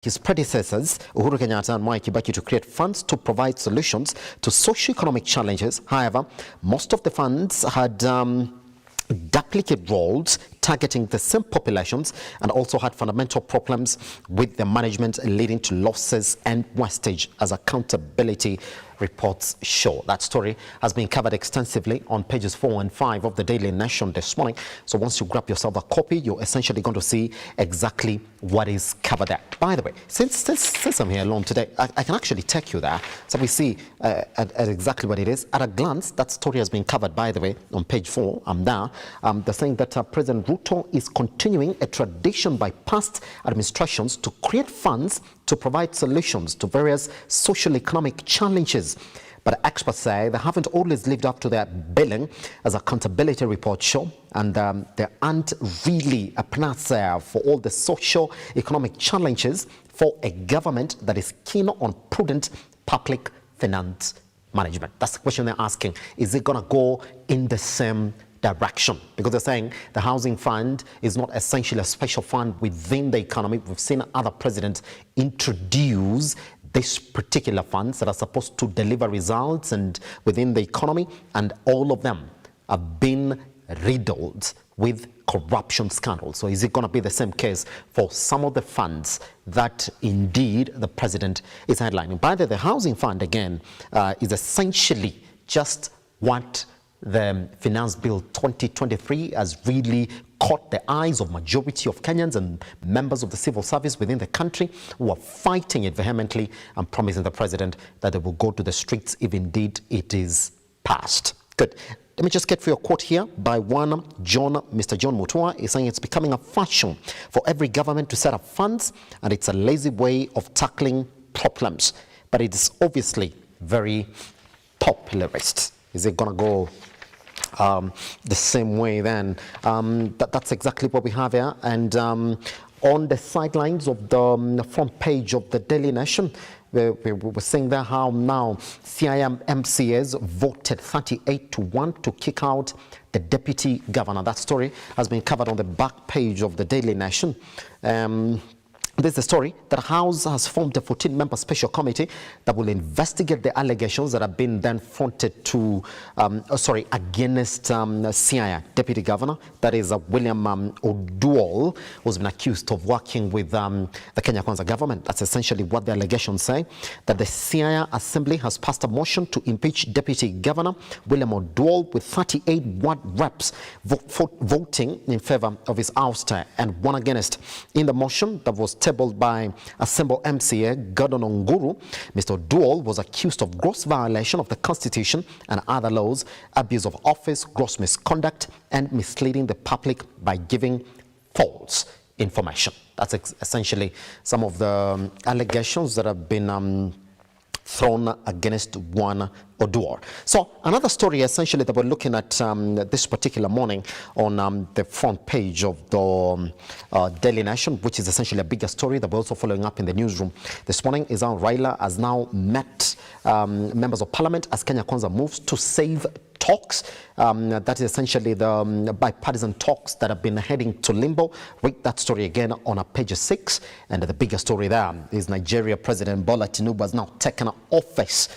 his predecessors, Uhuru Kenyatta and Mwai Kibaki, to create funds to provide solutions to socio-economic challenges. However, most of the funds had duplicate roles targeting the same populations and also had fundamental problems with the management, leading to losses and wastage, as accountability reports show. That story has been covered extensively on pages 4 and 5 of the Daily Nation this morning. So once you grab yourself a copy, you're essentially going to see exactly what is covered there. By the way, since I'm here alone today, I can actually take you there so we see at exactly what it is. At a glance, that story has been covered, by the way, on page 4. I'm there. They're saying that President Ruto is continuing a tradition by past administrations to create funds to provide solutions to various social economic challenges. But experts say they haven't always lived up to their billing, as accountability reports show, and there aren't really a panacea for all the social economic challenges for a government that is keen on prudent public finance management. That's the question they're asking. Is it going to go in the same direction? Because they're saying the housing fund is not essentially a special fund within the economy. We've seen other presidents introduce these particular funds that are supposed to deliver results and within the economy, and all of them have been riddled with corruption scandals. So is it going to be the same case for some of the funds that indeed the president is headlining? By the housing fund, again, is essentially just what the Finance Bill 2023 has really caught the eyes of majority of Kenyans and members of the civil service within the country, who are fighting it vehemently and promising the president that they will go to the streets if indeed it is passed. Good. Let me just get for your quote here by Mr. John Mutua. He's saying it's becoming a fashion for every government to set up funds, and it's a lazy way of tackling problems. But it is obviously very popularist. Is it going to go the same way then? That's exactly what we have here. And on the sidelines of the front page of the Daily Nation, we were saying there how now CIM MCAs voted 38-1 to kick out the deputy governor. That story has been covered on the back page of the Daily Nation. This is the story that House has formed a 14-member special committee that will investigate the allegations that have been then fronted to, against CIM Deputy Governor, that is William Oduol, who's been accused of working with the Kenya Kwanza government. That's essentially what the allegations say, that the CIM Assembly has passed a motion to impeach Deputy Governor William Oduol with 38 ward reps voting in favor of his ouster and one against. In the motion that was tabled by Assemble MCA Gordon Onguru, Mr. Oduol was accused of gross violation of the Constitution and other laws, abuse of office, gross misconduct, and misleading the public by giving false information. That's essentially some of the allegations that have been thrown against one Oduor. So another story essentially that we're looking at this particular morning on the front page of the Daily Nation, which is essentially a bigger story that we're also following up in the newsroom this morning, is how Raila has now met members of parliament as Kenya Kwanza moves to save talks. That is essentially the bipartisan talks that have been heading to limbo. Read that story again on page 6. And the bigger story there is Nigeria President Bola Tinubu has now taken office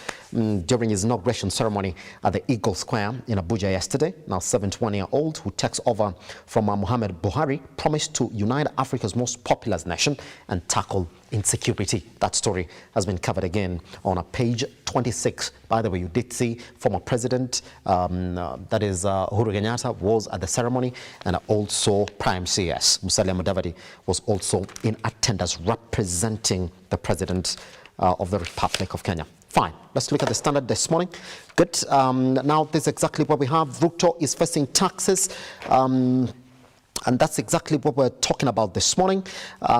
during his inauguration ceremony at the Eagle Square in Abuja yesterday. Now 71-year-old who takes over from Muhammad Buhari promised to unite Africa's most populous nation and tackle insecurity. That story has been covered again on page 26. By the way, you did see former president, that is Uhuru Kenyatta, was at the ceremony, and also Prime CS Musalia Mudavadi was also in attendance representing the president of the Republic of Kenya. Fine. Let's look at the Standard this morning. Good. Now, this is exactly what we have. Ruto is facing taxes. And that's exactly what we're talking about this morning.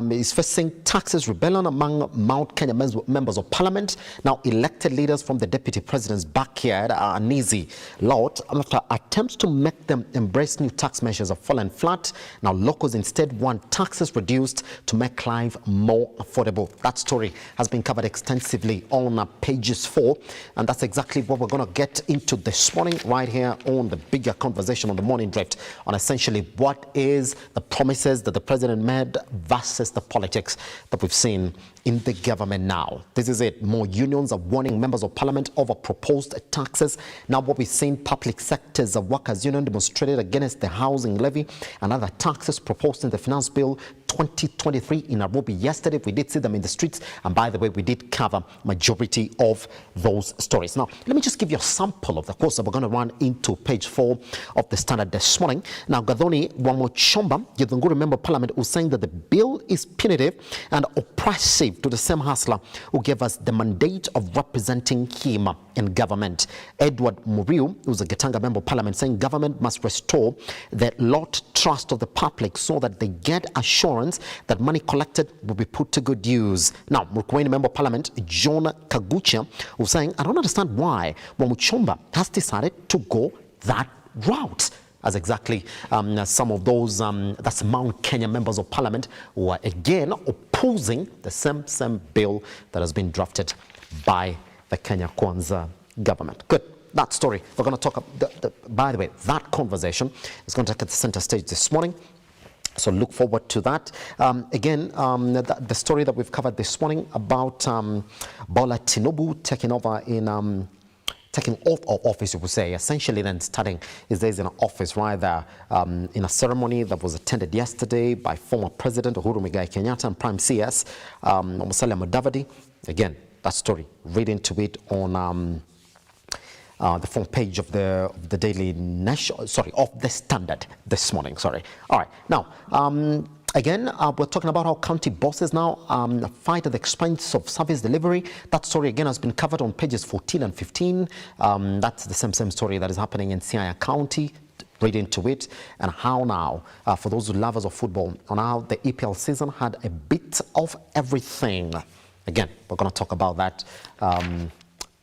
He's facing taxes rebellion among Mount Kenya members of parliament. Now, elected leaders from the deputy president's backyard are an easy lot after attempts to make them embrace new tax measures have fallen flat. Now, locals instead want taxes reduced to make life more affordable. That story has been covered extensively on pages 4. And that's exactly what we're going to get into this morning right here on the bigger conversation on the morning drift on essentially what is is the promises that the president made versus the politics that we've seen in the government now. This is it. More unions are warning members of parliament over proposed taxes. Now what we've seen, public sectors of workers union demonstrated against the housing levy and other taxes proposed in the finance bill 2023 in Nairobi yesterday. We did see them in the streets, and by the way, we did cover majority of those stories. Now let me just give you a sample of the course that we're going to run into page 4 of the Standard this morning. Now Gathoni Wamochomba, Githunguri member of parliament, was saying that the bill is punitive and oppressive to the same hustler who gave us the mandate of representing him in government. Edward Muriu, who's a Gatanga member of parliament, saying government must restore the lot trust of the public so that they get assurance that money collected will be put to good use. Now, Murukweni member of parliament, John Kagucha, was saying, I don't understand why Wamuchomba has decided to go that route. As exactly some of those, that's Mount Kenya members of parliament who are again opposing the same bill that has been drafted by the Kenya Kwanza government. Good. That story, we're going to talk about, by the way, that conversation is going to take the center stage this morning. So look forward to that. Again, the story that we've covered this morning about Bola Tinubu taking over in taking oath of office, you would say, essentially then starting his days in office rather in a ceremony that was attended yesterday by former President Uhuru Muigai Kenyatta and Prime CS Musalia Mudavadi. Again, that story, read into it on the front page of the Daily Nation, of the Standard this morning, All right, now, again, we're talking about how county bosses now fight at the expense of service delivery. That story, again, has been covered on pages 14 and 15. That's the same story that is happening in Siaya County. Read into it, and how now, for those lovers of football, on how the EPL season had a bit of everything. Again, we're going to talk about that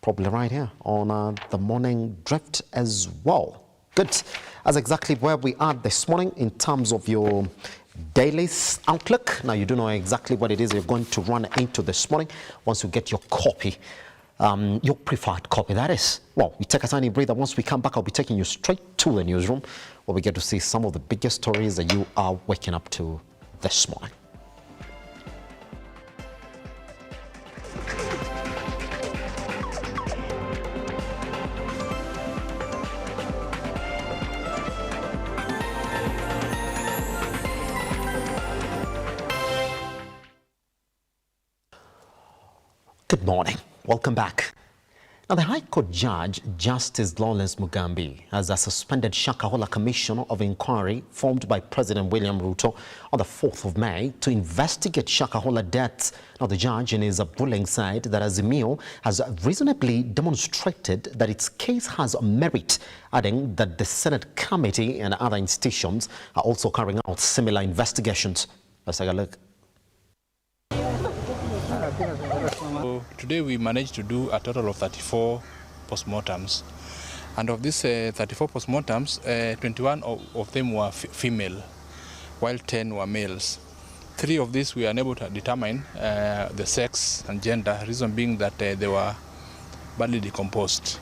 probably right here on the Morning Drift as well. Good. That's exactly where we are this morning in terms of your daily outlook. Now you do know exactly what it is you're going to run into this morning once you get your copy, your preferred copy, that is. Well, we take a tiny breather. Once we come back, I'll be taking you straight to the newsroom where we get to see some of the biggest stories that you are waking up to this morning. Good morning. Welcome back. Now, the High Court Judge, Justice Lawrence Mugambi, has suspended Shakahola Commission of Inquiry formed by President William Ruto on the 4th of May to investigate Shakahola deaths. Now, the judge in his ruling said that Azimio has reasonably demonstrated that its case has merit, adding that the Senate Committee and other institutions are also carrying out similar investigations. Let's take a look. So today we managed to do a total of 34 postmortems, and of these 34 postmortems, 21 of them were female, while 10 were males. 3 of these we are unable to determine the sex and gender, reason being that they were badly decomposed.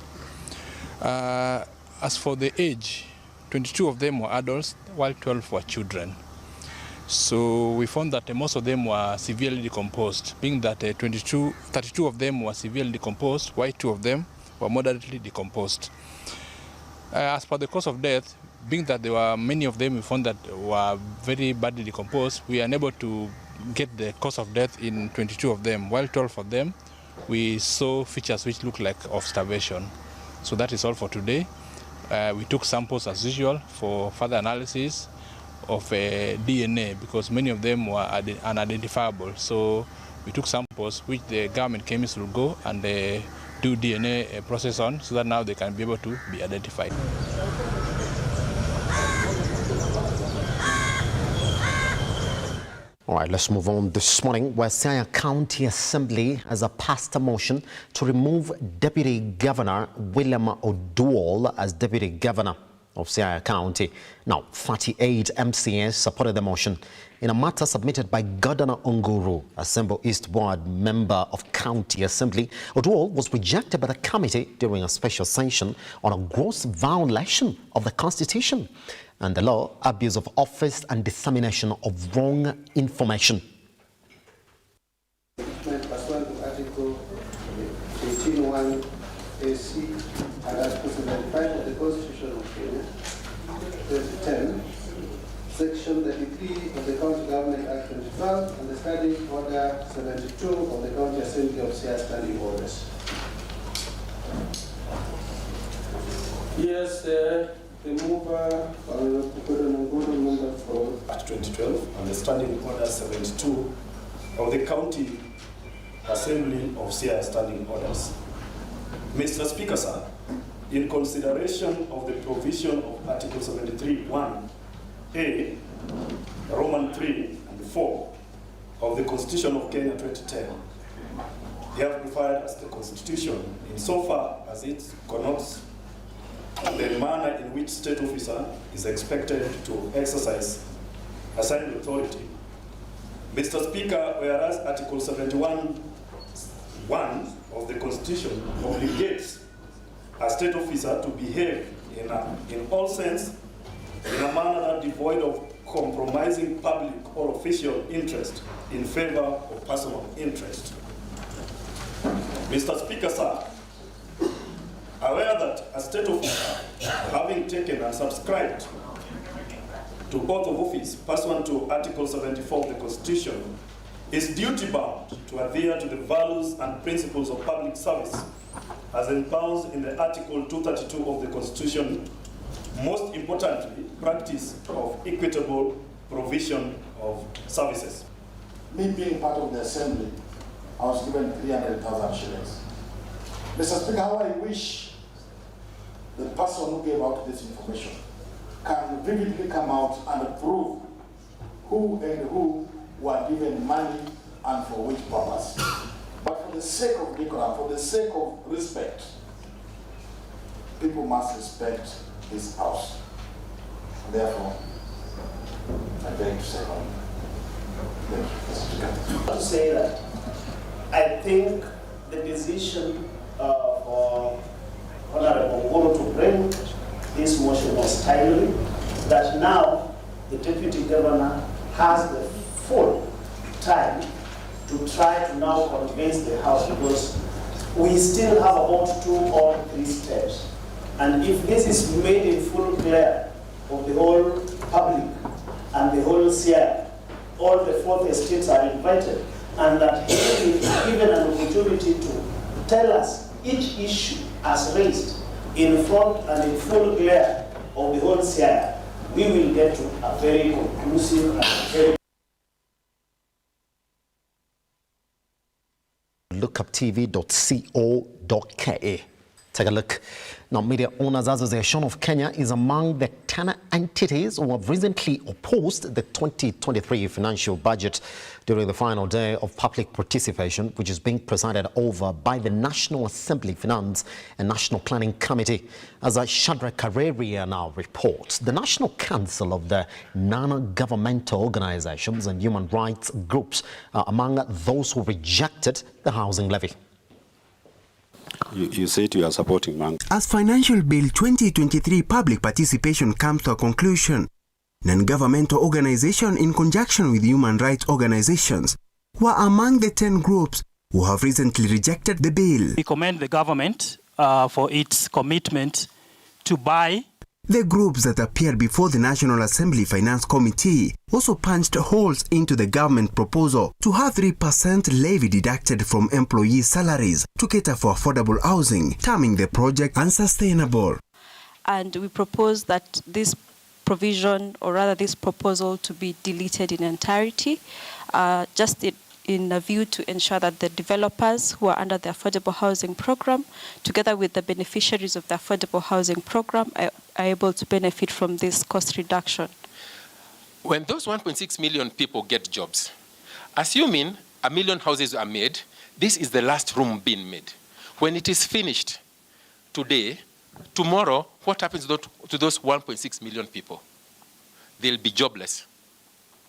As for the age, 22 of them were adults, while 12 were children. So we found that most of them were severely decomposed, being that 32 of them were severely decomposed, while 2 of them were moderately decomposed. As per the cause of death, being that there were many of them we found that were very badly decomposed, we are unable to get the cause of death in 22 of them, while 12 of them we saw features which look like of starvation. So that is all for today. We took samples as usual for further analysis of DNA, because many of them were unidentifiable. So we took samples which the government chemists will go and do DNA process on, so that now they can be able to be identified. All right, let's move on this morning, where Siaya County Assembly has passed a motion to remove Deputy Governor William Oduol as Deputy Governor of Siaya County. Now, 38 MCAs supported the motion in a matter submitted by Governor Onguru, a Simba East Ward member of County Assembly. Oduol was rejected by the committee during a special session on a gross violation of the Constitution. and the law, abuse of office and dissemination of wrong information. Pursuant to Article 18(1) AC and Article 75 of the Constitution of Kenya, 2010, Section 33 of the County Government Act 2012 and the Standing Order 72 of the County Assembly of Siaya Standing Orders. Yes, the mover, number 4 at 2012 and the Standing Order 72 of the County Assembly of Siaya Standing Orders. Mr. Speaker, sir, in consideration of the provision of Article 73(1)(a), Roman 3 and 4 of the Constitution of Kenya 2010, hereby as the Constitution insofar as it connotes the manner in which state officer is expected to exercise assigned authority. Mr. Speaker, whereas Article 71(1) of the Constitution obligates a state officer to behave in all sense in a manner that devoid of compromising public or official interest in favor of personal interest. Mr. Speaker, sir, aware that a state officer, having taken and subscribed to oath of office pursuant to Article 74 of the Constitution, is duty-bound to adhere to the values and principles of public service as espoused in the Article 232 of the Constitution, most importantly, practice of equitable provision of services. Me being part of the assembly, I was given 300,000 shillings. Mr. Speaker, how I wish the person who gave out this information can vividly come out and prove who and who were given money and for which purpose. But for the sake of decorum, for the sake of respect, people must respect this house. Therefore, I beg to say no. Thank you, Mr. Speaker. To say that I think the decision for Honorable Ngoro to bring this motion was timely, that now the Deputy Governor has the full time to try to now convince the House, because we still have about 2 or 3 steps. And if this is made in full clear of the whole public and the whole Siaya, all the 4th estates are invited, and that he is given an opportunity to tell us each issue as raised in front and in full glare of the whole Siaya, we will get to a very conclusive and very Lookuptv.co.ke. Take a look. Now, Media Owners Association of Kenya is among the 10 entities who have recently opposed the 2023 financial budget during the final day of public participation, which is being presided over by the National Assembly Finance and National Planning Committee. As Shadrach Kareria now reports, the National Council of the non-governmental organizations and human rights groups are among those who rejected the housing levy. You said you are supporting Mang. As Financial Bill 2023 public participation comes to a conclusion, non-governmental organizations in conjunction with human rights organizations were among the 10 groups who have recently rejected the bill. We commend the government for its commitment to buy. The groups that appeared before the National Assembly Finance Committee also punched holes into the government proposal to have 3% levy deducted from employees' salaries to cater for affordable housing, terming the project unsustainable. And we propose that this provision, or rather this proposal, to be deleted in entirety, just in a view to ensure that the developers who are under the affordable housing program, together with the beneficiaries of the affordable housing program, are able to benefit from this cost reduction. When those 1.6 million people get jobs, assuming 1 million houses are made, this is the last room being made. When it is finished today, tomorrow, what happens to those 1.6 million people? They'll be jobless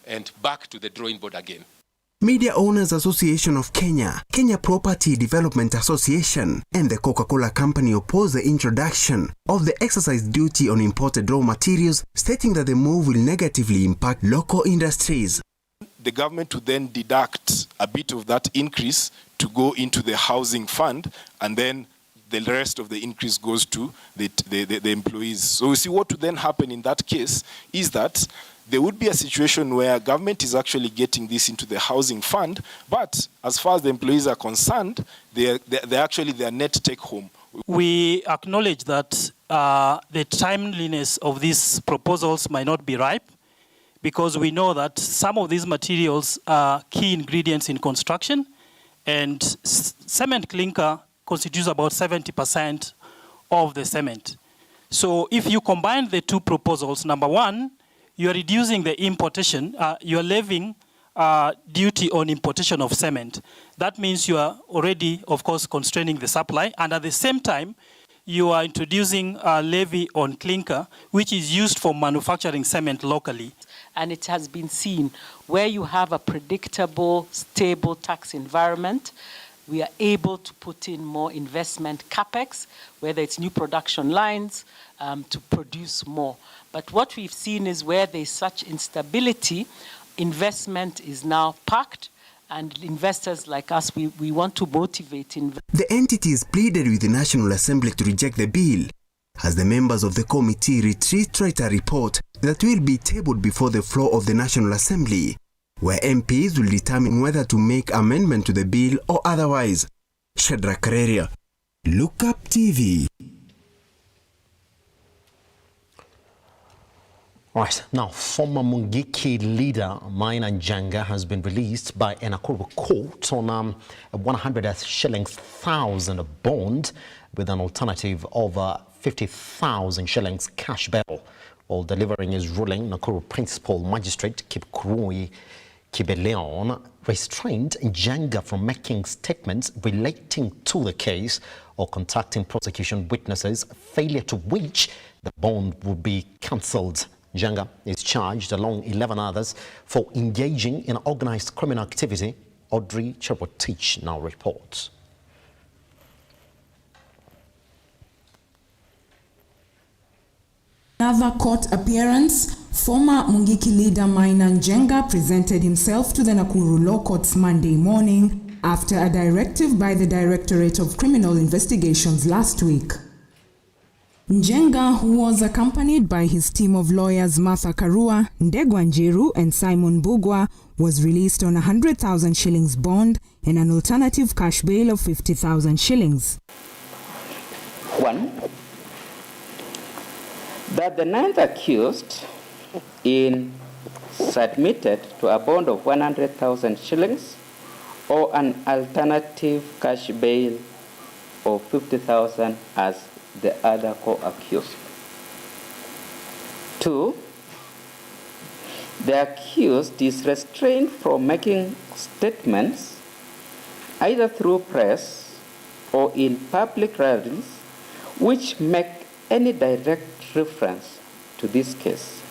and back to the drawing board again. Media Owners Association of Kenya, Kenya Property Development Association, and the Coca-Cola Company oppose the introduction of the excise duty on imported raw materials, stating that the move will negatively impact local industries. The government would then deduct a bit of that increase to go into the housing fund, and then the rest of the increase goes to the employees. So we see what would then happen in that case is that there would be a situation where government is actually getting this into the housing fund, but as far as the employees are concerned, they're actually their net take home. We acknowledge that the timeliness of these proposals might not be ripe, because we know that some of these materials are key ingredients in construction, and cement clinker constitutes about 70% of the cement. So if you combine the two proposals, number one, you are reducing the importation, you are levying duty on importation of cement. That means you are already, of course, constraining the supply, and at the same time, you are introducing a levy on clinker, which is used for manufacturing cement locally. And it has been seen where you have a predictable, stable tax environment, we are able to put in more investment capex, whether it's new production lines, to produce more. But what we've seen is where there's such instability, investment is now parked, and investors like us, we want to motivate investors. The entities pleaded with the National Assembly to reject the bill, as the members of the committee reiterate a report that will be tabled before the floor of the National Assembly, where MPs will determine whether to make amendment to the bill or otherwise. Shadrack Kareria, Lookuptv. Right, now former Wangechi leader Maina Njanga has been released by a Nakuru court on a 100 shillings thousand bond with an alternative of 50,000 shillings cash bail. While delivering his ruling, Nakuru Principal Magistrate Warui restrained Njanga from making statements relating to the case or contacting prosecution witnesses, failure to which the bond would be cancelled. Njanga is charged, along 11 others, for engaging in organized criminal activity. Audrey Cherotich now reports. Another court appearance, former Wangechi leader Maina Njanga presented himself to the Nakuru Law Courts Monday morning after a directive by the Directorate of Criminal Investigations last week. Njanga, who was accompanied by his team of lawyers Martha Karua, Ndegwa Njiru and Simon Bugwa, was released on 100,000 shillings bond and an alternative cash bail of 50,000 shillings. 1. That the ninth accused in submitted to a bond of 100,000 shillings or an alternative cash bail of 50,000 as the other co-accused. 2. The accused is restrained from making statements either through press or in public rallies which make any direct reference to this case.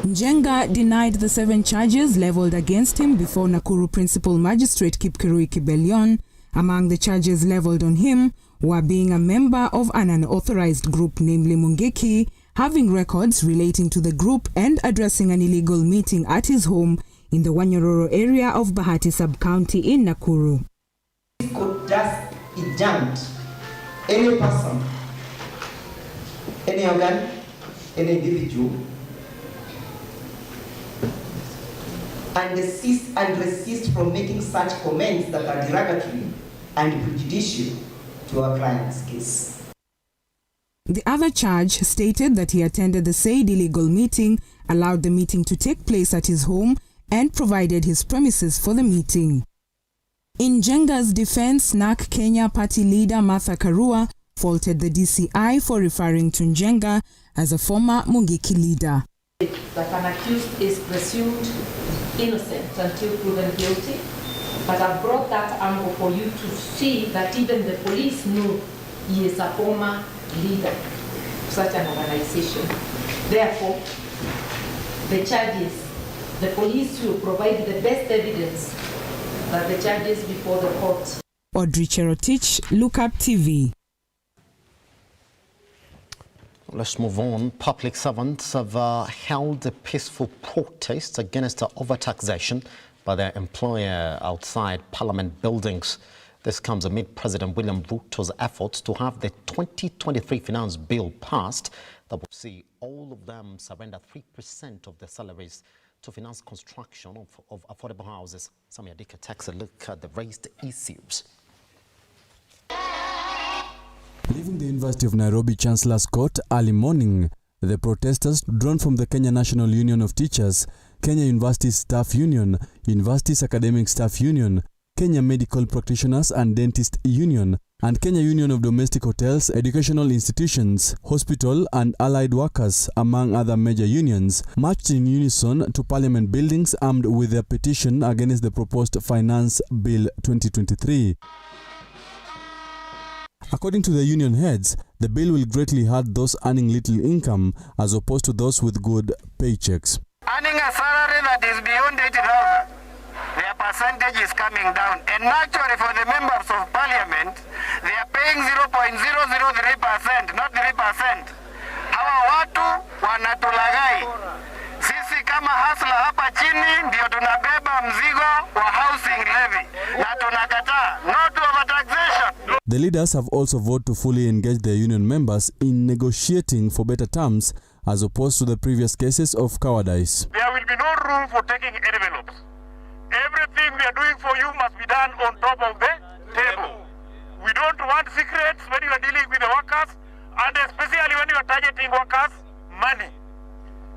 Njanga denied the 7 charges leveled against him before Nakuru Principal Magistrate Kipkirui Kibelion. Among the charges leveled on him were being a member of an unauthorized group, namely Wangechi, having records relating to the group, and addressing an illegal meeting at his home in the Wanyororo area of Bahati sub-county in Nakuru. This could just eject any person, any organ, any individual, and resist from making such comments that are derogatory and prejudicial to our client's case. The other charge stated that he attended the said illegal meeting, allowed the meeting to take place at his home, and provided his premises for the meeting. In Njanga's defense, NAK Kenya party leader Martha Karua faulted the DCI for referring to Njanga as a former Wangechi leader. That an accused is presumed innocent until proven guilty, but I brought that angle for you to see that even the police know he is a former leader of such an organization. Therefore, the charges, the police will provide the best evidence that the charges before the court. Audrey Cherotich, Lookuptv. Let's move on. Public servants have held a peaceful protest against the overtaxation by their employer outside Parliament buildings. This comes amid President William Ruto's efforts to have the 2023 finance bill passed that will see all of them surrender 3% of their salaries to finance construction of affordable houses. Samia Dika takes a look at the raised issues. Leaving the University of Nairobi Chancellor's Court early morning, the protesters, drawn from the Kenya National Union of Teachers, Kenya University Staff Union, Universities Academic Staff Union, Kenya Medical Practitioners and Dentist Union, and Kenya Union of Domestic Hotels, Educational Institutions, Hospital and Allied Workers, among other major unions, marched in unison to Parliament buildings armed with their petition against the proposed Finance Bill 2023. According to the union heads, the bill will greatly hurt those earning little income as opposed to those with good paychecks. Earning a salary that is beyond 80,000, their percentage is coming down. And naturally for the members of parliament, they are paying 0.003%, not 3%. Hawa watu wanatulagai. Sisi kama hasla hapa chini ndio tunabeba mzigo wa housing levy. Na tunakataa, no to overtaxation. The leaders have also vowed to fully engage their union members in negotiating for better terms as opposed to the previous cases of cowardice. There will be no room for taking envelopes. Everything we are doing for you must be done on top of the table. We don't want secrets when you are dealing with the workers, and especially when you are targeting workers' money.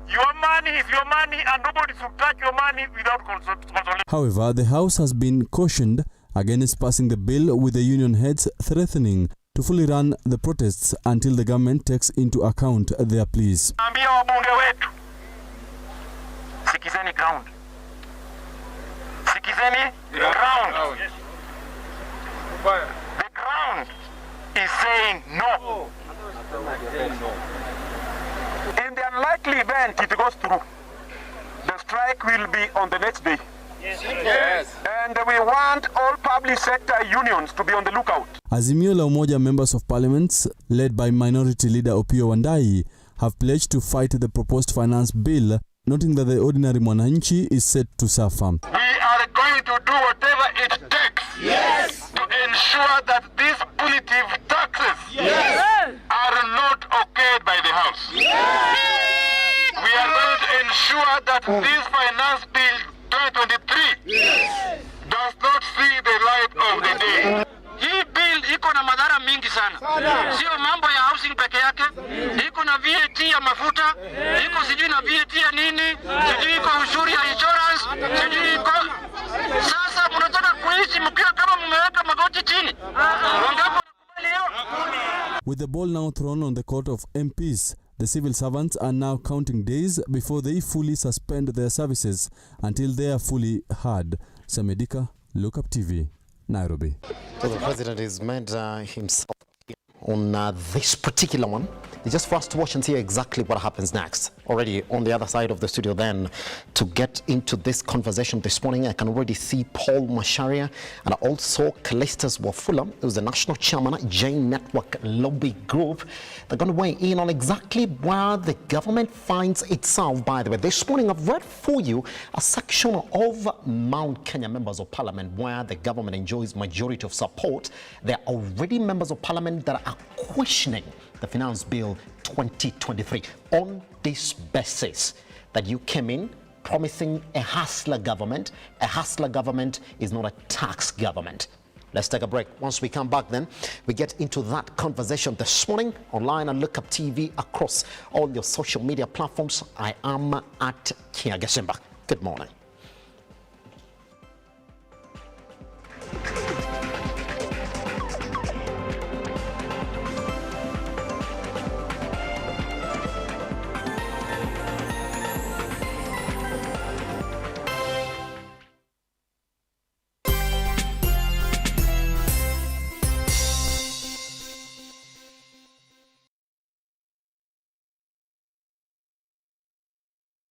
Your money is your money, and nobody should touch your money without consultation. However, the House has been cautioned against passing the bill, with the union heads threatening to fully run the protests until the government takes into account their pleas. Ambia wabunge wetu, sikizeni ground. Sikizeni ground. The ground is saying no. In the unlikely event it goes through, the strike will be on the next day. Yes. And we want all public sector unions to be on the lookout. Azimio la Umoja members of parliament, led by Minority Leader Opiyo Wandayi, have pledged to fight the proposed finance bill, noting that the ordinary mwananchi is set to suffer. We are going to do whatever it takes, yes, to ensure that these punitive taxes, yes, are not okayed by the House. Yes. We are going to ensure that this finance bill 2023, yes, does not see the light of the day. Hii bill iko na madhara mingi sana. Sio mambo ya housing peke yake. Iko na VAT ya mafuta, iko sijui na VAT ya nini, sijui iko ushuru ya insurance, sijui iko. Sasa mnataka kuishi mkiwa kama mmeweka magoti chini. Wangapi wanakubali hiyo? With the ball now thrown on the court of MPs, the civil servants are now counting days before they fully suspend their services until they are fully heard. Samedika, Lookuptv, Nairobi. So the president is made himself on this particular one. It's just for us to watch and see exactly what happens next. Already on the other side of the studio then, to get into this conversation this morning, I can already see Paul Masharia and also Callistus Wafula, who's the national chairman, Jane Network Lobby Group. They're going to weigh in on exactly where the government finds itself. By the way, this morning I've read for you a section of Mount Kenya members of parliament where the government enjoys majority of support. There are already members of parliament that are questioning the Finance Bill 2023 on this basis that you came in promising a hustler government. A hustler government is not a tax government. Let's take a break. Once we come back then, we get into that conversation this morning online and Lookuptv across all your social media platforms. I am at Simba. Good morning.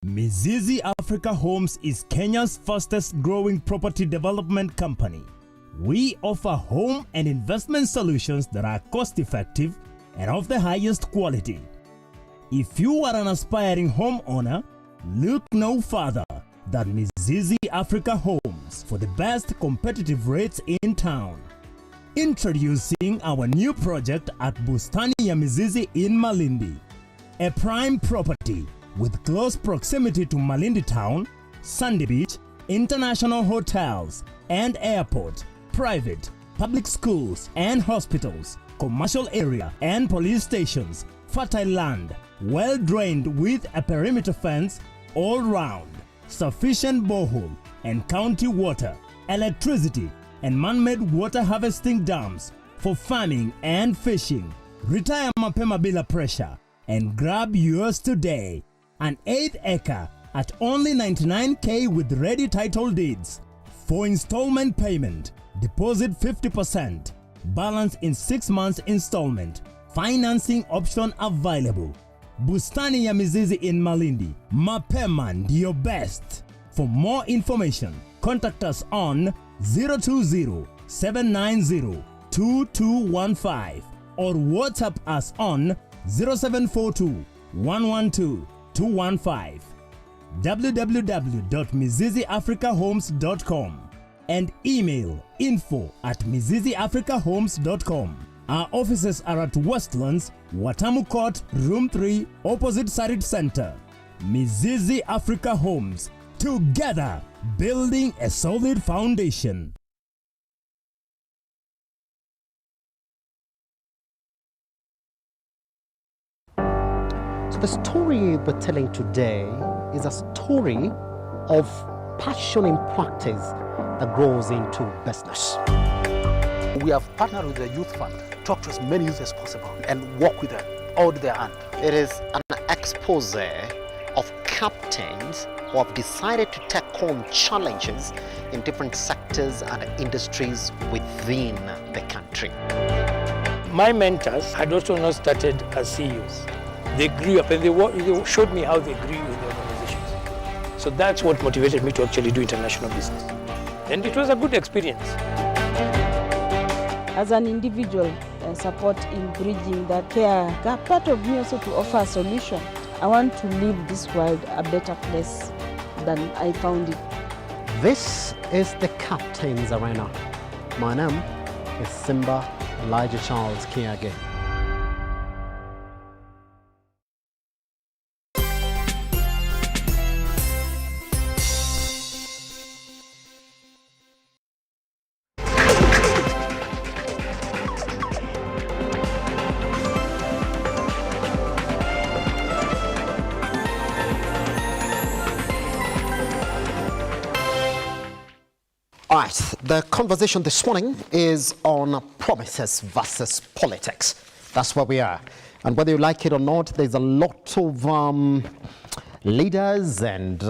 Miss Mizizi Africa Homes is Kenya's fastest growing property development company. We offer home and investment solutions that are cost-effective and of the highest quality. If you are an aspiring homeowner, look no further than Mizizi Africa Homes for the best competitive rates in town. Introducing our new project at Bustani ya Mizizi in Malindi, a prime property with close proximity to Malindi Town, Sandy Beach, international hotels and airport, private, public schools and hospitals, commercial area and police stations, fertile land, well drained with a perimeter fence all round, sufficient borehole and county water, electricity and man-made water harvesting dams for farming and fishing. Retire mapema bila pressure and grab yours today. An 8th acre at only 99k with ready title deeds. For installment payment, deposit 50%, balance in 6 months installment. Financing option available. Bustani ya Mizizi in Malindi. Mapema ndio best. For more information, contact us on 020-790-2215 or WhatsApp us on 0742-112-215. www.miziziafricahomes.com and email info@miziziafricahomes.com. Our offices are at Westlands, Watamu Court, Room 3, opposite Sarit Center. Mizizi Africa Homes, together building a solid foundation. So the story we're telling today is a story of passion in practice that grows into business. We have partnered with the Youth Fund, talk to as many youth as possible and work with them all their hand. It is an expose of captains who have decided to take on challenges in different sectors and industries within the country. My mentors had also not started as CEOs. They grew up and they showed me how they grew in the organizations. So that's what motivated me to actually do international business. And it was a good experience. As an individual, support in bridging that care gap, part of me also to offer a solution. I want to leave this world a better place than I found it. This is the Captain's Arena. My name is Simba Elijah Charles Kiage. All right, the conversation this morning is on promises versus politics. That's where we are. And whether you like it or not, there's a lot of leaders and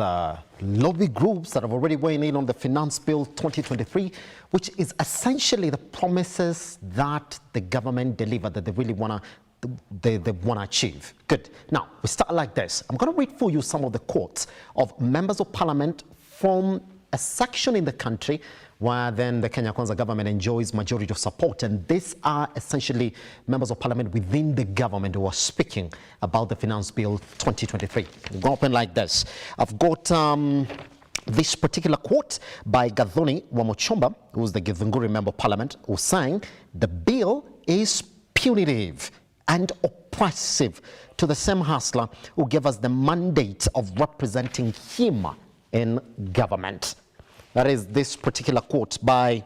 lobby groups that have already weighed in on the Finance Bill 2023, which is essentially the promises that the government delivered that they really want to achieve. Good. Now, we start like this. I'm going to read for you some of the quotes of members of parliament from a section in the country where then the Kenya Kwanza government enjoys majority of support. And these are essentially members of parliament within the government who are speaking about the Finance Bill 2023. We'll go open like this. I've got this particular quote by Gathoni Wamuchomba, who's the Githunguri member of parliament, who's saying the bill is punitive and oppressive to the same hustler who gave us the mandate of representing him in government. That is this particular quote by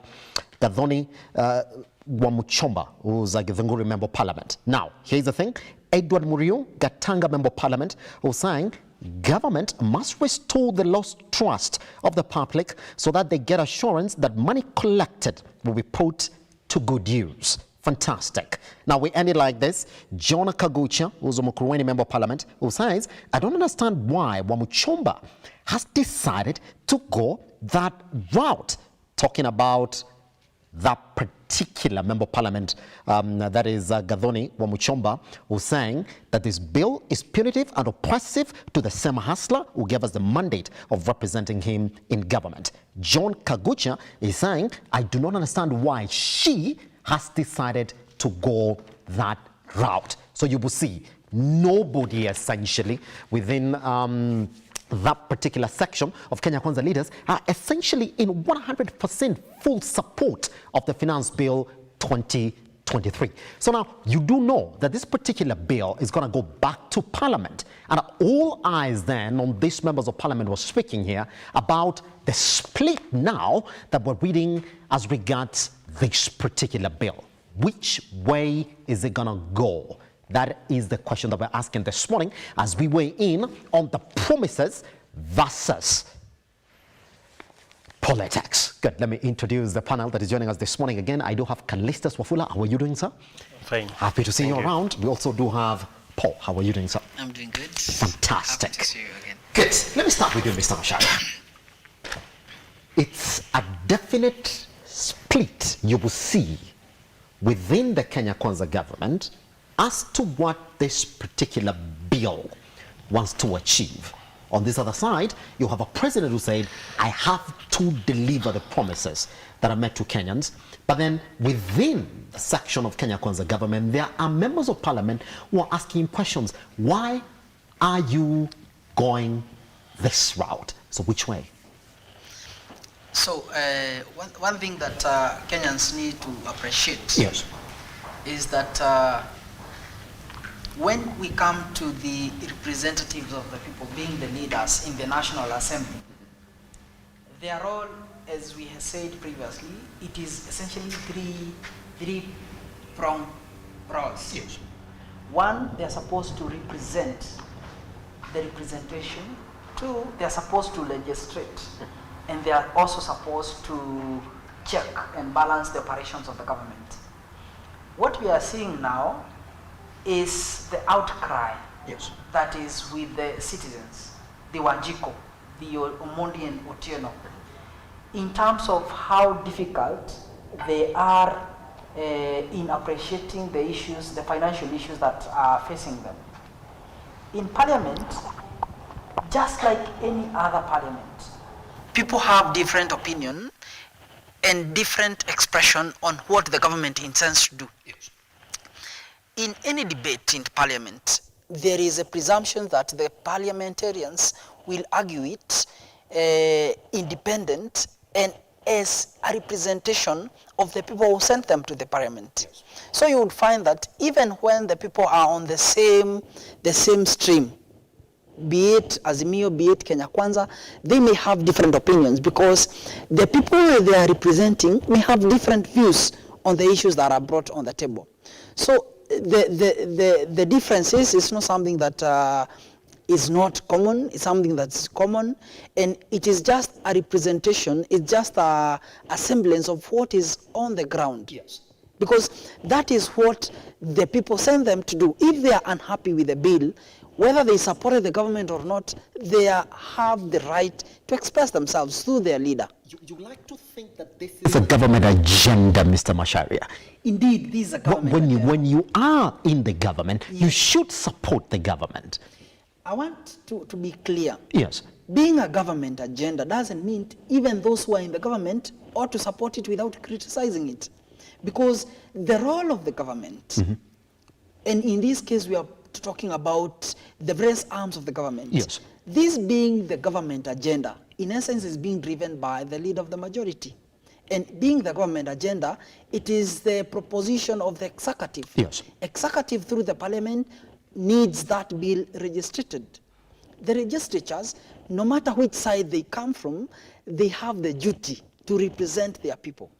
Gathoni Wamuchomba, who's a Githunguri member of parliament. Now, here's the thing. Edward Murio, Gatanga member of parliament, who's saying government must restore the lost trust of the public so that they get assurance that money collected will be put to good use. Fantastic. Now we end it like this. Jonah Kagucha, who's a Mukurweni member of parliament, who says, I don't understand why Wamuchomba has decided to go that route, talking about that particular member of parliament, that is Gathoni Wamuchomba, who's saying that this bill is punitive and oppressive to the same hustler who gave us the mandate of representing him in government. John Kagucha is saying, I do not understand why she has decided to go that route. So you will see nobody essentially within that particular section of Kenya Kwanza leaders are essentially in 100% full support of the Finance Bill 2023. So now you do know that this particular bill is going to go back to Parliament, and all eyes then on these members of Parliament were speaking here about the split now that we're reading as regards this particular bill. Which way is it going to go? That is the question that we're asking this morning as we weigh in on the promises versus politics. Good. Let me introduce the panel that is joining us this morning. Again, I do have Callistus Wafula. How are you doing, sir? Fine. Happy to see you around. We also do have Paul. How are you doing, sir? I'm doing good. Fantastic. Happy to see you again. Good. Let me start with you, Mr. Mashara. It's a definite split you will see within the Kenya Kwanza government as to what this particular bill wants to achieve. On this other side, you have a president who said, I have to deliver the promises that are made to Kenyans. But then within the section of Kenya Kwanza government, there are members of parliament who are asking questions. Why are you going this route? So which way? So one thing that Kenyans need to appreciate is that when we come to the representatives of the people being the leaders in the National Assembly, their role, as we have said previously, it is essentially three-pronged roles. Yes. One, they are supposed to represent the representation. Two, they are supposed to legislate. And they are also supposed to check and balance the operations of the government. What we are seeing now is the outcry that is with the citizens, the Wanjiko, the Omondi and Otieno, in terms of how difficult they are in appreciating the issues, the financial issues that are facing them. In Parliament, just like any other parliament, people have different opinion and different expression on what the government intends to do. Yes. In any debate in parliament, there is a presumption that the parliamentarians will argue it independent and as a representation of the people who sent them to the parliament. Yes. So you will find that even when the people are on the same stream, be it Azimio, be it Kenya Kwanza, they may have different opinions because the people they are representing may have different views on the issues that are brought on the table. So the differences is not something that is not common, it's something that's common, and it is just a representation, it's just a semblance of what is on the ground. Yes. Because that is what the people send them to do. If they are unhappy with the bill, whether they supported the government or not, they have the right to express themselves through their leader. You like to think that this is a government agenda, Mr. Macharia. Indeed, this is a government agenda. When you are in the government, you should support the government. I want to be clear. Yes. Being a government agenda doesn't mean even those who are in the government ought to support it without criticizing it. Because the role of the government, and in this case we are talking about the various arms of the government. Yes. This being the government agenda, in essence, is being driven by the leader of the majority. And being the government agenda, it is the proposition of the executive. Yes. Executive through the parliament needs that bill registered. The legislatures, no matter which side they come from, they have the duty to represent their people.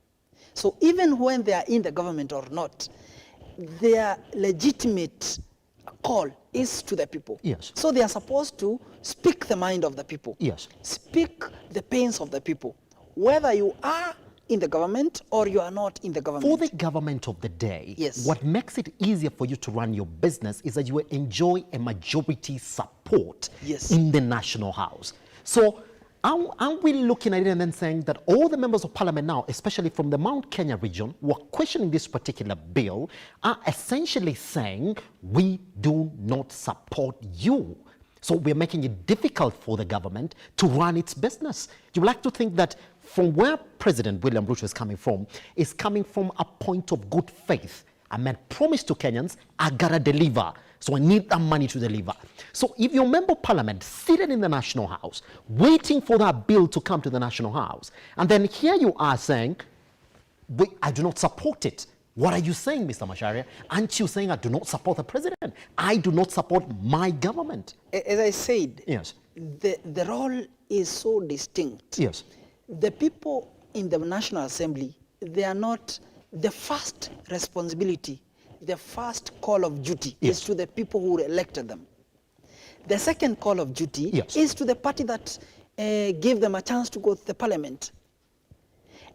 So even when they are in the government or not, their legitimate call is to the people. Yes. So they are supposed to speak the mind of the people. Yes. Speak the pains of the people, whether you are in the government or you are not in the government. For the government of the day, yes, what makes it easier for you to run your business is that you enjoy a majority support yes, in the National House. So Aren't we looking at it and then saying that all the members of parliament now, especially from the Mount Kenya region, who are questioning this particular bill, are essentially saying, we do not support you. So we're making it difficult for the government to run its business. You like to think that from where President William Ruto is coming from a point of good faith. I made promise to Kenyans, I gotta deliver. So I need that money to deliver. So if your member of parliament seated in the National House, waiting for that bill to come to the National House, and then here you are saying, I do not support it. What are you saying, Mr. Macharia? Aren't you saying I do not support the president? I do not support my government. As I said, yes, the role is so distinct. Yes. The people in the National Assembly, they are not, the first responsibility, the first call of duty is to the people who elected them. The second call of duty is to the party that gave them a chance to go to the parliament.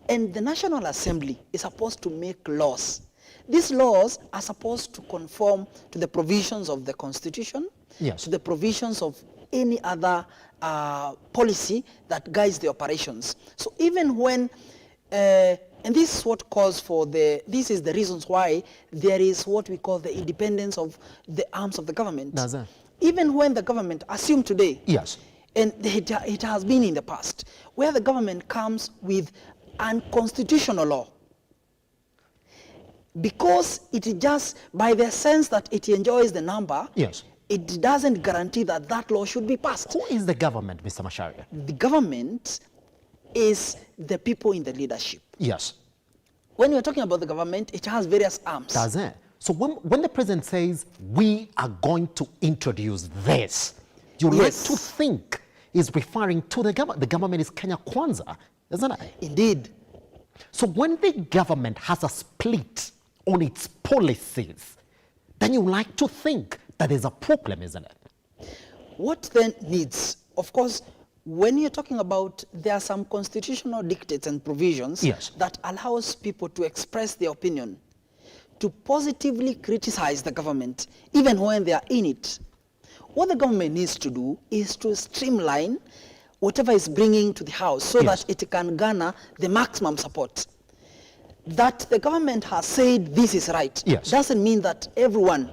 And the National Assembly is supposed to make laws. These laws are supposed to conform to the provisions of the Constitution, to the provisions of any other policy that guides the operations. So even when, and this is what calls for this is the reasons why there is what we call the independence of the arms of the government. Even when the government, assume today, and it has been in the past, where the government comes with unconstitutional law, because it just, by the sense that it enjoys the number, it doesn't guarantee that that law should be passed. Who is the government, Mr. Macharia? The government is the people in the leadership. Yes. When you're talking about the government, it has various arms. Does it? So when the president says, we are going to introduce this, you like to think is referring to the government. The government is Kenya Kwanza, isn't it? Indeed. So when the government has a split on its policies, then you like to think that there's a problem, isn't it? What then needs, of course, when you're talking about, there are some constitutional dictates and provisions that allows people to express their opinion, to positively criticize the government, even when they are in it. What the government needs to do is to streamline whatever is bringing to the House so that it can garner the maximum support. That the government has said this is right doesn't mean that everyone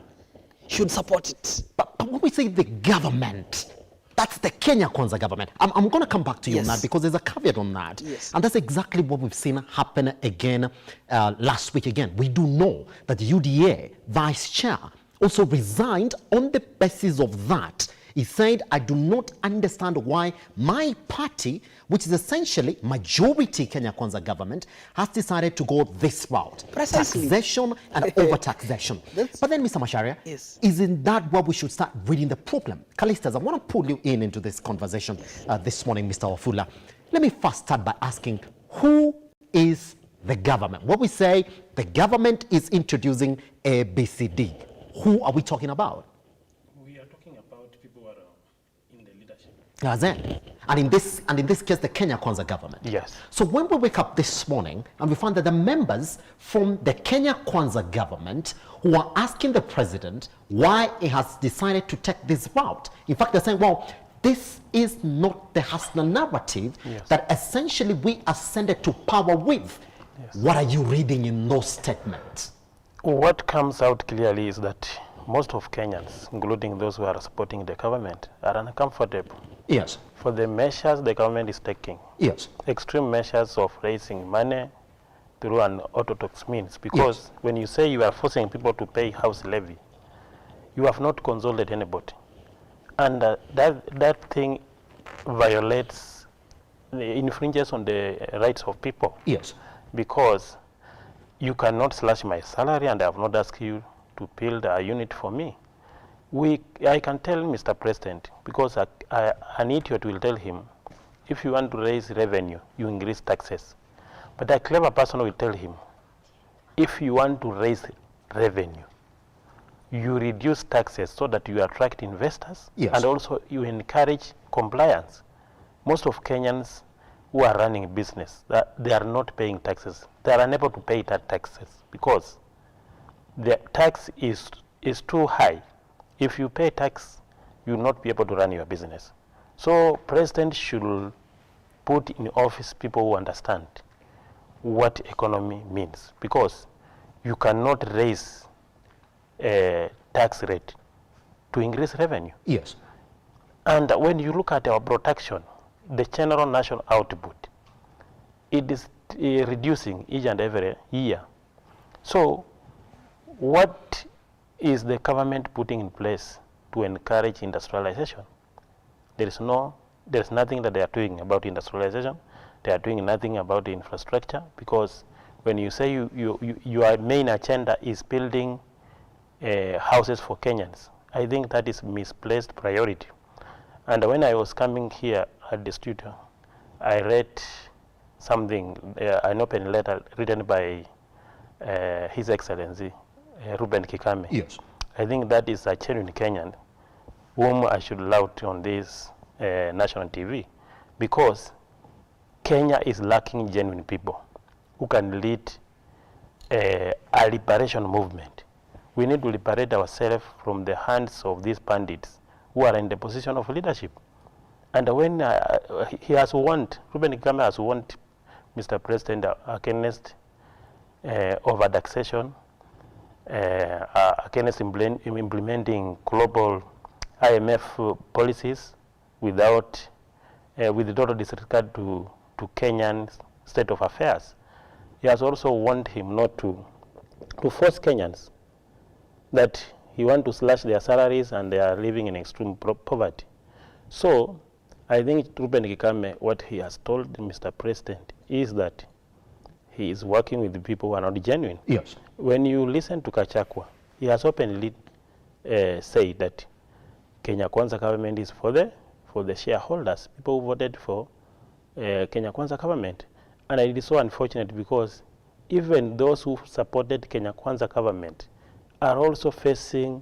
should support it. But when we say the government, that's the Kenya Kwanza government. I'm going to come back to you on that because there's a caveat on that. And that's exactly what we've seen happen again last week again. We do know that the UDA vice chair also resigned on the basis of that. He said, I do not understand why my party, which is essentially majority Kenya Kwanza government, has decided to go this route. Precisely. Taxation and over-taxation. But then, Mr. Macharia, isn't that where we should start reading the problem? Callistas, I want to pull you into this conversation this morning, Mr. Wafula. Let me first start by asking, who is the government? When we say the government is introducing ABCD, who are we talking about? We are talking about people who are in the leadership. And in this case, the Kenya Kwanza government. Yes. So when we wake up this morning and we find that the members from the Kenya Kwanza government who are asking the president why he has decided to take this route, in fact, they're saying, well, this is not the Hasna narrative that essentially we ascended to power with. What are you reading in those statements? What comes out clearly is that most of Kenyans, including those who are supporting the government, are uncomfortable. Yes. For the measures the government is taking. Yes. Extreme measures of raising money through an orthodox means. Because when you say you are forcing people to pay house levy, you have not consulted anybody. And that thing violates, infringes on the rights of people. Yes. Because you cannot slash my salary and I have not asked you to build a unit for me. I can tell Mr. President, because an idiot will tell him, if you want to raise revenue, you increase taxes. But a clever person will tell him, if you want to raise revenue, you reduce taxes so that you attract investors and also you encourage compliance. Most of Kenyans who are running business, they are not paying taxes. They are unable to pay that taxes because the tax is too high. If you pay tax, you will not be able to run your business. So President should put in office people who understand what economy means, because you cannot raise a tax rate to increase revenue. Yes. And when you look at our production, the general national output, it is reducing each and every year. So what is the government putting in place to encourage industrialization? There is nothing that they are doing about industrialization. They are doing nothing about the infrastructure, because when you say your main agenda is building houses for Kenyans, I think that is misplaced priority. And when I was coming here at the studio, I read something, an open letter written by His Excellency Ruben Kikame. Yes. I think that is a genuine Kenyan whom I should laud on this national TV, because Kenya is lacking genuine people who can lead a liberation movement. We need to liberate ourselves from the hands of these bandits who are in the position of leadership. And when he has warned, Ruben Kikame has warned Mr. President against over-taxation, against implementing global IMF policies without, with total disregard to Kenyan state of affairs. He has also warned him not to force Kenyans, that he wants to slash their salaries and they are living in extreme poverty. So I think Ruben Kikame, what he has told Mr. President is that he is working with the people who are not genuine. Yes. When you listen to Kachakwa, he has openly said that Kenya Kwanza government is for the shareholders, people who voted for Kenya Kwanza government. And it is so unfortunate, because even those who supported Kenya Kwanza government are also facing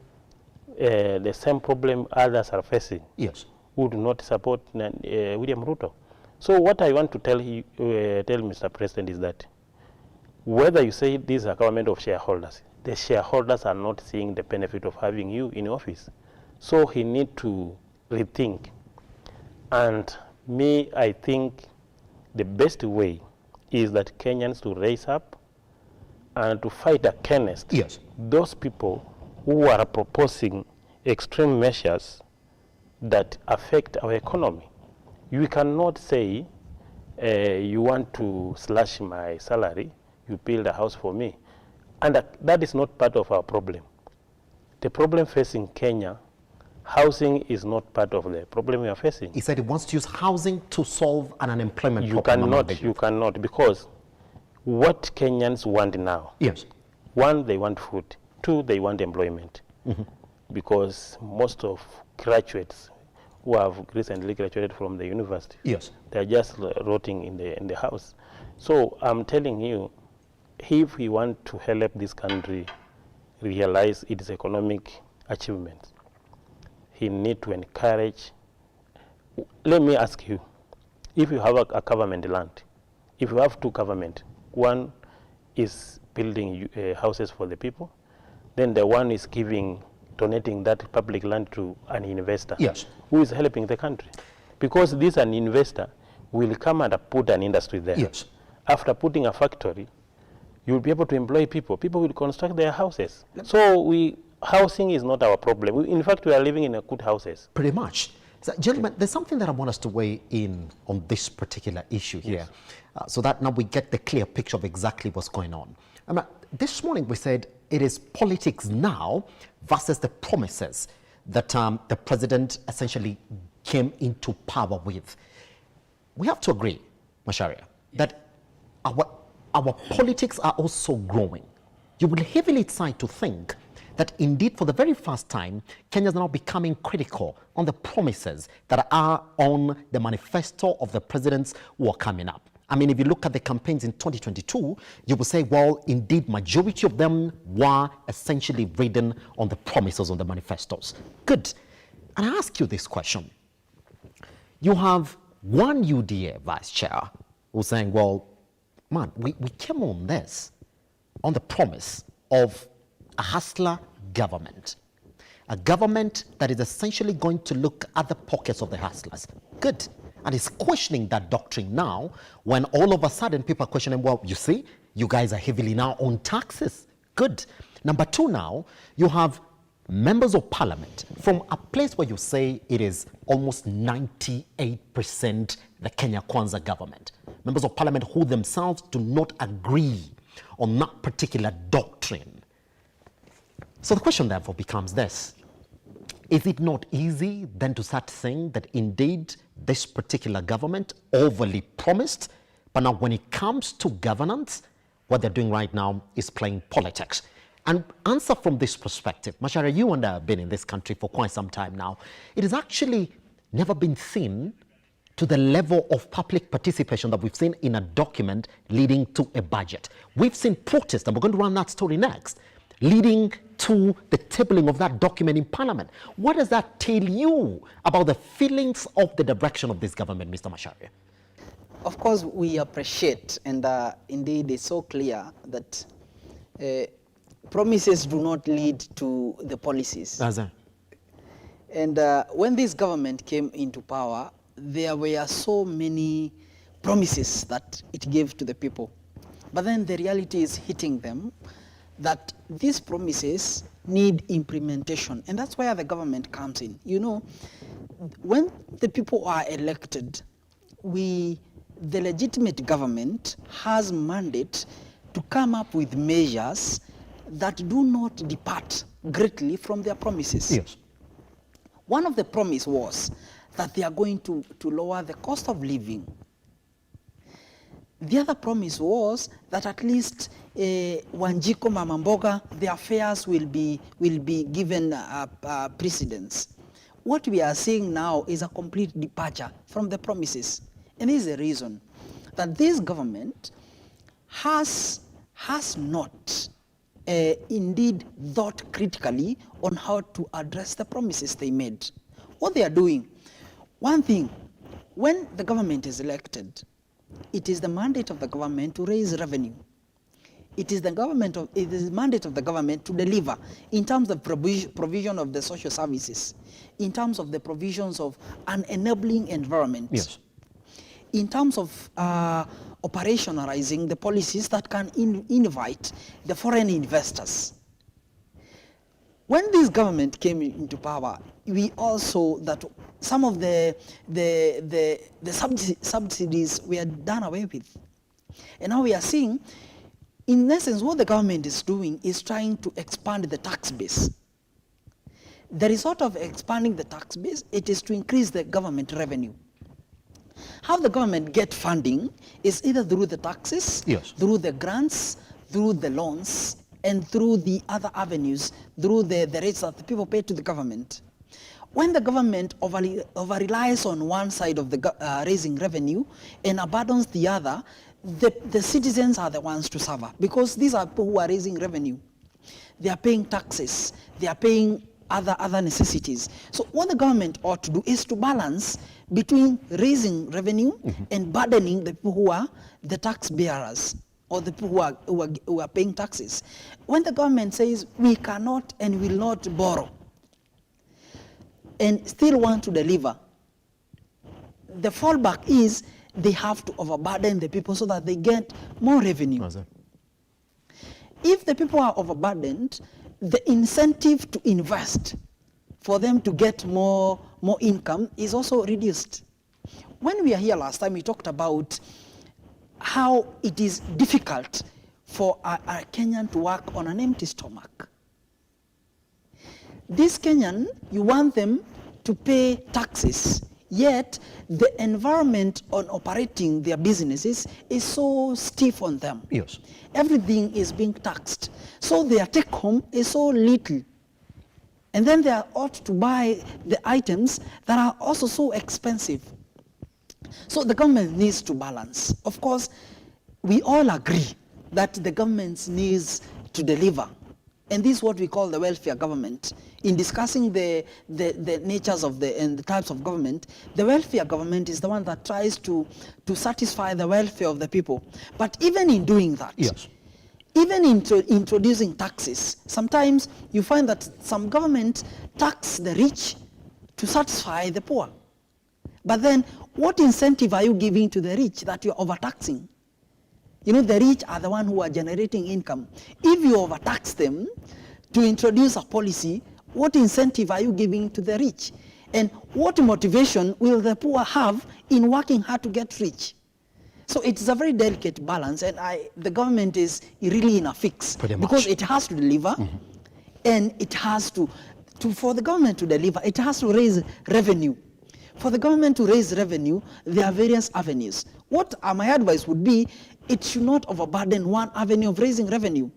the same problem others are facing. Yes. Who do not support William Ruto. So what I want to tell Mr. President is that whether you say this is a government of shareholders, the shareholders are not seeing the benefit of having you in office. So he need to rethink. And me, I think the best way is that Kenyans to raise up and to fight against those people who are proposing extreme measures that affect our economy. You cannot say you want to slash my salary, you build a house for me. And that is not part of our problem. The problem facing Kenya, housing is not part of the problem we are facing. He said he wants to use housing to solve an unemployment problem. You cannot, because what Kenyans want now, one, they want food, two, they want employment. Because most of graduates who have recently graduated from the university, they're just rotting in the house. So I'm telling you, if we want to help this country realize its economic achievements, he needs to encourage. Let me ask you, if you have a government land, if you have two government, one is building houses for the people, then the one is donating that public land to an investor who is helping the country. Because this an investor will come and put an industry there. After putting a factory, you'll be able to employ people. People will construct their houses. So housing is not our problem. In fact, we are living in good houses. Pretty much. So, gentlemen, there's something that I want us to weigh in on this particular issue here, so that now we get the clear picture of exactly what's going on. This morning we said it is politics now versus the promises that the president essentially came into power with. We have to agree, Macharia, that our politics are also growing. You will heavily decide to think that indeed for the very first time, Kenyans are now becoming critical on the promises that are on the manifesto of the presidents who are coming up. I mean, if you look at the campaigns in 2022, you will say, well, indeed, majority of them were essentially written on the promises on the manifestos. Good. And I ask you this question. You have one UDA vice chair who's saying, well, man, we came on this, on the promise of a hustler government, a government that is essentially going to look at the pockets of the hustlers. Good. and is questioning that doctrine now when all of a sudden people are questioning, well, you see, you guys are heavily now on taxes. Good. Number two, now you have members of parliament from a place where you say it is almost 98% the Kenya Kwanza government. Members of parliament who themselves do not agree on that particular doctrine. So the question therefore becomes this. Is it not easy then to start saying that indeed this particular government overly promised, but now when it comes to governance, what they're doing right now is playing politics? And answer from this perspective. Macharia, you and I have been in this country for quite some time now. It has actually never been seen to the level of public participation that we've seen in a document leading to a budget. We've seen protests, and we're going to run that story next, leading to the tabling of that document in Parliament. What does that tell you about the feelings of the direction of this government, Mr. Macharia? Of course, we appreciate, and indeed it's so clear that promises do not lead to the policies. And when this government came into power, there were so many promises that it gave to the people. But then the reality is hitting them that these promises need implementation. And that's where the government comes in. You know, when the people are elected, the legitimate government has mandate to come up with measures that do not depart greatly from their promises. Yes. One of the promises was that they are going to lower the cost of living. The other promise was that at least Wangechi, Mamamboga, their fares will be given precedence. What we are seeing now is a complete departure from the promises. And this is the reason that this government has not indeed thought critically on how to address the promises they made. What they are doing, one thing, when the government is elected, it is the mandate of the government to raise revenue. It is the mandate of the government to deliver in terms of provision of the social services, in terms of the provisions of an enabling environment. Yes. In terms of operationalizing the policies that can invite the foreign investors. When this government came into power, we also that some of the subsidies were done away with. And now we are seeing, in essence, what the government is doing is trying to expand the tax base. The result of expanding the tax base, it is to increase the government revenue. How the government get funding is either through the taxes, yes, through the grants, through the loans, and through the other avenues, through the rates that the people pay to the government. When the government over-relies on one side of the raising revenue and abandons the other, the citizens are the ones to suffer, because these are people who are raising revenue. They are paying taxes, they are paying other necessities. So what the government ought to do is to balance between raising revenue and burdening the people who are the tax bearers, or the people who are paying taxes. When the government says we cannot and will not borrow and still want to deliver, the fallback is they have to overburden the people so that they get more revenue. If the people are overburdened, the incentive to invest for them to get more income is also reduced. When we were here last time, we talked about how it is difficult for a Kenyan to work on an empty stomach. This Kenyan, you want them to pay taxes, yet the environment on operating their businesses is so stiff on them. Yes. Everything is being taxed. So their take home is so little. And then they ought to buy the items that are also so expensive. So the government needs to balance. Of course, we all agree that the government needs to deliver. And this is what we call the welfare government. In discussing the natures of and the types of government, the welfare government is the one that tries to satisfy the welfare of the people. But even in doing that, yes, even introducing taxes, sometimes you find that some government tax the rich to satisfy the poor. But then what incentive are you giving to the rich that you're overtaxing? You know, the rich are the ones who are generating income. If you overtax them to introduce a policy, what incentive are you giving to the rich? And what motivation will the poor have in working hard to get rich? So it's a very delicate balance, and the government is really in a fix because it has to deliver, and it has to, for the government to deliver, it has to raise revenue. For the government to raise revenue, there are various avenues. What my advice would be, it should not overburden one avenue of raising revenue.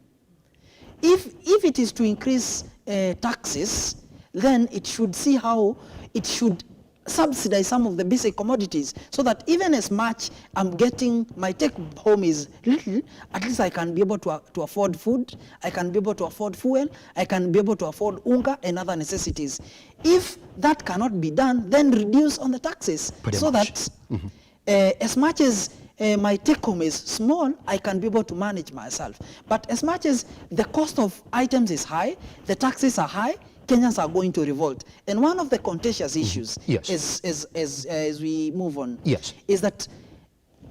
If it is to increase taxes, then it should see how it should subsidize some of the basic commodities so that even as much I'm getting, my take home is little, at least I can be able to afford food, I can be able to afford fuel, I can be able to afford unga and other necessities. If that cannot be done, then reduce on the taxes that as much as my take home is small, I can be able to manage myself. But as much as the cost of items is high, the taxes are high, Kenyans are going to revolt. And one of the contentious issues as we move on is that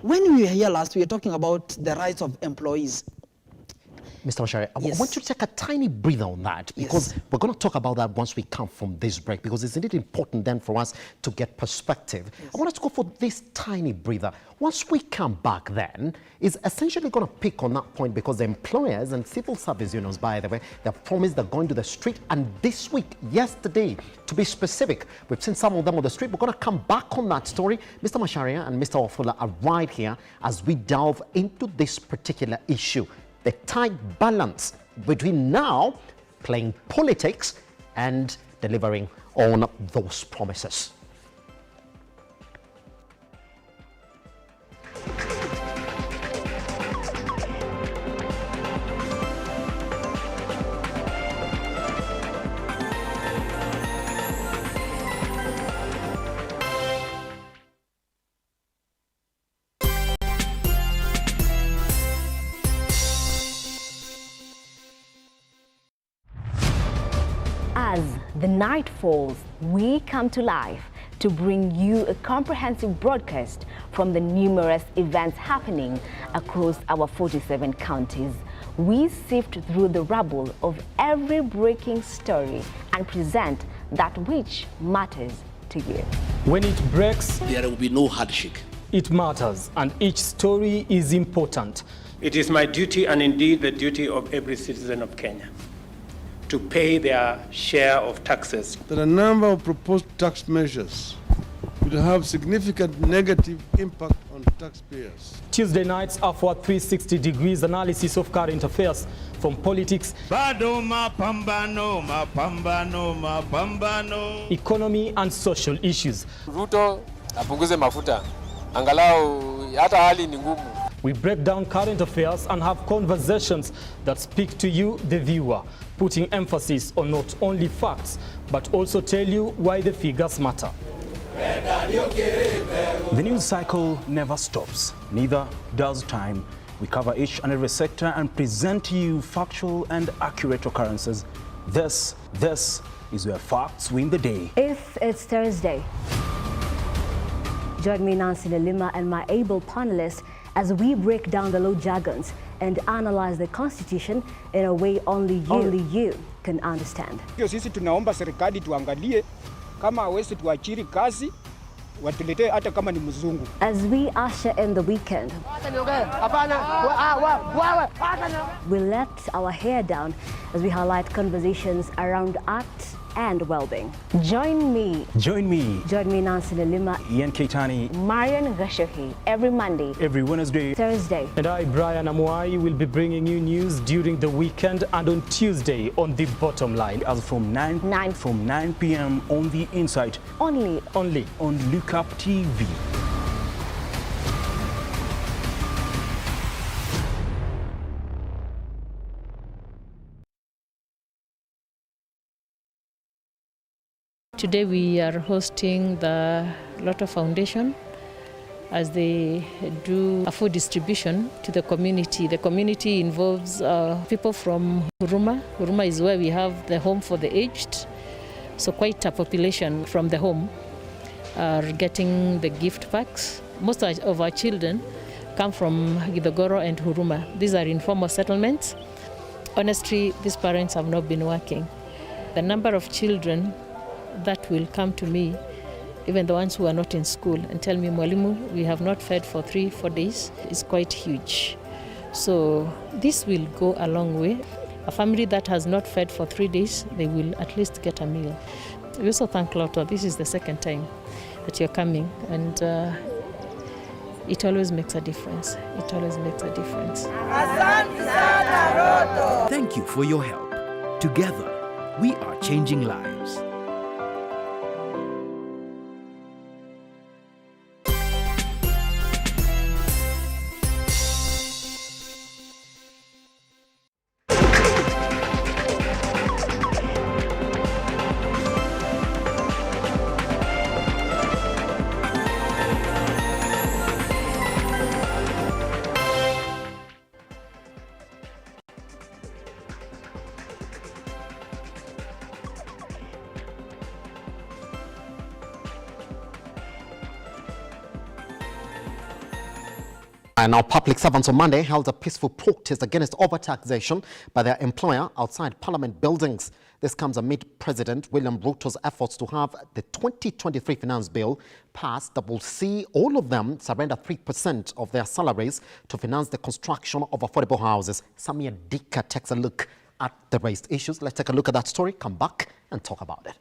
when we were here last, we were talking about the rights of employees. Mr. Macharia, I want you to take a tiny breather on that because we're going to talk about that once we come from this break because it's indeed important then for us to get perspective. I want us to go for this tiny breather. Once we come back then, is essentially going to pick on that point because the employers and civil service unions, by the way, they've promised they're going to the street. And this week, yesterday, to be specific, we've seen some of them on the street. We're going to come back on that story. Mr. Macharia and Mr. Wafula are right here as we delve into this particular issue. The tight balance between now playing politics and delivering on those promises. As the night falls, we come to life to bring you a comprehensive broadcast from the numerous events happening across our 47 counties. We sift through the rubble of every breaking story and present that which matters to you. When it breaks, there will be no handshake. It matters, and each story is important. It is my duty, and indeed the duty of every citizen of Kenya, to pay their share of taxes. There are a number of proposed tax measures which will have significant negative impact on taxpayers. Tuesday nights are for 360 degrees analysis of current affairs, from politics, economy and social issues. Ruto apunguze mafuta. Angalau hata hali ni ngumu. We break down current affairs and have conversations that speak to you, the viewer, putting emphasis on not only facts, but also tell you why the figures matter. The news cycle never stops, neither does time. We cover each and every sector and present to you factual and accurate occurrences. This is where facts win the day. If it's Thursday, join me, Nancy Lima, and my able panelists as we break down the law jargons and analyze the Constitution in a way only you can understand. Sisi tunaomba serikali tuangalie kama hawezi tuachiri kazi watuletee hata kama ni mzungu. As we usher in the weekend, we let our hair down as we highlight conversations around art and well-being. Join me, Nancy Lima, Ian Keitani, Marian Gashohi, every Monday, every Wednesday, Thursday. And I, Brian Amuai, will be bringing you news during the weekend and on Tuesday on The Bottom Line. As from 9 p.m. on The Insight. Only on Lookuptv. Today we are hosting the Lotto Foundation as they do a food distribution to the community. The community involves people from Huruma. Huruma is where we have the home for the aged, so quite a population from the home. are getting the gift packs. Most of our children come from Githogoro and Huruma. These are informal settlements. Honestly, these parents have not been working. The number of children that will come to me, even the ones who are not in school, and tell me, Mwalimu, we have not fed for 3-4 days, is quite huge. So this will go a long way. A family that has not fed for 3 days, they will at least get a meal. We also thank Lotto. This is the second time that you're coming, and it always makes a difference. It always makes a difference. Thank you for your help. Together, we are changing lives. And now public servants on Monday held a peaceful protest against overtaxation by their employer outside Parliament buildings. This comes amid President William Ruto's efforts to have the 2023 finance bill passed that will see all of them surrender 3% of their salaries to finance the construction of affordable houses. Samia Dika takes a look at the raised issues. Let's take a look at that story, come back and talk about it.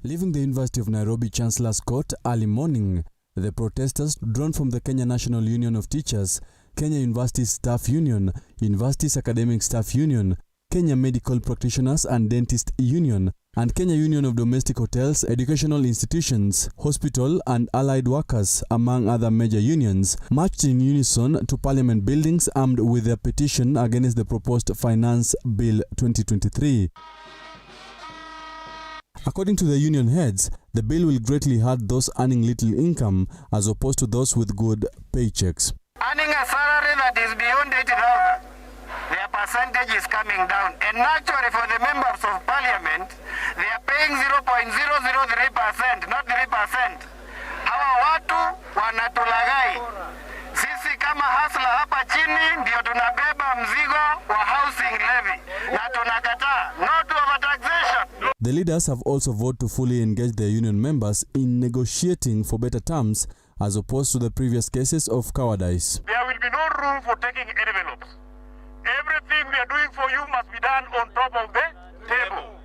Leaving the University of Nairobi Chancellor's Court early morning, the protesters, drawn from the Kenya National Union of Teachers, Kenya University Staff Union, Universities Academic Staff Union, Kenya Medical Practitioners and Dentist Union, and Kenya Union of Domestic Hotels, Educational Institutions, Hospital and Allied Workers, among other major unions, marched in unison to Parliament buildings armed with their petition against the proposed Finance Bill 2023. According to the union heads, the bill will greatly hurt those earning little income as opposed to those with good paychecks. Earning a salary that is beyond 80,000, their percentage is coming down. And naturally for the members of parliament, they are paying 0.003%, not 3%. Hawa watu wanatulagai. Sisi kama hasla hapa chini ndio tunabeba mzigo wa housing levy na tunakataa. No to overtaxation. The leaders have also vowed to fully engage their union members in negotiating for better terms as opposed to the previous cases of cowardice. There will be no room for taking envelopes. Everything we are doing for you must be done on top of the table.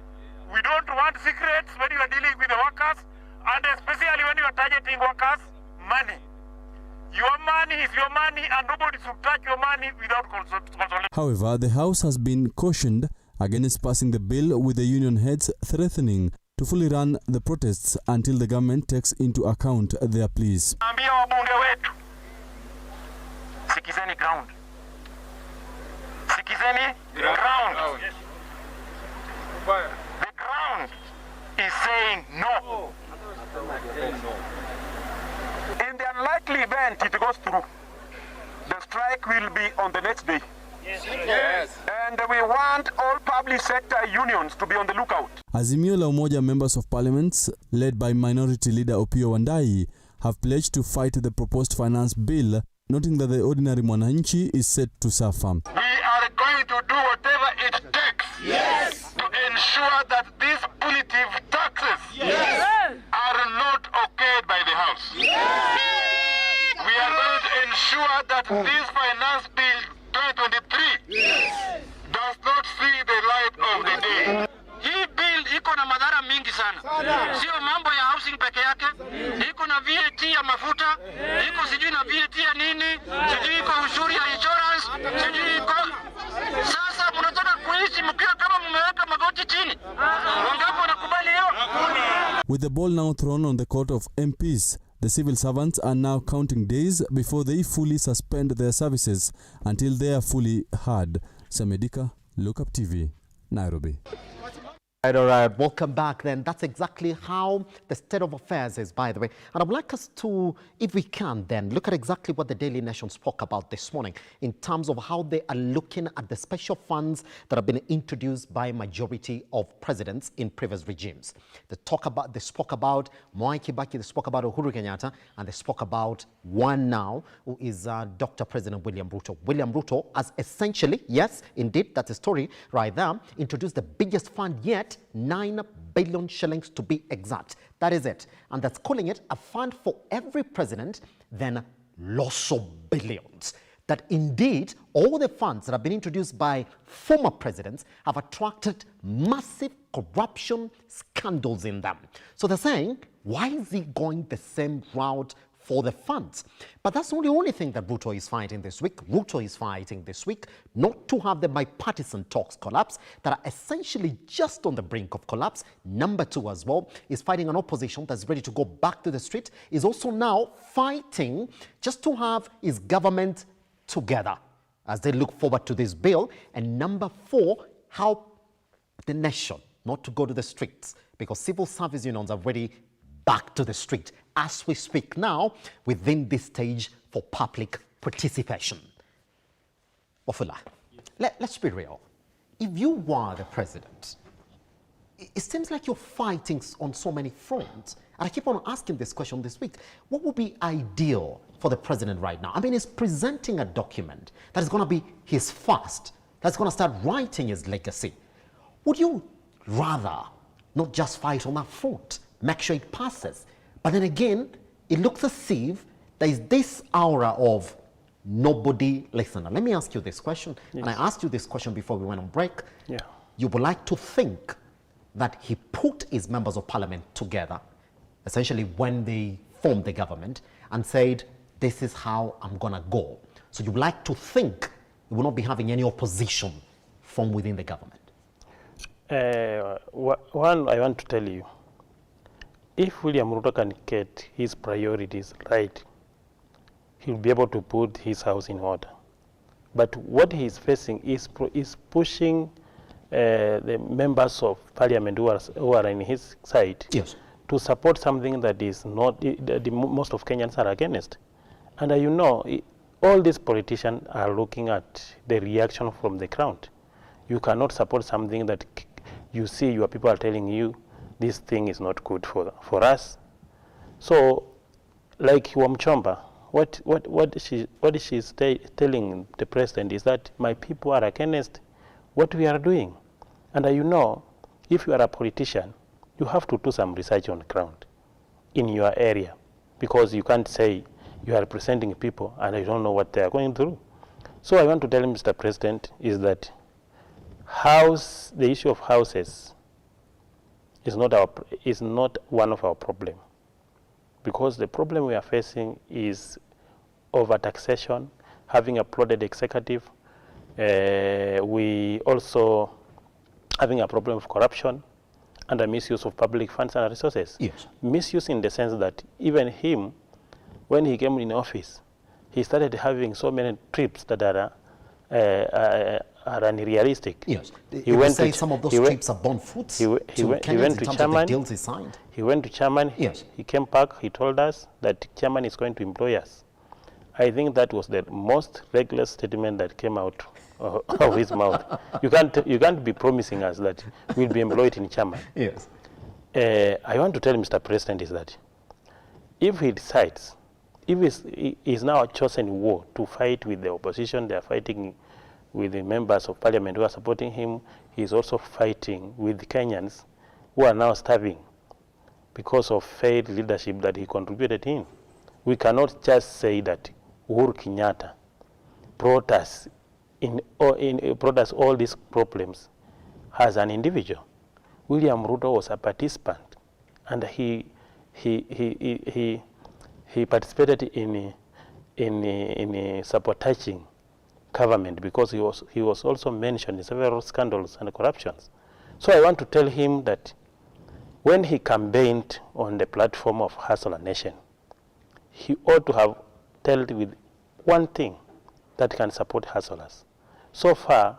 We don't want secrets when you are dealing with the workers, and especially when you are targeting workers' money. Your money is your money, and nobody should touch your money without consultation. However, the House has been cautioned against passing the bill, with the union heads threatening to fully run the protests until the government takes into account their pleas. Ambia wabunge wetu, sikizeni ground. Sikizeni ground. The ground is saying no. In the unlikely event it goes through, the strike will be on the next day. Yes. And we want all public sector unions to be on the lookout. Azimio la Umoja members of parliament, led by Minority Leader Opiyo Wandayi, have pledged to fight the proposed finance bill, noting that the ordinary mwananchi is set to suffer. We are going to do whatever it takes, yes, to ensure that these punitive taxes, yes, are not okayed by the House. Yes. We are going to ensure that this finance bill 2023, yes, does not see the light of the day. Hii bill iko na madhara mingi sana. Sio mambo ya housing peke yake, iko na VAT ya mafuta, iko sijui na VAT ya nini, sijui iko ushuru ya insurance, sijui iko. Sasa mnataka kuishi mkiwa kama mmeweka magoti chini. Wangapi wanakubali hiyo? With the ball now thrown on the court of MPs, the civil servants are now counting days before they fully suspend their services until they are fully heard. Samedika, Lookuptv, Nairobi. All right, welcome back then. That's exactly how the state of affairs is, by the way. And I would like us to, if we can then, look at exactly what the Daily Nation spoke about this morning in terms of how they are looking at the special funds that have been introduced by majority of presidents in previous regimes. They spoke about Mwai Kibaki, they spoke about Uhuru Kenyatta, and they spoke about one now, who is Dr. President William Ruto. William Ruto has essentially, yes, indeed, that's a story right there, introduced the biggest fund yet, 9 billion shillings to be exact. That is it. And that's calling it a fund for every president, then lots of billions. That indeed, all the funds that have been introduced by former presidents have attracted massive corruption scandals in them. So they're saying, why is he going the same route for the funds? But that's not the only thing that Ruto is fighting this week. Ruto is fighting this week not to have the bipartisan talks collapse that are essentially just on the brink of collapse. Number two as well is fighting an opposition that's ready to go back to the street, is also now fighting just to have his government together as they look forward to this bill. And number four, help the nation not to go to the streets, because civil service unions are ready back to the street as we speak now within this stage for public participation. Wafula, let's be real. If you were the president, it seems like you're fighting on so many fronts. And I keep on asking this question this week. What would be ideal for the president right now? I mean, he's presenting a document that is going to be his first, that's going to start writing his legacy. Would you rather not just fight on that front, make sure it passes, but then again, it looks as if there is this aura of nobody listener? Let me ask you this question, and I asked you this question before we went on break. Yeah. You would like to think that he put his members of parliament together, essentially when they formed the government, and said, this is how I'm gonna go. So you would like to think he will not be having any opposition from within the government. One, I want to tell you, if William Ruto can get his priorities right, he'll be able to put his house in order. But what he's facing is pushing the members of parliament who are in his side, yes, to support something that is not, most of Kenyans are against. And you know, all these politicians are looking at the reaction from the ground. You cannot support something that you see your people are telling you, this thing is not good for us. So, like Wamchomba, what she's telling the president is that my people are against what we are doing. And you know, if you are a politician, you have to do some research on the ground in your area, because you can't say you are representing people and you don't know what they are going through. So I want to tell Mr. President is that the issue of houses is not one of our problems, because the problem we are facing is over taxation, having a bloated executive. We also having a problem of corruption and the misuse of public funds and resources. Yes. Misuse in the sense that even him, when he came in office, he started having so many trips that are unrealistic. Yes. He went to some of those trips are born fruits. He went to Chairman. Deals he signed. He went to Chairman. Yes. He came back. He told us that Chairman is going to employ us. I think that was the most reckless statement that came out of his mouth. You can't be promising us that we'll be employed in Chairman. Yes. I want to tell Mr. President is that if he decides, if he's now chosen war to fight with the opposition, they are fighting with the members of parliament who are supporting him. He's also fighting with the Kenyans who are now starving because of failed leadership that he contributed in. We cannot just say that Uhuru Kenyatta brought us all these problems as an individual. William Ruto was a participant, and he participated in sabotaging government, because he was also mentioned in several scandals and corruptions. So I want to tell him that when he campaigned on the platform of Hustle a Nation, he ought to have dealt with one thing that can support hustlers. So far,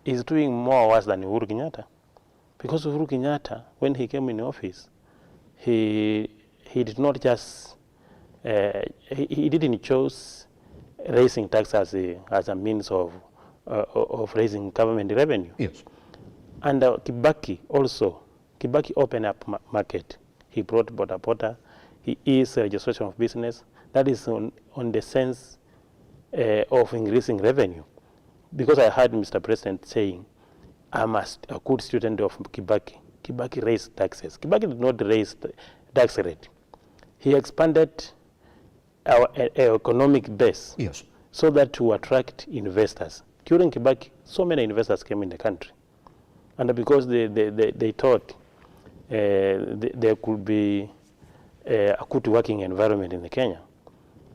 he's doing more worse than Uhuru Kenyatta, Because Uhuru Kenyatta, when he came in office, he did not just, he didn't choose raising tax as a means of raising government revenue. Yes. And Kibaki also, Kibaki opened up market. He brought border. He is registration of business. That is on the sense of increasing revenue. Because I heard Mr. President saying, I'm a good student of Kibaki. Kibaki raised taxes. Kibaki did not raise the tax rate. He expanded our economic base, yes, so that to attract investors. During Kibaki, so many investors came in the country. And because they thought there could be a good working environment in Kenya.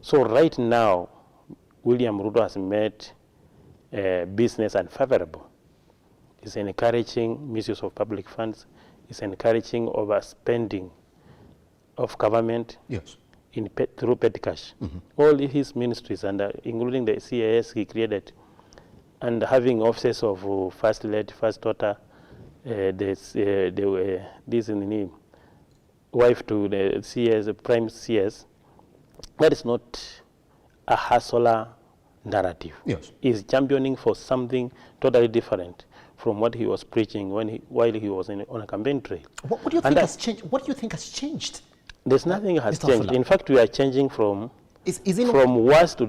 So right now, William Ruto has made business unfavorable. It's encouraging misuse of public funds. It's encouraging overspending of government, yes, through petty cash. All his ministries, and including the CAS he created, and having offices of first lady, first daughter, this in the name, wife to the CS, prime CS. That is not a hustler narrative. Yes. He's championing for something totally different from what he was preaching while he was on a campaign trail. What do you think has changed? What do you think has changed? There's nothing has Mr. changed. Afula. In fact, we are changing from worse to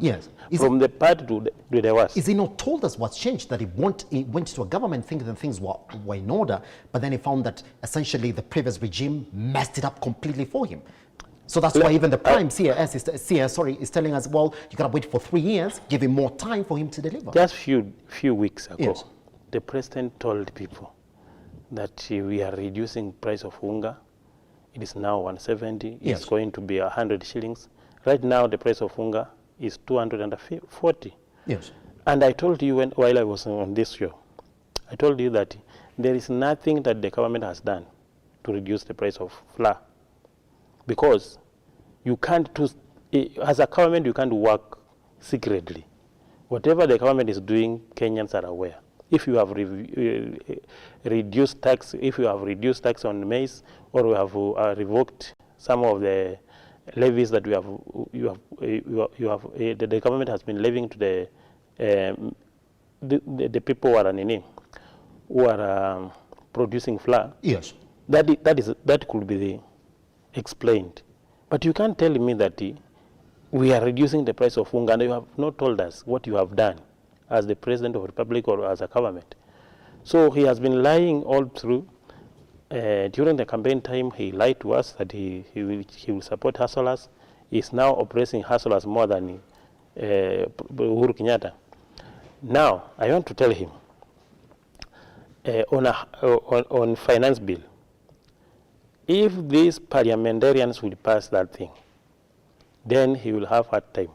from the bad to the worst. Is he not told us what's changed? That he went to a government thinking that things were in order, but then he found that essentially the previous regime messed it up completely for him. So that's why even the prime CAS is telling us, well, you gotta wait for 3 years, give him more time for him to deliver. Just few weeks ago, yes, the president told people that we are reducing price of unga. It is now 170. Yes. It's going to be 100 shillings. Right now, the price of unga is 240. Yes. And I told you while I was on this show, I told you that there is nothing that the government has done to reduce the price of flour. Because you can't, as a government, you can't work secretly. Whatever the government is doing, Kenyans are aware. If you have reduced tax, on maize, or we have revoked some of the levies that the government has been levying to the people who are producing flour. Yes. That could be explained. But you can't tell me that we are reducing the price of unga and you have not told us what you have done as the President of the Republic or as a government. So he has been lying all through. During the campaign time, he lied to us that he will support hustlers. He's now oppressing hustlers more than Uhuru Kenyatta. Now, I want to tell him, on finance bill, if these parliamentarians will pass that thing, then he will have hard time.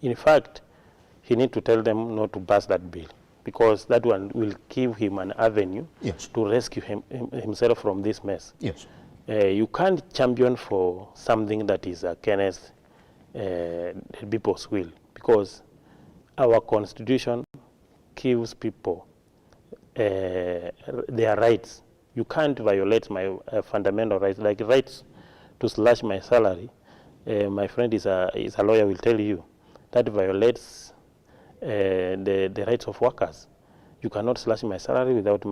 In fact, he needs to tell them not to pass that bill, because that one will give him an avenue, yes, to rescue himself from this mess. Yes. You can't champion for something that is against the people's will, because our constitution gives people their rights. You can't violate my fundamental rights, like rights to slash my salary. My friend is a lawyer, will tell you that violates the rights of workers. You cannot slash my salary without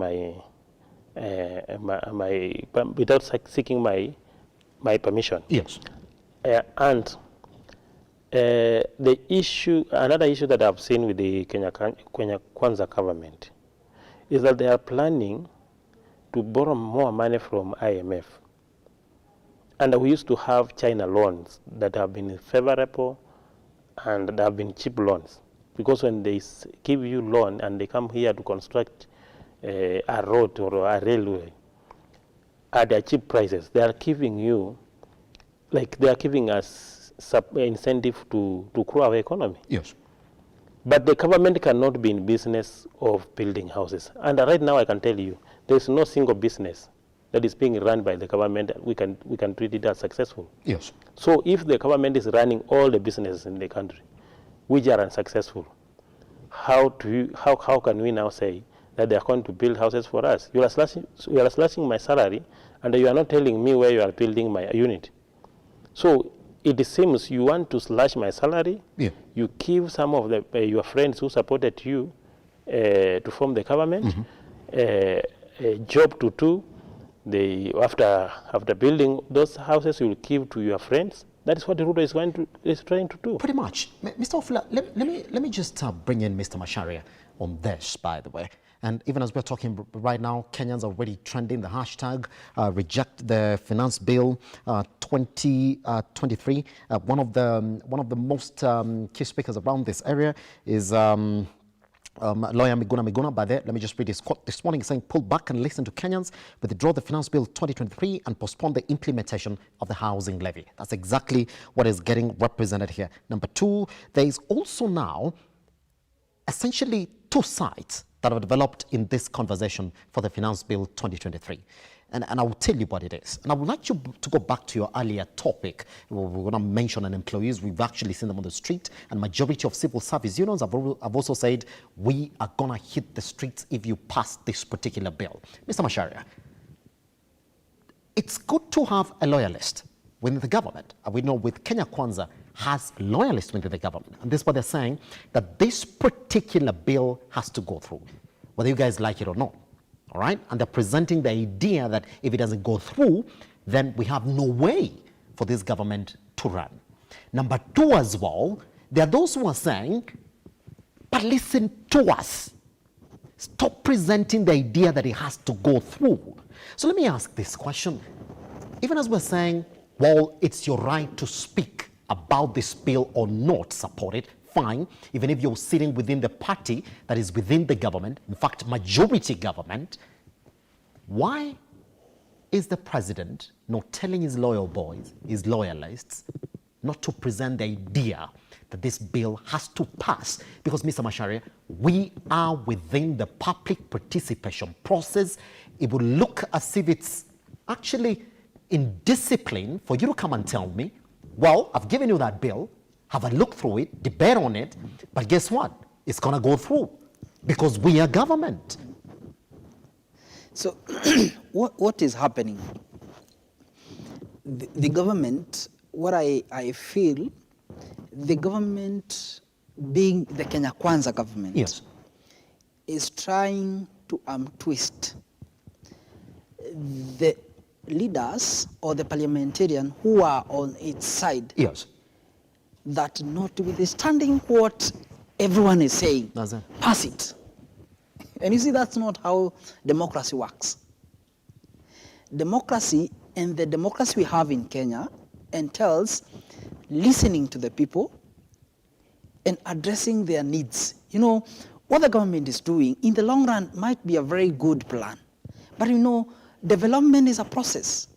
without seeking my permission. Yes. And another issue that I've seen with the Kenya Kwanza government is that they are planning to borrow more money from IMF. And we used to have China loans that have been favorable and that have been cheap loans. Because when they give you loan and they come here to construct a road or a railway at their cheap prices, they are giving you, like they are giving us incentive to grow our economy. Yes. But the government cannot be in business of building houses. And right now I can tell you, there is no single business that is being run by the government. We can treat it as successful. Yes. So if the government is running all the businesses in the country, which are unsuccessful, how can we now say that they are going to build houses for us. You are slashing my salary, and you are not telling me where you are building my unit. So it seems you want to slash my salary. Yeah. You give some of your friends who supported you to form the government a job to do. After building those houses, you will give to your friends. That is what Ruto is trying to do. Pretty much. Mr. Ofula, let me just bring in Mr. Macharia on this, by the way. And even as we're talking right now, Kenyans are already trending the hashtag reject the finance bill 2023. One of the most key speakers around this area is lawyer Miguna. By there, let me just read his quote this morning, saying, pull back and listen to Kenyans, withdraw the finance bill 2023 and postpone the implementation of the housing levy. That's exactly what is getting represented here. Number two, there is also now essentially two sides that have developed in this conversation for the finance bill 2023. And I will tell you what it is. And I would like you to go back to your earlier topic. We're going to mention employees. We've actually seen them on the street. And majority of civil service unions have also said, we are going to hit the streets if you pass this particular bill. Mr. Macharia, it's good to have a loyalist within the government. And we know with Kenya Kwanza has loyalists within the government. And this is what they're saying, that this particular bill has to go through, whether you guys like it or not. All right? And they're presenting the idea that if it doesn't go through, then we have no way for this government to run. Number two as well, there are those who are saying, but listen to us. Stop presenting the idea that it has to go through. So let me ask this question. Even as we're saying, well, it's your right to speak about this bill or not support it, fine, even if you're sitting within the party that is within the government, in fact, majority government, why is the president not telling his loyal boys, his loyalists, not to present the idea that this bill has to pass? Because, Mr. Macharia, we are within the public participation process. It will look as if it's actually indiscipline for you to come and tell me, well, I've given you that bill, have a look through it, debate on it, but guess what? It's going to go through because we are government. So what is happening? The government, what I feel, the government being the Kenya Kwanza government, yes, is trying to twist the leaders or the parliamentarian who are on its side. Yes. That notwithstanding what everyone is saying, pass it. And you see, that's not how democracy works. Democracy, and the democracy we have in Kenya, entails listening to the people and addressing their needs. You know, what the government is doing in the long run might be a very good plan. But you know, development is a process.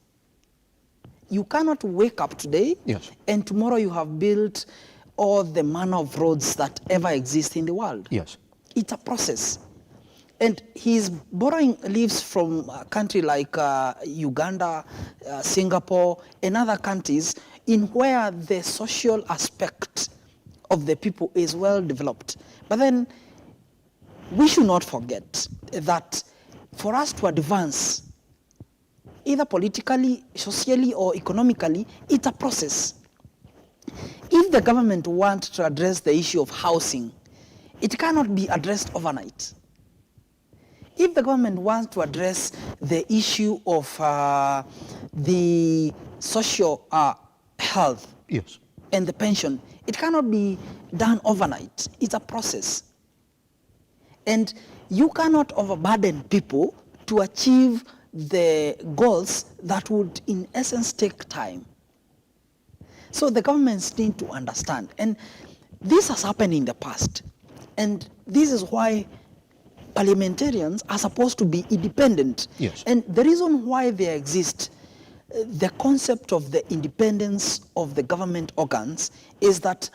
You cannot wake up today, yes, and tomorrow you have built all the manner of roads that ever exist in the world. Yes. It's a process. And he's borrowing leaves from a country like Uganda, Singapore, and other countries in where the social aspect of the people is well developed. But then we should not forget that for us to advance, either politically, socially, or economically, it's a process. If the government wants to address the issue of housing, it cannot be addressed overnight. If the government wants to address the issue of the social health, yes, and the pension, it cannot be done overnight. It's a process. And you cannot overburden people to achieve the goals that would, in essence, take time. So the governments need to understand. And this has happened in the past. And this is why parliamentarians are supposed to be independent. Yes. And the reason why they exist, the concept of the independence of the government organs, is that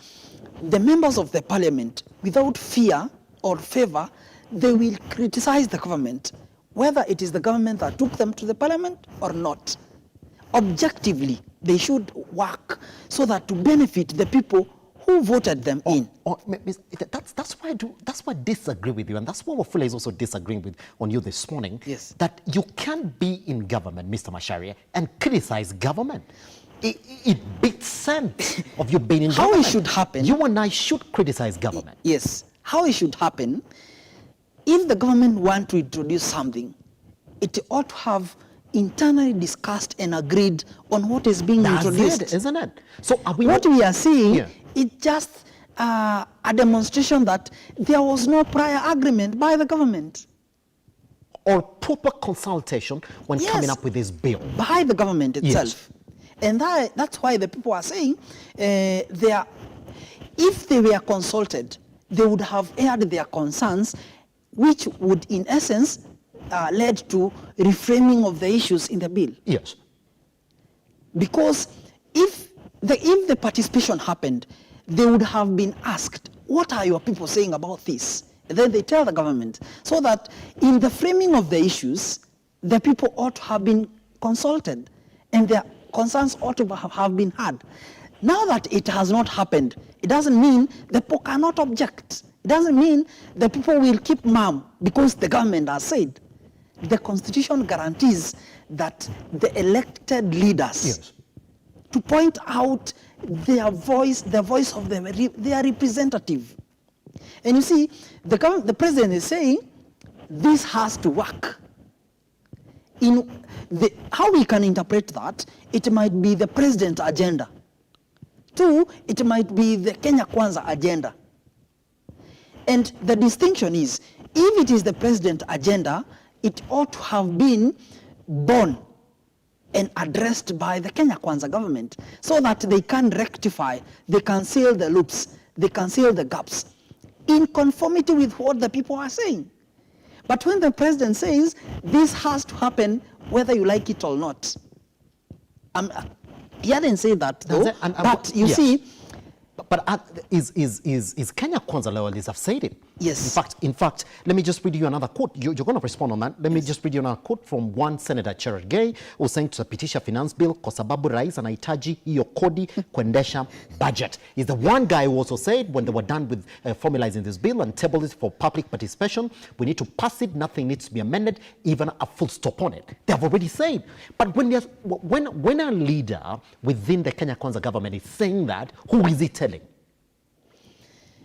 the members of the parliament, without fear or favor, they will criticize the government, whether it is the government that took them to the parliament or not. Objectively, they should work so that to benefit the people who Who voted them in? That's why I disagree with you, and that's what Wafula is also disagreeing with on you this morning. Yes. That you can't be in government, Mr. Macharia, and criticize government. It beats sense of you being in government. How it should happen? You and I should criticize government. Yes. How it should happen? If the government want to introduce something, it ought to have internally discussed and agreed on what is being introduced. That's it, isn't it? So what we are seeing is just a demonstration that there was no prior agreement by the government. Or proper consultation when coming up with this bill. By the government itself. Yes. And that's why the people are saying if they were consulted, they would have aired their concerns, which would in essence led to reframing of the issues in the bill. Yes. Because if the participation happened, they would have been asked, what are your people saying about this? And then they tell the government, so that in the framing of the issues, the people ought to have been consulted and their concerns ought to have been heard. Now that it has not happened, it doesn't mean the people cannot object. It doesn't mean the people will keep mum because the government has said. The Constitution guarantees that the elected leaders to point out their voice, the voice of their representative. And you see, the president is saying this has to work. How we can interpret that, it might be the president's agenda. 2, it might be the Kenya Kwanza agenda. And the distinction is, if it is the president's agenda, it ought to have been born and addressed by the Kenya Kwanza government so that they can rectify, they can seal the loops, they can seal the gaps in conformity with what the people are saying. But when the president says this has to happen whether you like it or not, he hadn't said that though, but you see. But is Kenya Kwanza loyalists have said it? Yes. In fact, let me just read you another quote. You're going to respond on that. Let me just read you another quote from one Senator Cherard Gay, who was saying tutapitisha finance bill kwa sababu rais anahitaji hiyo kodi kuendesha budget. He's the one guy who also said when they were done with formalizing this bill and tabled it for public participation, we need to pass it, nothing needs to be amended, even a full stop on it. They have already said. But when a leader within the Kenya Kwanza government is saying that, who is he telling?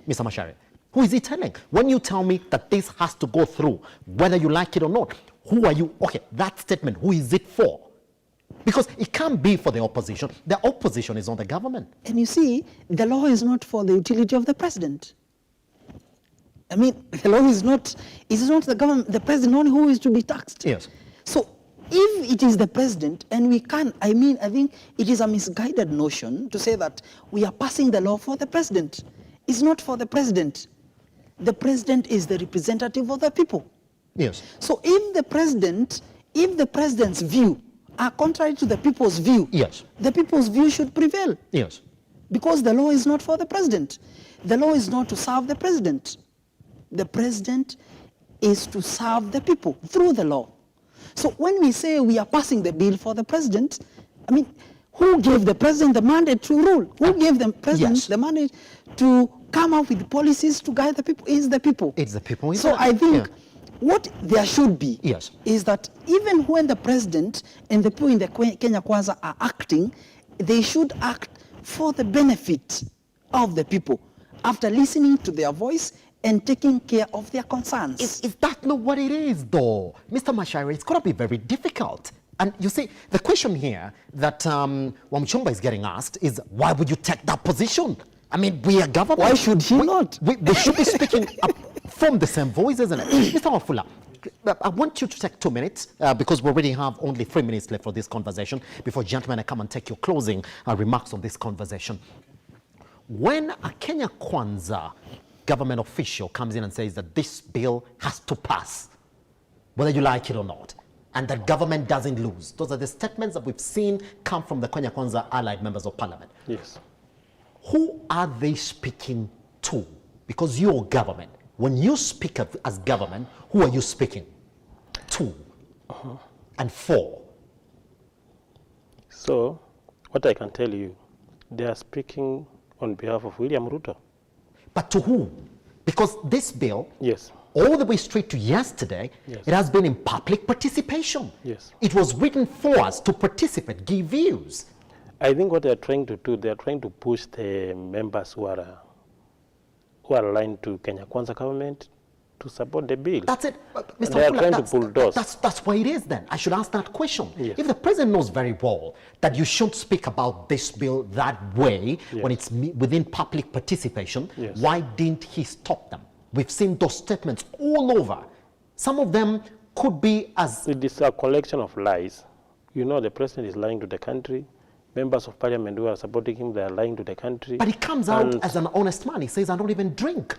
Mr. Macharia, who is he telling? When you tell me that this has to go through, whether you like it or not, who are you? Okay, that statement, who is it for? Because it can't be for the opposition. The opposition is on the government. And you see, the law is not for the utility of the president. I mean, the law is not the government, the president only who is to be taxed. Yes. So if it is the president, and I think it is a misguided notion to say that we are passing the law for the president. It's not for the president. The president is the representative of the people. Yes. So if the president's view are contrary to the people's view, yes, the people's view should prevail. Yes. Because the law is not for the president. The law is not to serve the president. The president is to serve the people through the law. So when we say we are passing the bill for the president, I mean, who gave the president the mandate to rule? Who gave the president the mandate to come up with policies to guide the people? It's the people. It's the people. So I think what there should be is that even when the president and the people in the Kenya Kwanza are acting, they should act for the benefit of the people after listening to their voice and taking care of their concerns. Is that not what it is, though? Mr. Macharia, it's going to be very difficult. And you see, the question here that Wamchomba is getting asked is, why would you take that position? I mean, we are government. Why should he not? We should be speaking from the same voice, isn't it? Mr. Wafula, I want you to take 2 minutes because we already have only 3 minutes left for this conversation before, gentlemen, I come and take your closing remarks on this conversation. When a Kenya Kwanza government official comes in and says that this bill has to pass, whether you like it or not, and that government doesn't lose. Those are the statements that we've seen come from the Kenya Kwanza allied members of parliament. Yes. Who are they speaking to? Because you're government. When you speak as government, who are you speaking to and for? So, what I can tell you, they are speaking on behalf of William Ruto. But to who? Because this bill, yes, all the way straight to yesterday, yes, it has been in public participation. Yes. It was written for us to participate, give views. I think what they're trying to do, they're trying to push the members who are aligned to Kenya Kwanza government to support the bill. That's it. Mr. They are Wafula, trying to pull doors. That's why it is then. I should ask that question. Yes. If the president knows very well that you shouldn't speak about this bill that way yes, when it's within public participation, yes, why didn't he stop them? We've seen those statements all over. Some of them could be as... It is a collection of lies. You know, the president is lying to the country. Members of parliament who are supporting him, they are lying to the country. But he comes out as an honest man. He says, I don't even drink.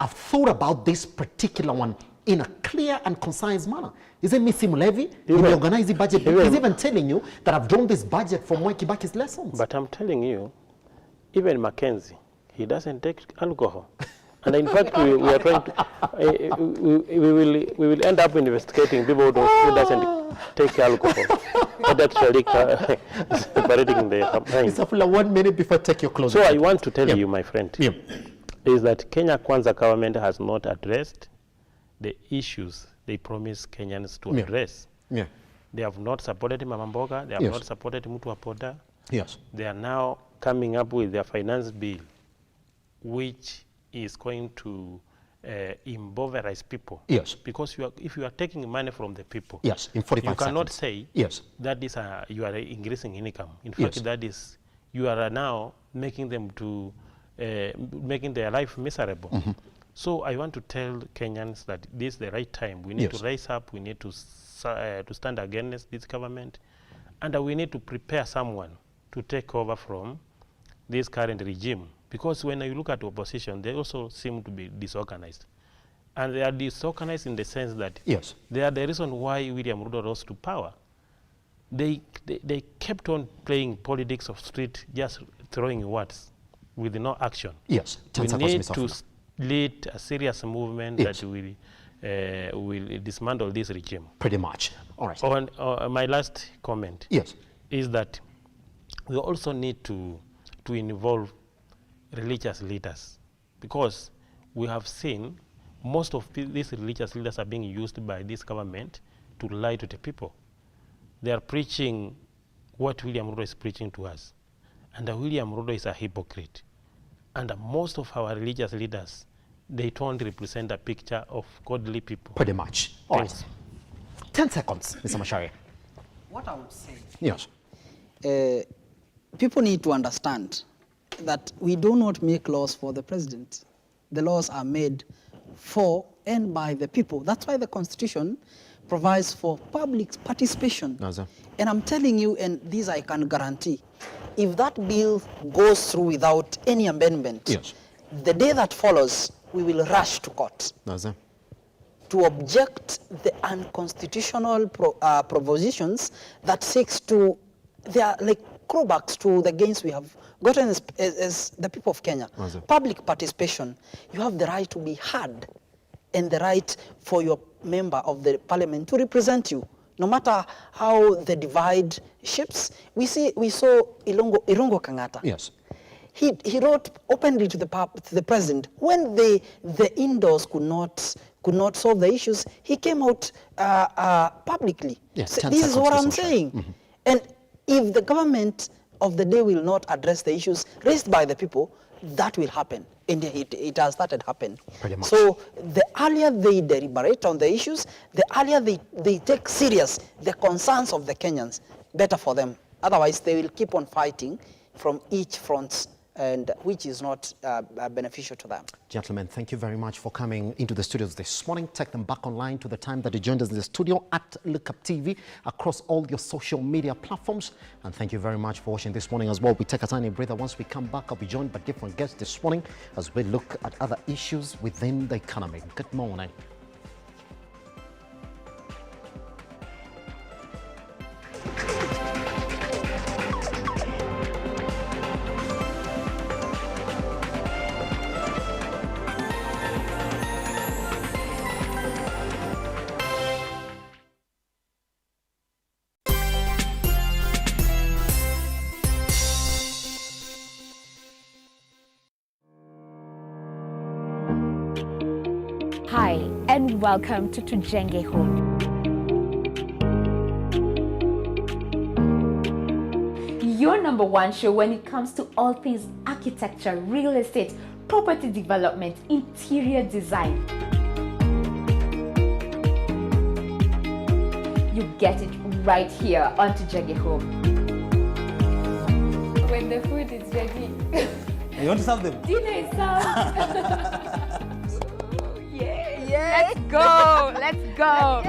I've thought about this particular one in a clear and concise manner. Isn't Missy Mulevi in the organizing budget? He's even telling you that I've drawn this budget from Mwai Kibaki's lessons. But I'm telling you, even Mackenzie, he doesn't take alcohol. And in fact, we are trying to, we will end up investigating people who doesn't take alcohol. But actually separating the mind. Mr. Wafula, 1 minute before take your closing. So I want to tell you, my friend, is that Kenya Kwanza government has not addressed the issues they promised Kenyans to address. Yeah. They have not supported Mama Mboga, they have not supported Mutu Apoda. Yes. They are now coming up with their finance bill, which is going to impoverize people. Yes. Because if you are taking money from the people, yes, in 45 you cannot seconds. say that is you are increasing income. In fact, that is you are now making them to making their life miserable. Mm-hmm. So I want to tell Kenyans that this is the right time. We need to rise up. We need to stand against this government, and we need to prepare someone to take over from this current regime. Because when you look at the opposition, they also seem to be disorganized. And they are disorganized in the sense that they are the reason why William Ruto rose to power. They kept on playing politics of street, just throwing words with no action. Yes. We need to lead a serious movement that will dismantle this regime. Pretty much. All right. My last comment is that we also need to involve religious leaders, because we have seen most of these religious leaders are being used by this government to lie to the people. They are preaching what William Ruto is preaching to us, and William Ruto is a hypocrite. And most of our religious leaders, they don't represent a picture of godly people. Pretty much. All right. 10 seconds, Mr. Macharia. What I would say, yes, people need to understand that we do not make laws for the president. The laws are made for and by the people. That's why the Constitution provides for public participation. And I'm telling you, and this I can guarantee, if that bill goes through without any amendment, the day that follows, we will rush to court to object the unconstitutional propositions that seeks to, they are like clawbacks to the gains we have gotten as the people of Kenya. Public participation, you have the right to be heard and the right for your member of the parliament to represent you, no matter how the divide shifts. We saw Irungo Kangata. Yes. He wrote openly to the president when the indoors could not solve the issues. He came out publicly. Yes, So this is what I'm saying. Mm-hmm. And if the government of the day will not address the issues raised by the people, that will happen. And it has started happening. Pretty much. So the earlier they deliberate on the issues, the earlier they take serious the concerns of the Kenyans, better for them. Otherwise, they will keep on fighting from each front, and which is not beneficial to them. Gentlemen, thank you very much for coming into the studios this morning. Take them back online to the time that you joined us in the studio at Lookuptv across all your social media platforms. And thank you very much for watching this morning as well. We take a tiny breather. Once we come back, I'll be joined by different guests this morning as we look at other issues within the economy. Good morning. and welcome to Tujenge Home. Your number one show when it comes to all things architecture, real estate, property development, interior design. You get it right here on Tujenge Home. When the food is ready. You want to serve them? Dinner is served. Yeah. Let's go. Let's go.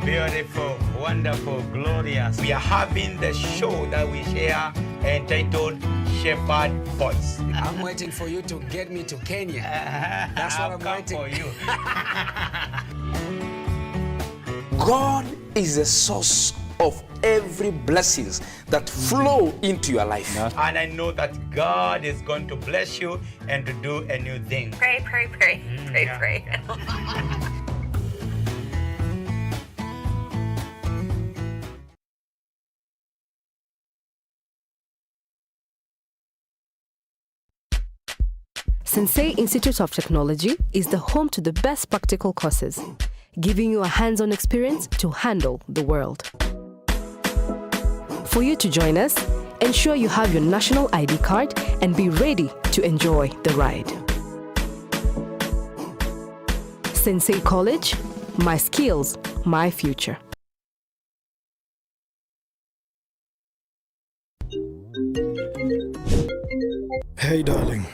Beautiful, wonderful, glorious. We are having the show that we share entitled Shepherd Voice. I'm waiting for you to get me to Kenya. That's what I'm waiting for you. God is the source of every blessings that flow into your life. And I know that God is going to bless you and to do a new thing. Pray. Pray. Sensei Institute of Technology is the home to the best practical courses, giving you a hands-on experience to handle the world. For you to join us, ensure you have your national ID card and be ready to enjoy the ride. Sensei College, my skills, my future. Hey darling,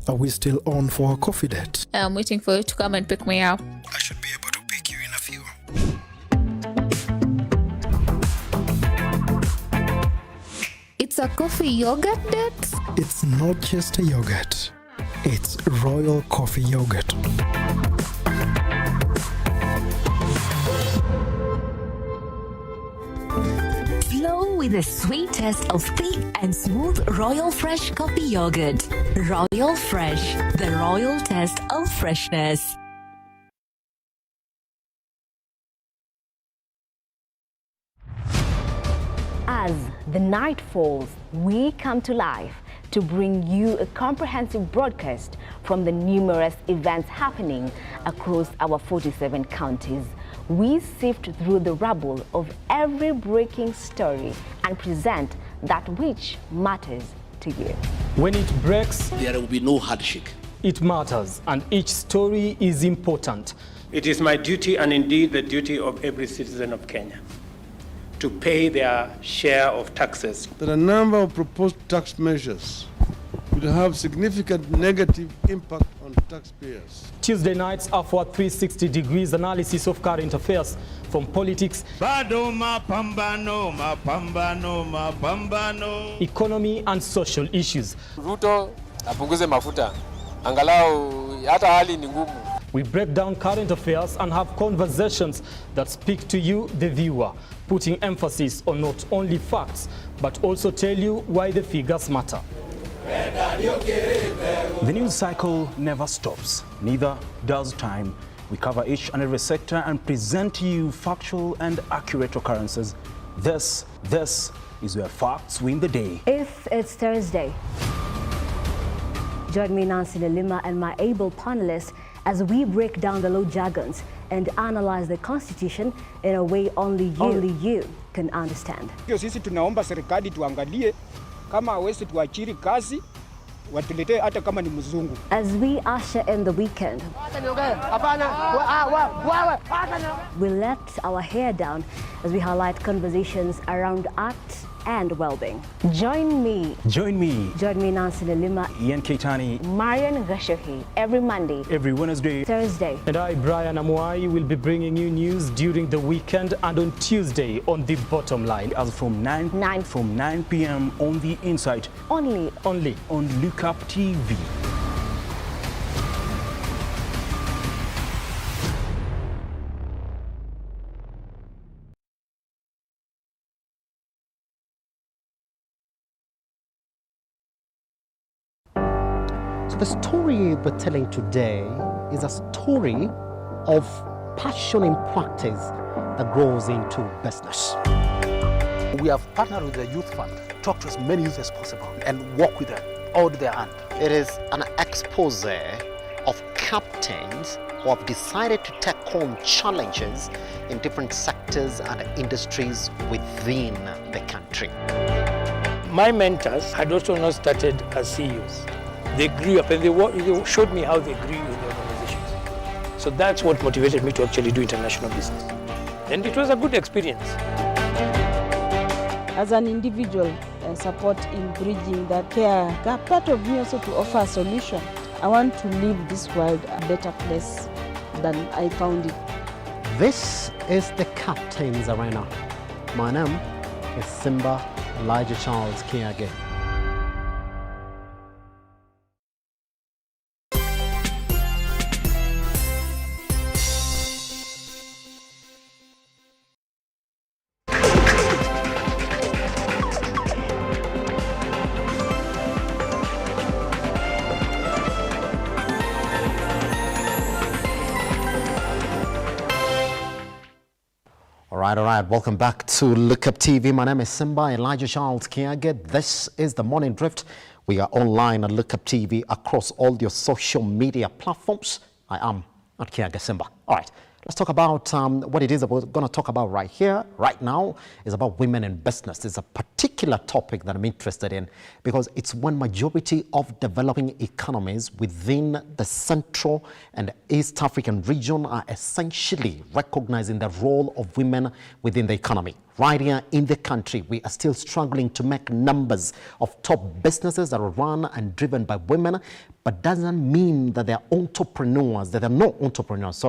are we still on for a coffee date? I'm waiting for you to come and pick me up. I should be able to pick you in a few. It's a coffee yogurt date? It's not just a yogurt, it's royal coffee yogurt. Flow with the sweet taste of thick and smooth Royal Fresh coffee yogurt. Royal Fresh, the royal taste of freshness. As the night falls, we come to life to bring you a comprehensive broadcast from the numerous events happening across our 47 counties. We sift through the rubble of every breaking story and present that which matters to you. When it breaks, there will be no hardship. It matters, and each story is important. It is my duty, and indeed the duty of every citizen of Kenya, to pay their share of taxes. There are a number of proposed tax measures which will have significant negative impact on taxpayers. Tuesday nights are for 360 degrees analysis of current affairs, from politics, economy and social issues. Ruto apunguze mafuta. Angalau hata hali ni ngumu. We break down current affairs and have conversations that speak to you, the viewer, putting emphasis on not only facts, but also tell you why the figures matter. The news cycle never stops, neither does time. We cover each and every sector and present to you factual and accurate occurrences. This is where facts win the day. If it's Thursday, join me, Nancy Lima, and my able panelists as we break down the law jargons and analyze the Constitution in a way only you can understand. Sisi tunaomba serikali tuangalie kama hawezi tuachiri kazi watuletee hata kama ni mzungu. As we usher in the weekend, we let our hair down as we highlight conversations around art and well-being. Join me, Nancy Lima, Ian Keitani, Marian Gashohi, every Monday, every Wednesday, Thursday. And I, Brian Amuai, will be bringing you news during the weekend and on Tuesday on The Bottom Line. As from 9 p.m. on The Insight. Only on Lookuptv. The story we're telling today is a story of passion in practice that grows into business. We have partnered with the Youth Fund, talk to as many youth as possible and work with them, hold their hand. It is an expose of captains who have decided to take on challenges in different sectors and industries within the country. My mentors had also not started as CEOs. They grew up and they showed me how they grew in the organizations. So that's what motivated me to actually do international business. And it was a good experience. As an individual, support in bridging that care gap, part of me also to offer a solution. I want to leave this world a better place than I found it. This is the Captain's Arena. My name is Simba Elijah Charles Kiage. All right. Welcome back to Lookuptv. My name is Simba Elijah Charles Kiage. This is the Morning Drift. We are online at Lookuptv across all your social media platforms. I am at Kiage Simba. All right. Let's talk about what it is that we're going to talk about right here, right now, is about women in business. It's a particular topic that I'm interested in because it's one majority of developing economies within the Central and East African region are essentially recognizing the role of women within the economy. Right here in the country, we are still struggling to make numbers of top businesses that are run and driven by women, but doesn't mean that there are entrepreneurs, that there are no entrepreneurs,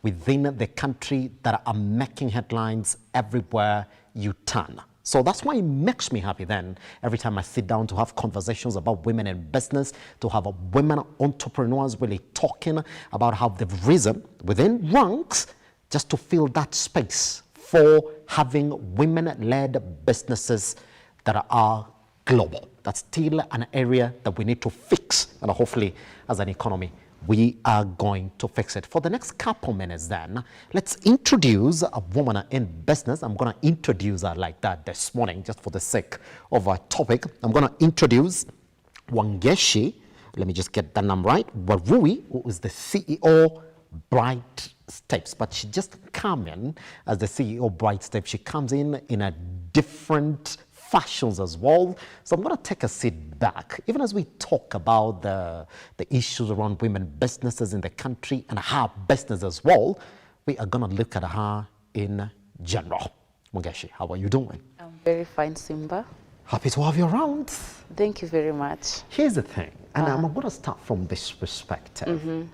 within the country that are making headlines everywhere you turn. So that's why it makes me happy then, every time I sit down to have conversations about women in business, to have women entrepreneurs really talking about how they've risen within ranks just to fill that space for having women-led businesses that are global. That's still an area that we need to fix, and hopefully as an economy we are going to fix it. For the next couple minutes then, let's introduce a woman in business. I'm going to introduce her like that this morning just for the sake of our topic. I'm going to introduce Wangechi, let me just get the name right, Warui, who is the CEO Bright Steps, but she just come in as the CEO Bright Steps. She comes in a different fashions as well. So I'm going to take a seat back, even as we talk about the issues around women businesses in the country and her business as well. We are going to look at her in general. Wangechi, how are you doing? I'm very fine, Simba. Happy to have you around. Thank you very much. Here's the thing, and I'm going to start from this perspective.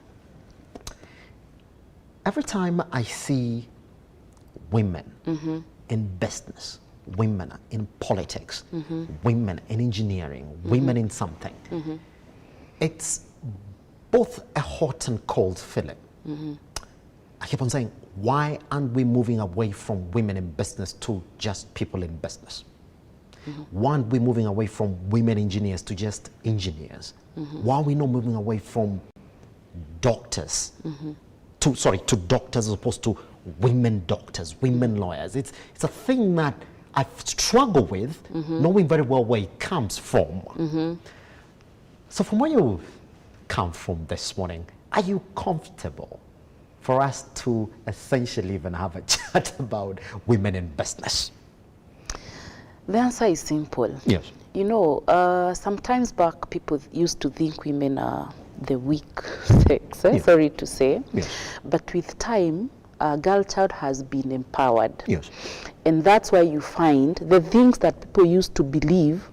Every time I see women in business, women in politics, women in engineering, women in something, it's both a hot and cold feeling. I keep on saying, why aren't we moving away from women in business to just people in business? Why aren't we moving away from women engineers to just engineers? Why are we not moving away from doctors to doctors as opposed to women doctors, women lawyers? It's a thing that I've struggled with, knowing very well where it comes from. So from where you come from this morning, are you comfortable for us to essentially even have a chat about women in business? The answer is simple. Yes. You know, sometimes back people used to think women are the weak sex, sorry to say. Yes. But with time, a girl child has been empowered. Yes. And that's why you find the things that people used to believe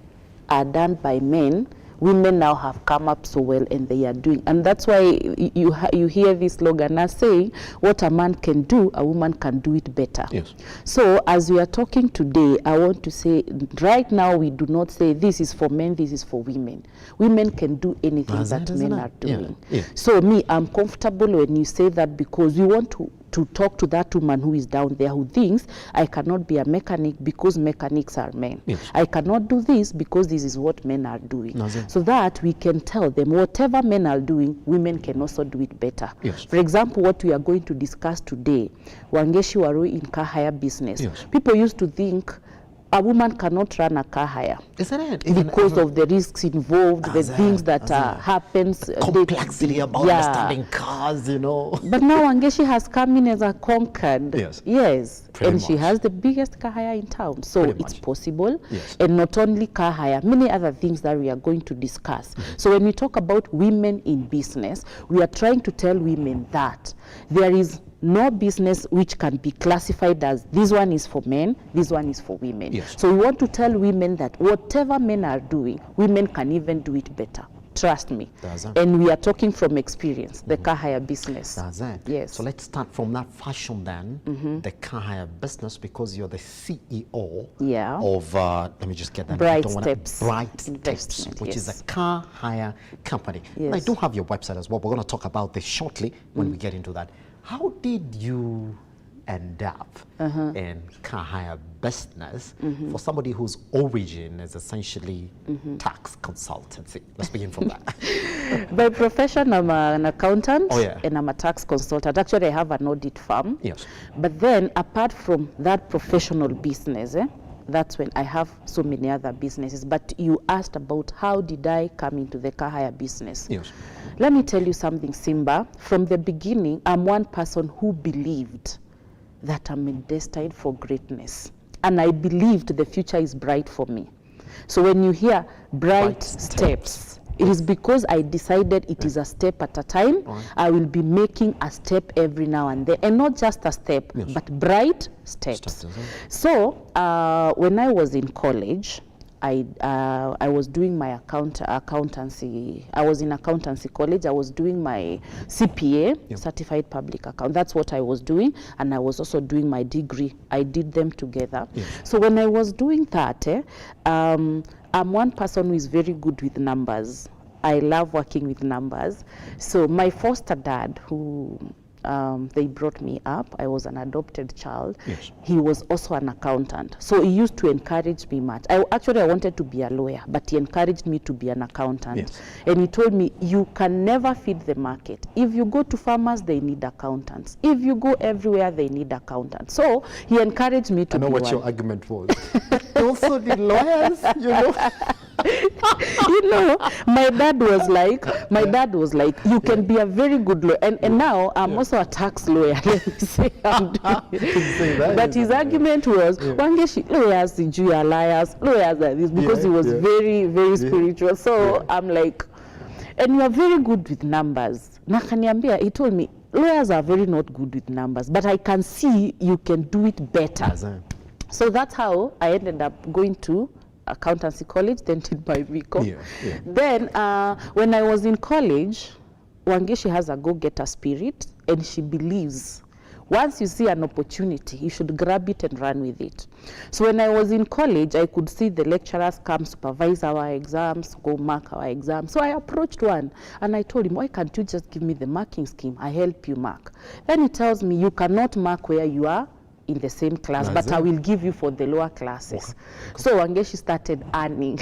are done by men, women now have come up so well and they are doing. And that's why you hear this slogan as saying, what a man can do, a woman can do it better. Yes. So as we are talking today, I want to say, right now we do not say this is for men, this is for women. Women can do anything that men are doing. Yeah. So me, I'm comfortable when you say that because we want to to talk to that woman who is down there who thinks I cannot be a mechanic because mechanics are men. Yes. I cannot do this because this is what men are doing. That's it. So that we can tell them whatever men are doing, women can also do it better. Yes. For example, what we are going to discuss today, Wangechi, Warui in car hire business. Yes. People used to think a woman cannot run a car hire. Isn't it? Because of the risks involved, the things that happens. Complexity about understanding cars, you know. But now Wangechi has come in as a conquered. Yes. Yes. Pretty And she much. has the biggest car hire in town. So Pretty it's much. possible. Yes. And not only car hire, many other things that we are going to discuss. So when we talk about women in business, we are trying to tell women that there is no business which can be classified as this one is for men, this one is for women. Yes. So we want to tell women that whatever men are doing, women can even do it better. Trust me. That's it. And we are talking from experience, the car hire business. That's it. Yes. So let's start from that fashion then, the car hire business, because you're the CEO of, let me just get that. Bright I don't wanna- Steps Bright Steps, Investment, which is yes. a car hire company. And I Yes. do have your website as well. We're going to talk about this shortly when we get into that. How did you end up in car hire business for somebody whose origin is essentially tax consultancy? Let's begin from that. By profession, I'm an accountant Oh, yeah. and I'm a tax consultant. Actually, I have an audit firm. Yes. But then, apart from that professional business, that's when I have so many other businesses. But you asked about how did I come into the car hire business. Yes. Let me tell you something, Simba. From the beginning, I'm one person who believed that I'm destined for greatness. And I believed the future is bright for me. So when you hear bright steps, it is because I decided it is a step at a time. I will be making a step every now and then. And not just a step, but bright steps. So when I was in college, I was doing my accountancy. I was in accountancy college. I was doing my CPA, Certified Public Account. That's what I was doing. And I was also doing my degree. I did them together. So when I was doing that, I'm one person who is very good with numbers. I love working with numbers. So my foster dad, who they brought me up, I was an adopted child. Yes. He was also an accountant. So he used to encourage me much. I wanted to be a lawyer, but he encouraged me to be an accountant. Yes. And he told me, you can never feed the market. If you go to farmers, they need accountants. If you go everywhere, they need accountants. So he encouraged me to I know be what one. your argument was. They also need lawyers, you know. You know, my dad was like, you can be a very good lawyer. And now I'm also a tax lawyer. Let me say I'm doing. But his argument was, Wangechi, lawyers are liars, lawyers are this, because he was very, very spiritual. So I'm like, and you are very good with numbers. Nakaniambia, he told me, lawyers are very not good with numbers, but I can see you can do it better. So that's how I ended up going to accountancy college, then did my BCom. Then when I was in college, Wangechi has a go-getter spirit, and she believes once you see an opportunity, you should grab it and run with it. So when I was in college, I could see the lecturers come supervise our exams, go mark our exams. So I approached one and I told him, why can't you just give me the marking scheme? I help you mark. Then he tells me, you cannot mark where you are in the same class, but I will give you for the lower classes. So Wangechi started earning.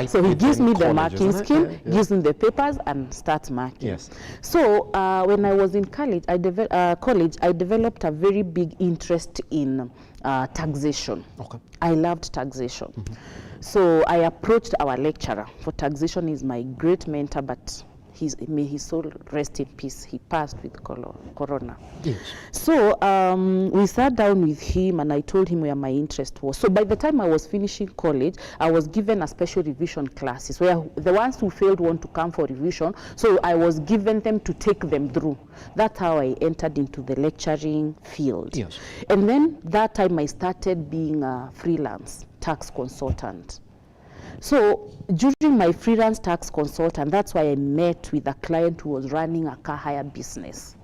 So he gives me the marking scheme, gives me the papers, and starts marking. So when I was in college, I developed a very big interest in taxation. I loved taxation. So I approached our lecturer for taxation. Is my great mentor, but may his soul rest in peace. He passed with corona. So we sat down with him and I told him where my interest was. So by the time I was finishing college, I was given a special revision classes where the ones who failed want to come for revision. So I was given them to take them through. That's how I entered into the lecturing field. And then that time I started being a freelance tax consultant. So during my freelance tax consultant, that's why I met with a client who was running a car hire business.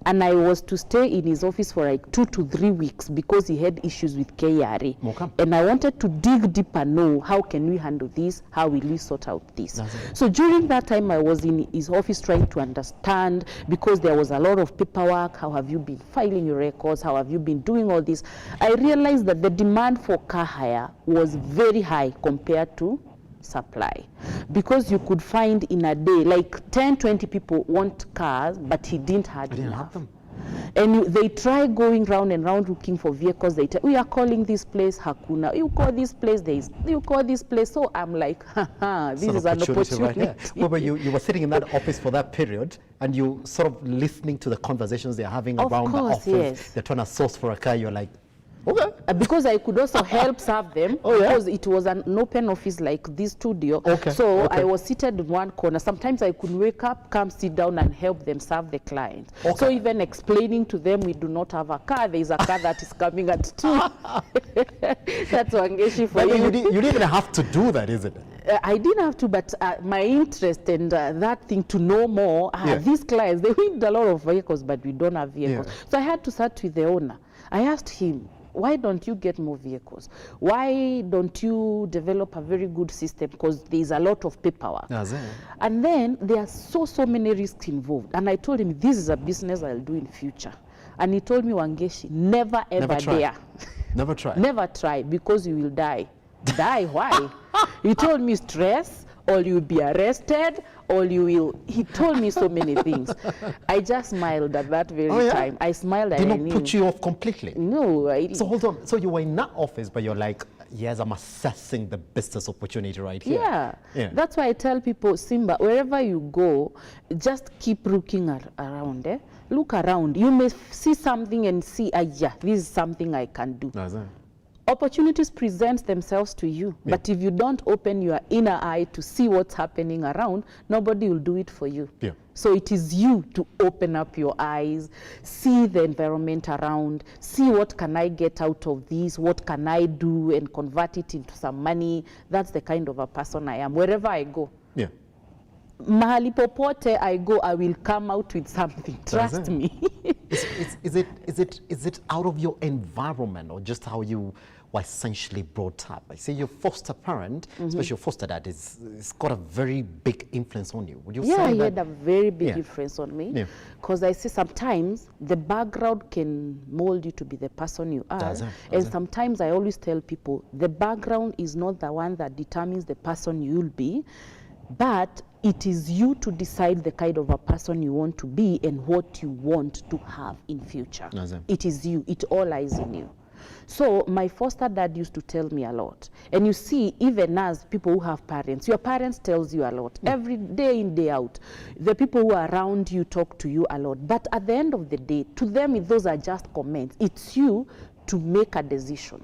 And I was to stay in his office for like 2 to 3 weeks because he had issues with KRA. Okay. And I wanted to dig deeper, know how can we handle this, how will we sort out this. So during that time I was in his office trying to understand, because there was a lot of paperwork. How have you been filing your records? How have you been doing all this? I realized that the demand for car hire was very high compared to supply, because you could find in a day like 10-20 people want cars, but he didn't have enough. And they try going round and round looking for vehicles. They tell, we are calling this place Hakuna, you call this place, you call this place. So I'm like, this is an opportunity. Right here. Well, but you were sitting in that office for that period, and you sort of listening to the conversations they're having around the office. Yes. They're trying to source for a car. You're like, okay. Because I could also help serve them, because it was an open office like this studio. So I was seated in one corner. Sometimes I could wake up, come sit down and help them serve the client. So even explaining to them, we do not have a car. There is a car that is coming at 2. That's Wangechi for you. You didn't even have to do that, isn't it? I didn't have to, but my interest and that thing to know more, these clients, they need a lot of vehicles, but we don't have vehicles. So I had to start with the owner. I asked him, why don't you get more vehicles? Why don't you develop a very good system? Because there's a lot of paperwork. And then there are so many risks involved. And I told him, this is a business I'll do in future. And he told me, Wangechi, never ever dare. Never try. Never try, because you will die. Die, why? He told me stress, or you'll be arrested, or you will. He told me so many things. I just smiled at that very time. I smiled. Did not put you off completely? No. So hold on. So you were in that office, but you're like, yes, I'm assessing the business opportunity right here. Yeah. That's why I tell people, Simba, wherever you go, just keep looking around. Look around. You may see something and see, yeah, this is something I can do. Opportunities present themselves to you, but if you don't open your inner eye to see what's happening around, nobody will do it for you. So it is you to open up your eyes, see the environment around, see what can I get out of this, what can I do, and convert it into some money. That's the kind of a person I am, wherever I go. Mahali popote I go, I will come out with something. Trust me. Is it out of your environment, or just how you were essentially brought up? I see your foster parent, especially your foster dad, it's got a very big influence on you. Would you say that? Yeah, he had a very big influence on me. Because I see sometimes the background can mold you to be the person you are. And sometimes I always tell people, the background is not the one that determines the person you'll be, but it is you to decide the kind of a person you want to be and what you want to have in future. It is you. It all lies in you. So my foster dad used to tell me a lot. And you see, even as people who have parents, your parents tells you a lot. Every day in, day out. The people who are around you talk to you a lot. But at the end of the day, to them, those are just comments. It's you to make a decision.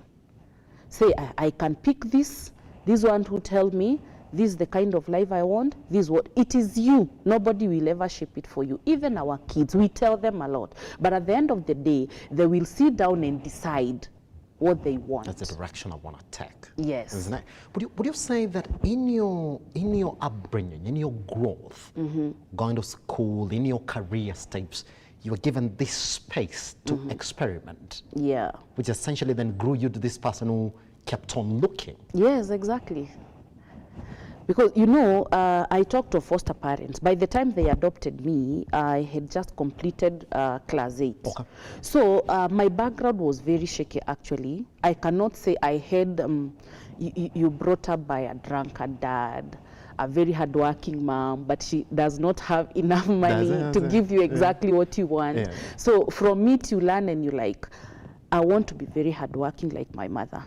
Say, I can pick this one who tell me, this is the kind of life I want, this is what, it is you. Nobody will ever shape it for you. Even our kids, we tell them a lot. But at the end of the day, they will sit down and decide what they want. That's the direction I want to take. Yes. Isn't it? Would you say that in your upbringing, in your growth, going to school, in your career steps, you were given this space to experiment? Yeah. Which essentially then grew you to this person who kept on looking. Yes, exactly. Because, you know, I talked to foster parents. By the time they adopted me, I had just completed class 8. So my background was very shaky, actually. I cannot say I had, you brought up by a drunkard dad, a very hardworking mom, but she does not have enough money to give you exactly what you want. So from me to learn, and you like, I want to be very hardworking like my mother.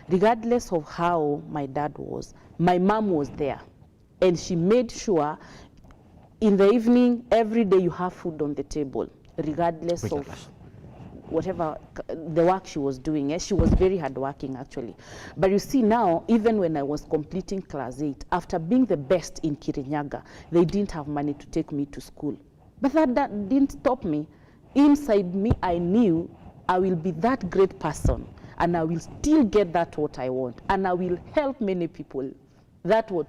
Regardless of how my dad was, my mom was there. And she made sure in the evening, every day you have food on the table, regardless of whatever the work she was doing. She was very hardworking, actually. But you see now, even when I was completing class 8, after being the best in Kirinyaga, they didn't have money to take me to school. But that didn't stop me. Inside me, I knew I will be that great person. And I will still get that what I want, and I will help many people. That what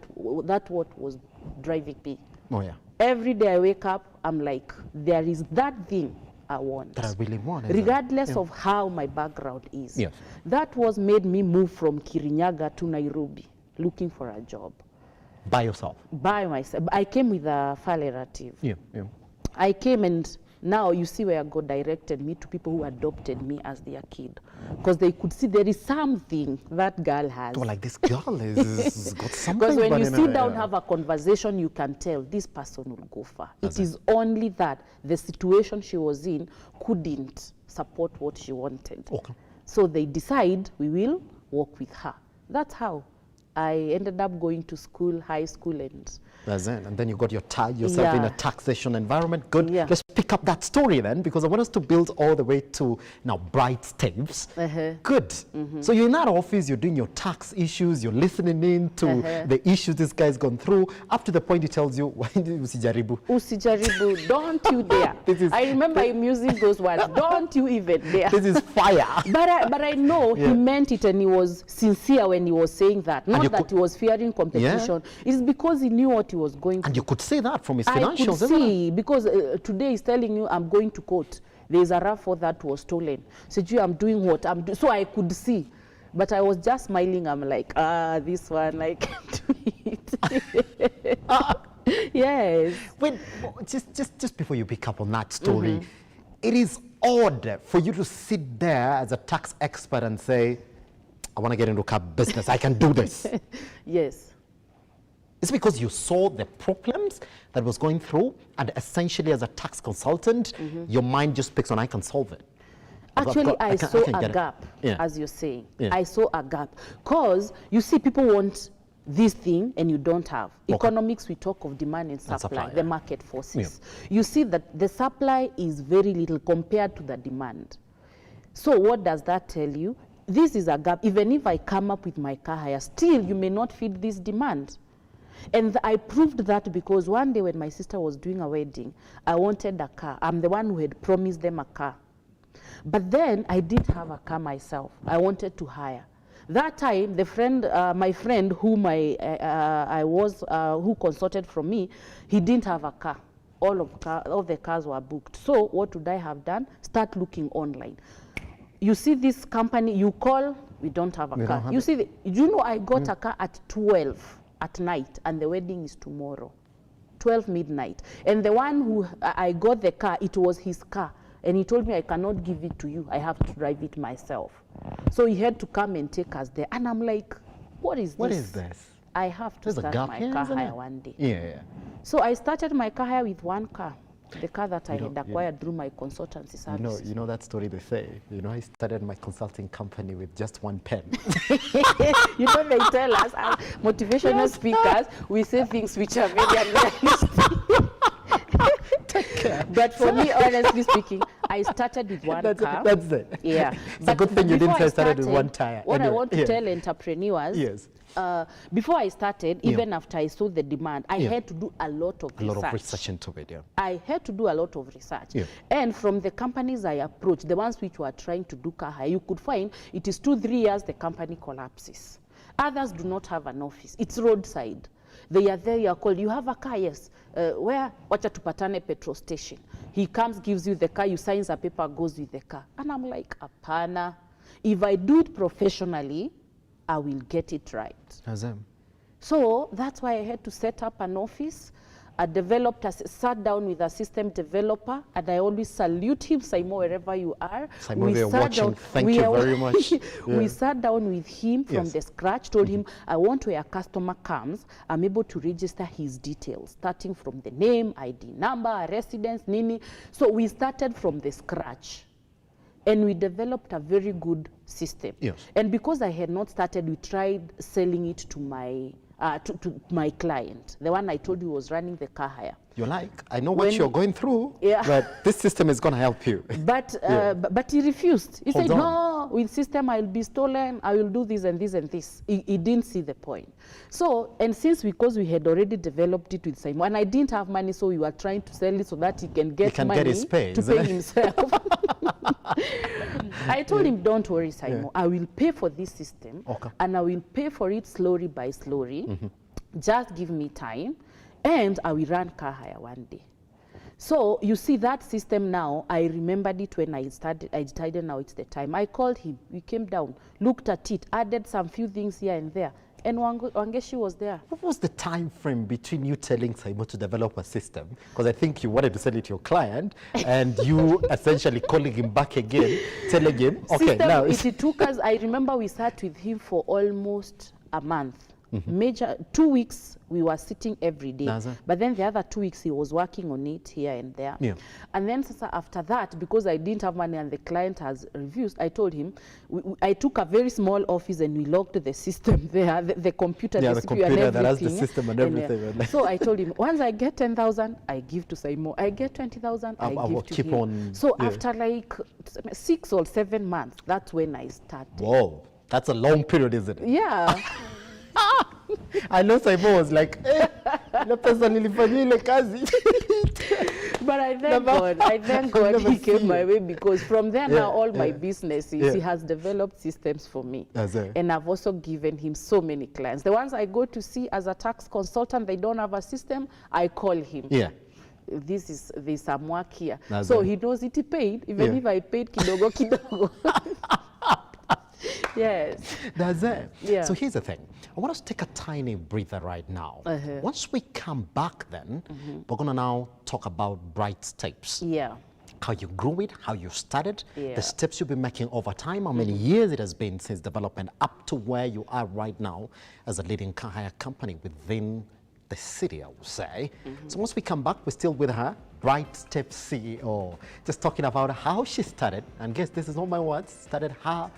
was driving me. Every day I wake up, I'm like, there is that thing I want. That I really want. Regardless of how my background is. Yes. That was made me move from Kirinyaga to Nairobi, looking for a job. By yourself? By myself. I came with a far relative. Yeah, yeah. I came, and now you see where God directed me to people who adopted me as their kid. Because they could see there is something that girl has. Oh, like this girl is got something. Because when you sit down, have a conversation, you can tell this person will go far. It is only that the situation she was in couldn't support what she wanted. Okay. So they decide we will work with her. That's how I ended up going to school, high school, and that's it. And then you got yourself in a taxation environment. Good. Yeah. Let's pick up that story then, because I want us to build all the way to now bright staves. Good. So you're in that office, you're doing your tax issues, you're listening in to the issues this guy's gone through, up to the point he tells you, usijaribu. Usijaribu, don't you dare. I remember him using those words, don't you even dare. This is fire. But I know he meant it, and he was sincere when he was saying that. Not that he was fearing competition. It's because he knew what he was going through. And you could see that from his financials. I could see, because today he's telling you, I'm going to court. There's a RAV4 that was stolen. Said, I'm doing what? So I could see. But I was just smiling. I'm like, this one, I can do it. Yes. Wait, just before you pick up on that story, it is odd for you to sit there as a tax expert and say, I want to get into car business. I can do this. Yes. It's because you saw the problems that was going through, and essentially as a tax consultant, your mind just picks on, I can solve it. Actually, I saw a gap, as you're saying. I saw a gap. Because you see, people want this thing and you don't have. Economics, we talk of demand and supply, the market forces. You see that the supply is very little compared to the demand. So what does that tell you? This is a gap. Even if I come up with my car hire, still you may not feed this demand. And I proved that because one day when my sister was doing a wedding, I wanted a car. I'm the one who had promised them a car. But then I didn't have a car myself. I wanted to hire. That time, the friend, my friend whom who consulted from me, he didn't have a car. All the cars were booked. So what would I have done? Start looking online. You see this company, you call, we don't have a car. You see, you know, I got a car at 12 at night, and the wedding is tomorrow, 12 midnight. And the one who I got the car, it was his car. And he told me, I cannot give it to you. I have to drive it myself. So he had to come and take us there. And I'm like, what is this? What is this? I have to start my car hire one day. Yeah. So I started my car hire with one car. The car that I had acquired through my consultancy service. You know that story they say. You know, I started my consulting company with just one pen. You know, they tell us, as motivational speakers, we say things which are very unrealistic. But for me, honestly speaking, I started with one car. That's it. Yeah. It's a good thing you didn't say I started with one tire. What I want to tell entrepreneurs, before I started, even after I saw the demand, I had to do a lot of research. A lot of research into it, I had to do a lot of research. And from the companies I approached, the ones which were trying to do car hire, you could find it is 2-3 years the company collapses. Others do not have an office. It's roadside. They are there, you are called, you have a car, yes. Where? Wacha tupatane petrol station. He comes, gives you the car, you sign a paper, goes with the car. And I'm like, apana. If I do it professionally, I will get it right. So that's why I had to set up an office. I sat down with a system developer, and I always salute him, Simon, wherever you are. Simon, we are watching. Thank you very much. We sat down with him from the scratch, told him, I want where a customer comes, I'm able to register his details, starting from the name, ID number, residence, nini. So we started from the scratch. And we developed a very good system. And because I had not started, we tried selling it to my client, the one I told you was running the car hire. You're like, I know what you're going through, but this system is going to help you. But he refused. He said, no, with system I'll be stolen, I will do this and this and this. He didn't see the point. So, and because we had already developed it with Simon, and I didn't have money, so we were trying to sell it so that he can get money his pay, to pay himself. I told him, don't worry, Simon, I will pay for this system, and I will pay for it slowly by slowly. Just give me time, and I will run car hire one day. So you see that system now, I remembered it when I decided now it's the time. I called him, we came down, looked at it, added some few things here and there, and Wangechi was there. What was the time frame between you telling Simba to develop a system? Because I think you wanted to sell it to your client, and you essentially calling him back again, telling him, okay, system, now... It took us, I remember we sat with him for almost a month. Major 2 weeks we were sitting every day, but then the other 2 weeks he was working on it here and there. And then after that, because I didn't have money and the client has refused, I told him I took a very small office and we locked the system there, the computer, the CPU computer and everything. That has the system and everything. So I told him, once I get 10,000, I give to Simon. I get 20,000, I give to him. On, so after like 6 or 7 months, that's when I started. Whoa, that's a long period, isn't it? Yeah. I know Simon was like, but I thank God he came my way, because from there now all my businesses, he has developed systems for me. And I've also given him so many clients. The ones I go to see as a tax consultant, they don't have a system, I call him. There's some work here. So he knows it paid, even if I paid kidogo kidogo. Yes. That's it. So here's the thing. I want us to take a tiny breather right now. Once we come back then, we're going to now talk about Bright Steps. How you grew it, how you started, the steps you've been making over time, how many years it has been since development up to where you are right now as a leading car hire company within the city, I would say. So once we come back, we're still with her, Bright Steps CEO, just talking about how she started, and guess this is not my words, started her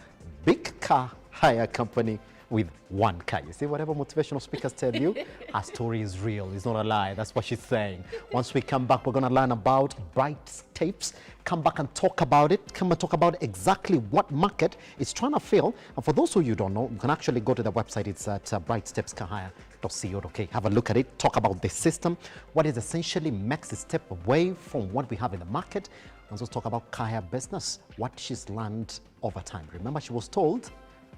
big car hire company with one car. You see, whatever motivational speakers tell you, her story is real. It's not a lie. That's what she's saying. Once we come back, we're going to learn about Bright Steps. Come back and talk about it. Come and talk about exactly what market it's trying to fill. And for those of you who don't know, you can actually go to the website. It's at brightstepscarhire.co.uk. Have a look at it. Talk about the system. What is essentially makes a step away from what we have in the market. And also talk about car hire business, what she's learned over time. Remember, she was told,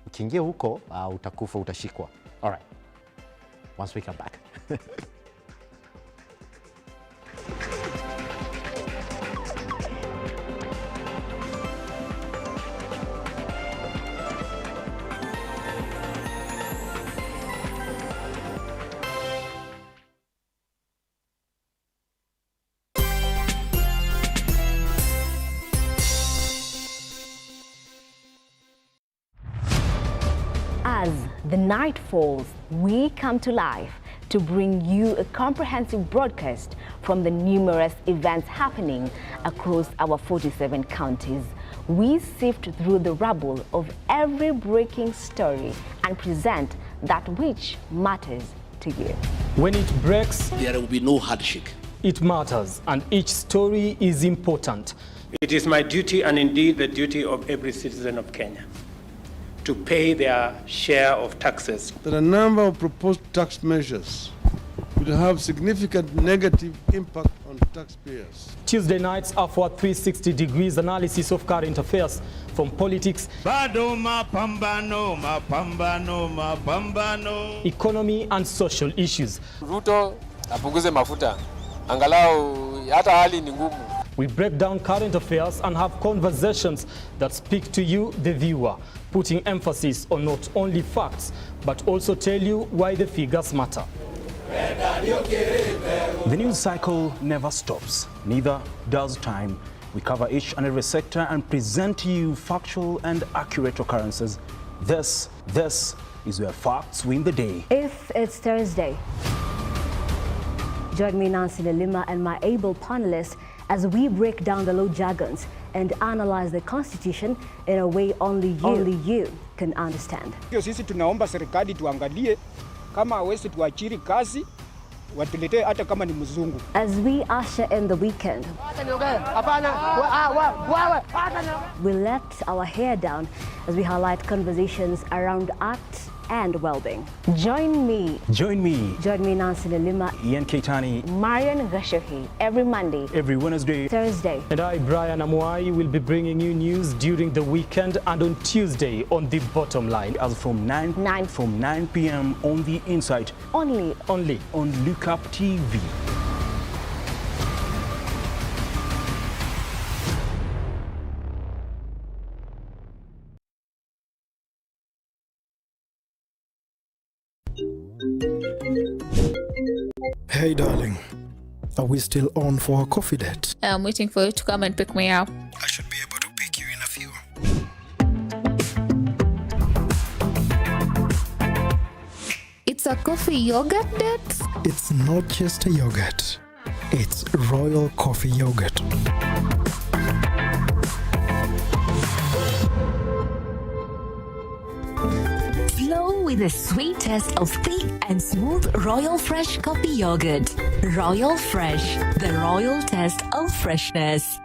ukiingia huko, utakufa, utashikwa. All right, once we come back. As the night falls, we come to life to bring you a comprehensive broadcast from the numerous events happening across our 47 counties. We sift through the rubble of every breaking story and present that which matters to you. When it breaks, there will be no handshake. It matters, and each story is important. It is my duty, and indeed the duty of every citizen of Kenya, to pay their share of taxes. There are a number of proposed tax measures which have significant negative impact on taxpayers. Tuesday nights are for 360 degrees analysis of current affairs, from politics, economy and social issues. Ruto apunguze mafuta. Angalau hata hali ni ngumu. We break down current affairs and have conversations that speak to you, the viewer, putting emphasis on not only facts, but also tell you why the figures matter. The news cycle never stops, neither does time. We cover each and every sector and present to you factual and accurate occurrences. This is where facts win the day. If it's Thursday, join me, Nancy Lima, and my able panelists as we break down the law jargons and analyze the Constitution in a way only you can understand. Sisi tunaomba serikali tuangalie kama hawezi tuachiri kazi, watuletee hata kama ni mzungu. As we usher in the weekend, we let our hair down as we highlight conversations around art and well-being. Join me, Nancy Lima, Ian Keitani, Marian Gashohi, every Monday, every Wednesday, Thursday. And I, Brian Amuai, will be bringing you news during the weekend and on Tuesday on The Bottom Line. As from 9 p.m. on The Insight. Only on Lookuptv. Hey darling, are we still on for a coffee date? I'm waiting for you to come and pick me up. I should be able to pick you in a few. It's a coffee yogurt date? It's not just a yogurt, it's royal coffee yogurt. Flow with the sweet taste of thick and smooth Royal Fresh coffee yogurt. Royal Fresh, the royal taste of freshness.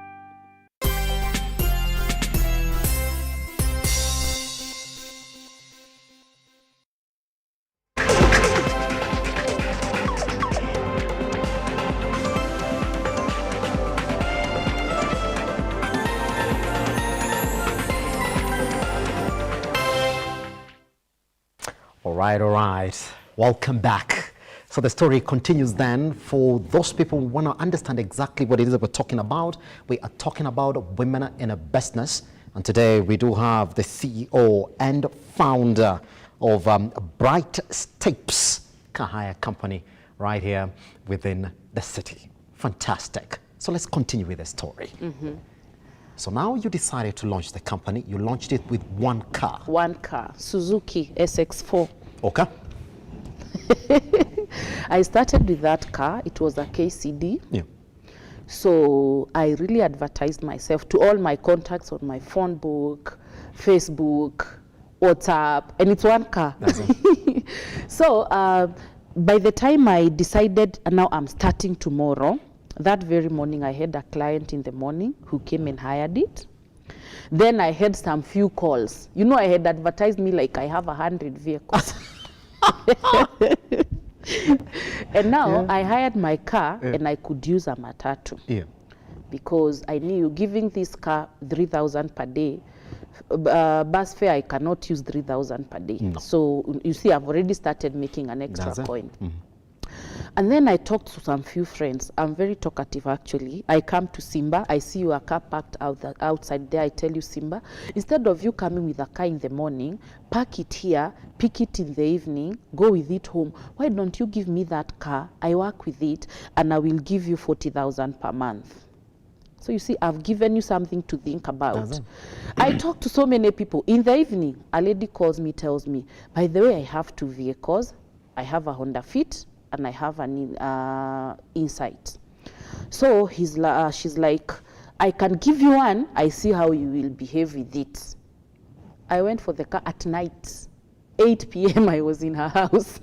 All right. Welcome back. So the story continues then. For those people who want to understand exactly what it is that we're talking about, we are talking about women in a business. And today we do have the CEO and founder of Bright Steps car hire company right here within the city. Fantastic. So let's continue with the story. So now you decided to launch the company. You launched it with one car. One car, Suzuki SX4. Okay. I started with that car. It was a KCD. Yeah. So I really advertised myself to all my contacts on my phone book, Facebook, WhatsApp, and it's one car. So by the time I decided, now I'm starting tomorrow, that very morning I had a client in the morning who came and hired it. Then I had some few calls. You know, I had advertised me like I have 100 vehicles. And now I hired my car and I could use a matatu. Because I knew giving this car 3,000 per day, bus fare I cannot use 3,000 per day. No. So you see, I've already started making an extra coin. And then I talked to some few friends. I'm very talkative actually. I come to Simba, I see your car parked outside there. I tell you, Simba, instead of you coming with a car in the morning, park it here, pick it in the evening, go with it home. Why don't you give me that car? I work with it and I will give you 40,000 per month. So you see, I've given you something to think about. I talk to so many people. In the evening, a lady calls me, tells me, by the way, I have 2 vehicles. I have a Honda Fit and I have an Insight. So she's like, I can give you one. I see how you will behave with it. I went for the car at night. 8 p.m. I was in her house.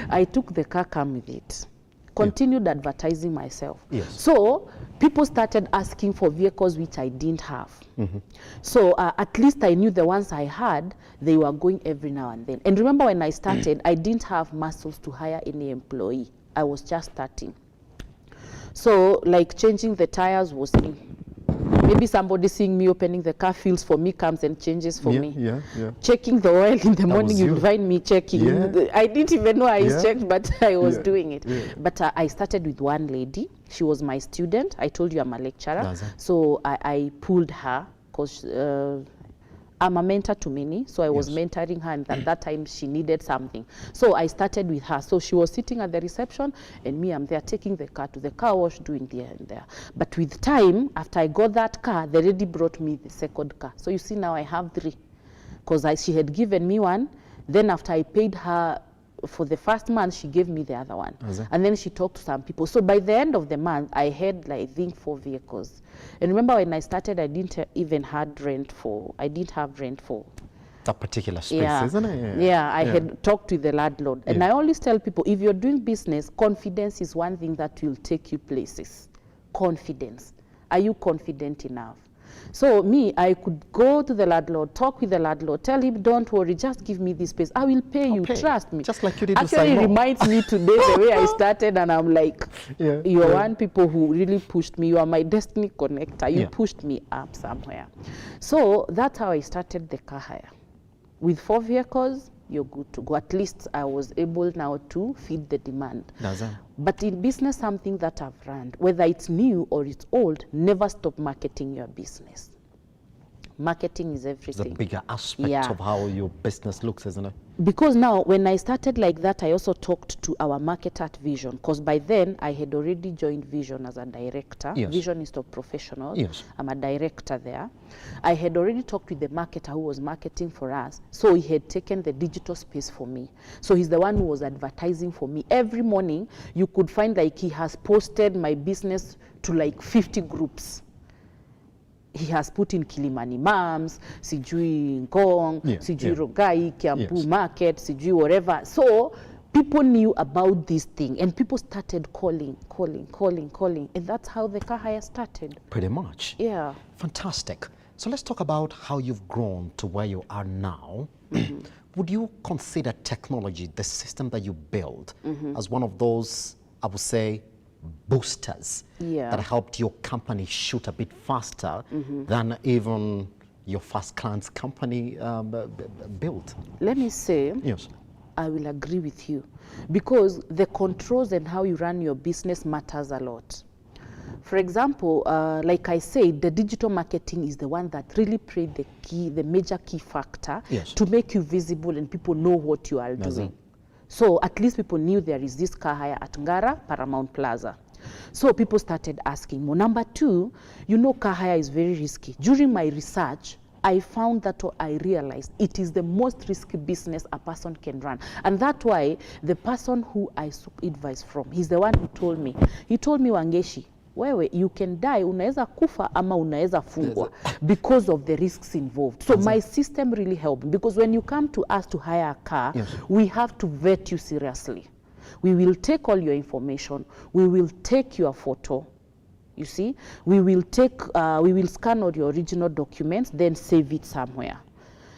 I took the car, come with it. Continued advertising myself. So people started asking for vehicles which I didn't have. So at least I knew the ones I had, they were going every now and then. And remember when I started, I didn't have muscles to hire any employee. I was just starting. So like changing the tires was me. Maybe somebody seeing me opening the car feels for me, comes and changes for me. Checking the oil in the morning, you'll find me checking. I didn't even know I checked, but I was doing it. But I started with one lady. She was my student. I told you I'm a lecturer. So I pulled her because I'm a mentor to many. So I was mentoring her, and at that time she needed something. So I started with her. So she was sitting at the reception and me, I'm there taking the car to the car wash, doing there and there. But with time, after I got that car, the lady brought me the second car. So you see now I have 3 because she had given me one. Then after I paid her for the first month, she gave me the other one. And then she talked to some people. So by the end of the month, I had like, I think 4 vehicles. And remember when I started, I didn't even have rent for that particular space, isn't it? I had talked to the landlord. And I always tell people, if you're doing business, confidence is one thing that will take you places. Confidence. Are you confident enough? So me, I could go to the landlord, talk with the landlord, tell him, don't worry, just give me this space. I will pay you, trust me. Just like you did Actually, it reminds me today the way I started, and I'm like, you are one people who really pushed me. You are my destiny connector. You pushed me up somewhere. So that's how I started the car hire. With 4 vehicles, you're good to go. At least I was able now to feed the demand. But in business, something that I've learned, whether it's new or it's old, never stop marketing your business. Marketing is everything. It's a bigger aspect of how your business looks, isn't it? Because now, when I started like that, I also talked to our market at Vision, because by then I had already joined Vision as a director. Yes. Vision is of professionals. Yes. I'm a director there. I had already talked with the marketer who was marketing for us, so he had taken the digital space for me. So he's the one who was advertising for me. Every morning, you could find like he has posted my business to like 50 groups. He has put in Kilimani Mams, Sijui Ngong, Sijui Rogai, Kiambu Market, Sijui whatever. So people knew about this thing and people started calling. And that's how the car hire started. Pretty much. Yeah. Fantastic. So let's talk about how you've grown to where you are now. Would you consider technology, the system that you build, as one of those, I would say, boosters that helped your company shoot a bit faster than even your first client's company built? Let me say, I will agree with you, because the controls and how you run your business matters a lot. For example, like I said, the digital marketing is the one that really played the major key factor to make you visible and people know what you are doing. So at least people knew there is this car hire at Ngara, Paramount Plaza. So people started asking more. Number two, you know, car hire is very risky. During my research, I found that, or I realized it is the most risky business a person can run. And that's why the person who I took advice from, he's the one who told me, Wangechi, wewe, you can die, unaweza kufa ama unaweza fungwa because of the risks involved. So my system really helped, because when you come to us to hire a car, we have to vet you seriously. We will take all your information. We will take your photo. You see, we will scan all your original documents, then save it somewhere.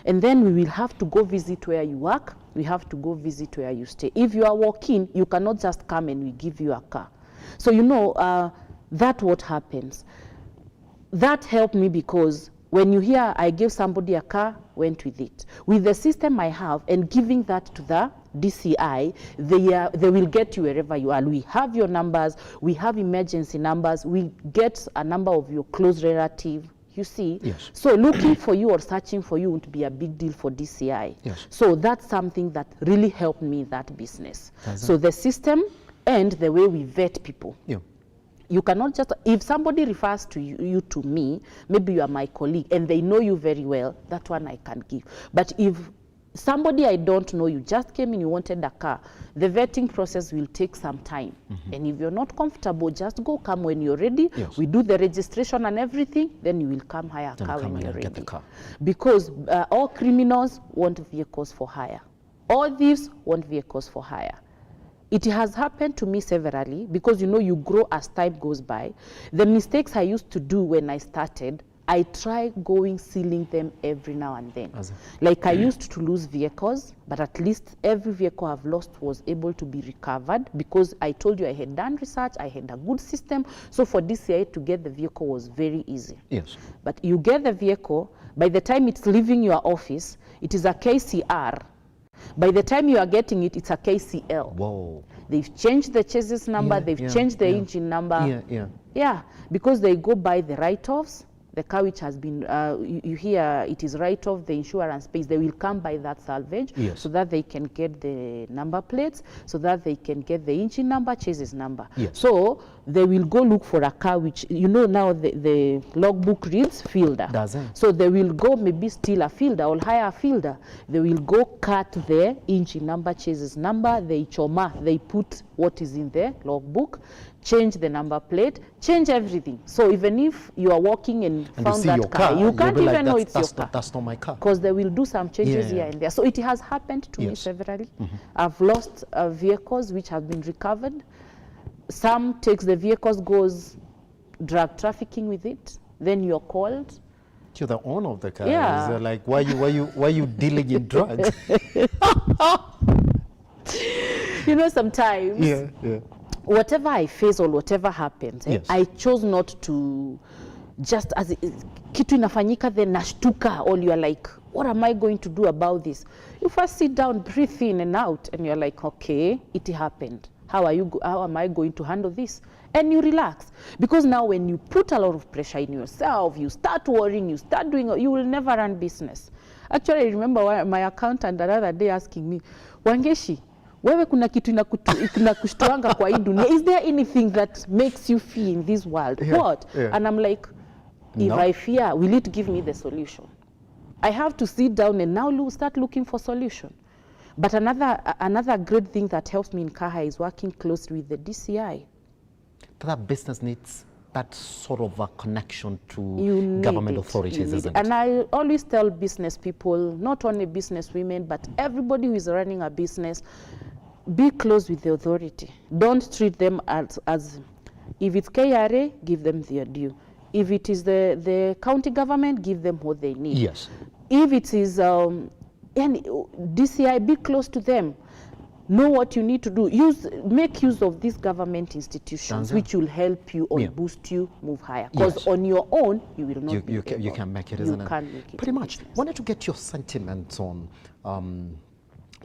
And then we will have to go visit where you work. We have to go visit where you stay. If you are walking, you cannot just come and we give you a car. So, you know, that's what happens. That helped me, because when you hear I gave somebody a car, went with it. With the system I have and giving that to the DCI, they will get you wherever you are. We have your numbers, we have emergency numbers, we get a number of your close relative, you see. So looking for you or searching for you won't be a big deal for DCI. So that's something that really helped me in that business. So the system and the way we vet people. You cannot just, if somebody refers to you to me, maybe you are my colleague and they know you very well, that one I can give. But if somebody I don't know, you just came in, you wanted a car, the vetting process will take some time. And if you're not comfortable, just come when you're ready. We do the registration and everything, then you will come hire a car when you're ready. Because all criminals want vehicles for hire. All thieves want vehicles for hire. It has happened to me severally, because, you know, you grow as time goes by. The mistakes I used to do when I started, I try sealing them every now and then. Like I used to lose vehicles, but at least every vehicle I've lost was able to be recovered, because I told you I had done research, I had a good system. So for DCI to get the vehicle was very easy. But you get the vehicle, by the time it's leaving your office, it is a KCR. By the time you are getting it, it's a KCL. Whoa. They've changed the chassis number, they've changed the engine number. Yeah, because they go by the write-offs. The car which has been, you hear it is write-off, the insurance pays, they will come by that salvage so that they can get the number plates, so that they can get the engine number, chassis number. So they will go look for a car which, you know, now the logbook reads fielder. So they will go maybe steal a fielder or hire a fielder. They will go cut the engine number, chassis number, they choma, they put what is in the logbook, change the number plate, change everything. So even if you are walking and found that car, you can't even know it's your car. That's not my car. Because they will do some changes here and there. So it has happened to me severally. I've lost vehicles which have been recovered. Some takes the vehicles, goes drug trafficking with it. Then you're called. You're the owner of the car. They're like, why you dealing in drugs? You know, sometimes whatever I face or whatever happens, I chose not to just as kitu inafanyika then nashtuka, or you're like, what am I going to do about this? You first sit down, breathe in and out, and you're like, okay, it happened. How am I going to handle this? and you relax. Because now when you put a lot of pressure in yourself, you start worrying, you start doing, you will never run business. Actually, I remember my accountant the other day asking me, Wangechi, wewe kuna kitu inakushtuanga kwa hii dunia. Is there anything that makes you fear in this world? Yeah, What? yeah. And I'm like, if I fear, will it give me the solution? I have to sit down and now start looking for solution. But another great thing that helps me in Kaha is working closely with the DCI. That business needs that sort of a connection to government authorities, isn't it? And I always tell business people, not only business women, but everybody who is running a business, be close with the authority. Don't treat them as if it's KRA, give them their due. If it is the county government, give them what they need. Yes. If it is DCI, be close to them. Know what you need to do. Make use of these government institutions, which will help you or boost you, move higher. Because on your own, you will not. You can make it, isn't it? You can make it. Pretty much. Wanted to get your sentiments on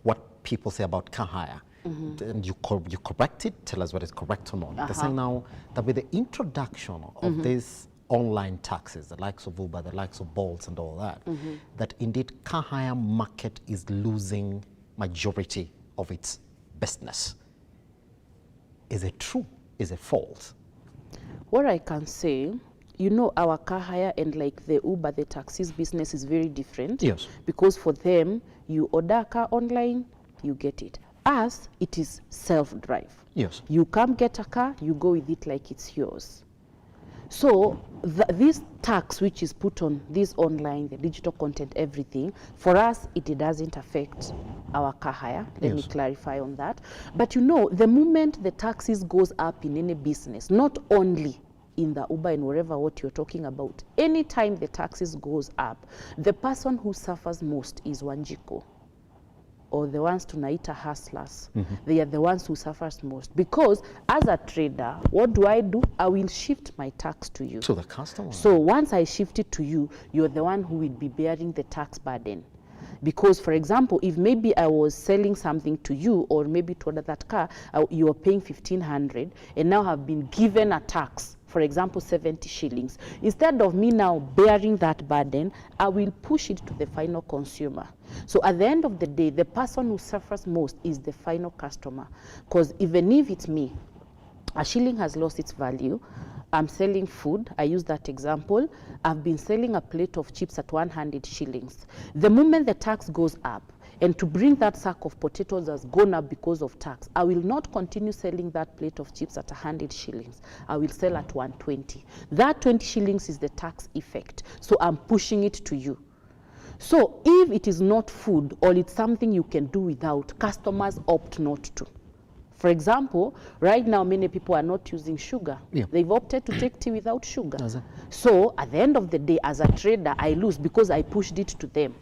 what people say about Kahaya. And you correct it. Tell us what is correct or not. They're saying now that with the introduction of these online taxes, the likes of Uber, the likes of Bolt and all that, that indeed Kahaya market is losing majority of its business. Is it true? Is it false? What I can say, you know, our car hire and like the Uber, the taxis business is very different. Yes. Because for them, you order a car online, you get it. Us, it is self-drive. Yes. You come get a car, you go with it like it's yours. So this tax which is put on this online, the digital content, everything, for us, it doesn't affect our car hire. Let me clarify on that. But you know, the moment the taxes goes up in any business, not only in the Uber and wherever what you're talking about, anytime the taxes goes up, the person who suffers most is Wangechi, or the ones tunaita hustlers. They are the ones who suffers most. Because as a trader, what do? I will shift my tax to you. To the customer. So once I shift it to you, you're the one who will be bearing the tax burden. Because, for example, if maybe I was selling something to you, or maybe to order that car, you are paying 1,500, and now have been given a tax, for example, 70 shillings. Instead of me now bearing that burden, I will push it to the final consumer. So at the end of the day, the person who suffers most is the final customer. Because even if it's me, a shilling has lost its value. I'm selling food. I use that example. I've been selling a plate of chips at 100 shillings. The moment the tax goes up, and to bring that sack of potatoes has gone up because of tax, I will not continue selling that plate of chips at 100 shillings. I will sell at 120. That 20 shillings is the tax effect. So I'm pushing it to you. So if it is not food or it's something you can do without, customers opt not to. For example, right now many people are not using sugar. They've opted to take tea without sugar. So at the end of the day, as a trader, I lose because I pushed it to them.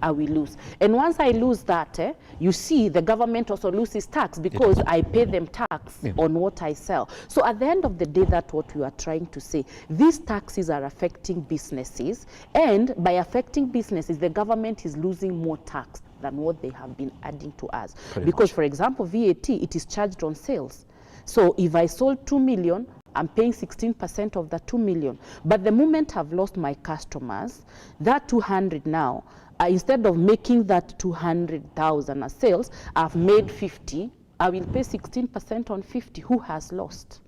I will lose. And once I lose that, you see the government also loses tax because I pay them tax on what I sell. So at the end of the day, that's what we are trying to say. These taxes are affecting businesses, and by affecting businesses, the government is losing more tax than what they have been adding to us. Because, for example, VAT, it is charged on sales. So if I sold 2 million, I'm paying 16% of the 2 million. But the moment I've lost my customers, that 200 now, instead of making that 200,000 as sales, I've made 50. I will pay 16% on 50. Who has lost?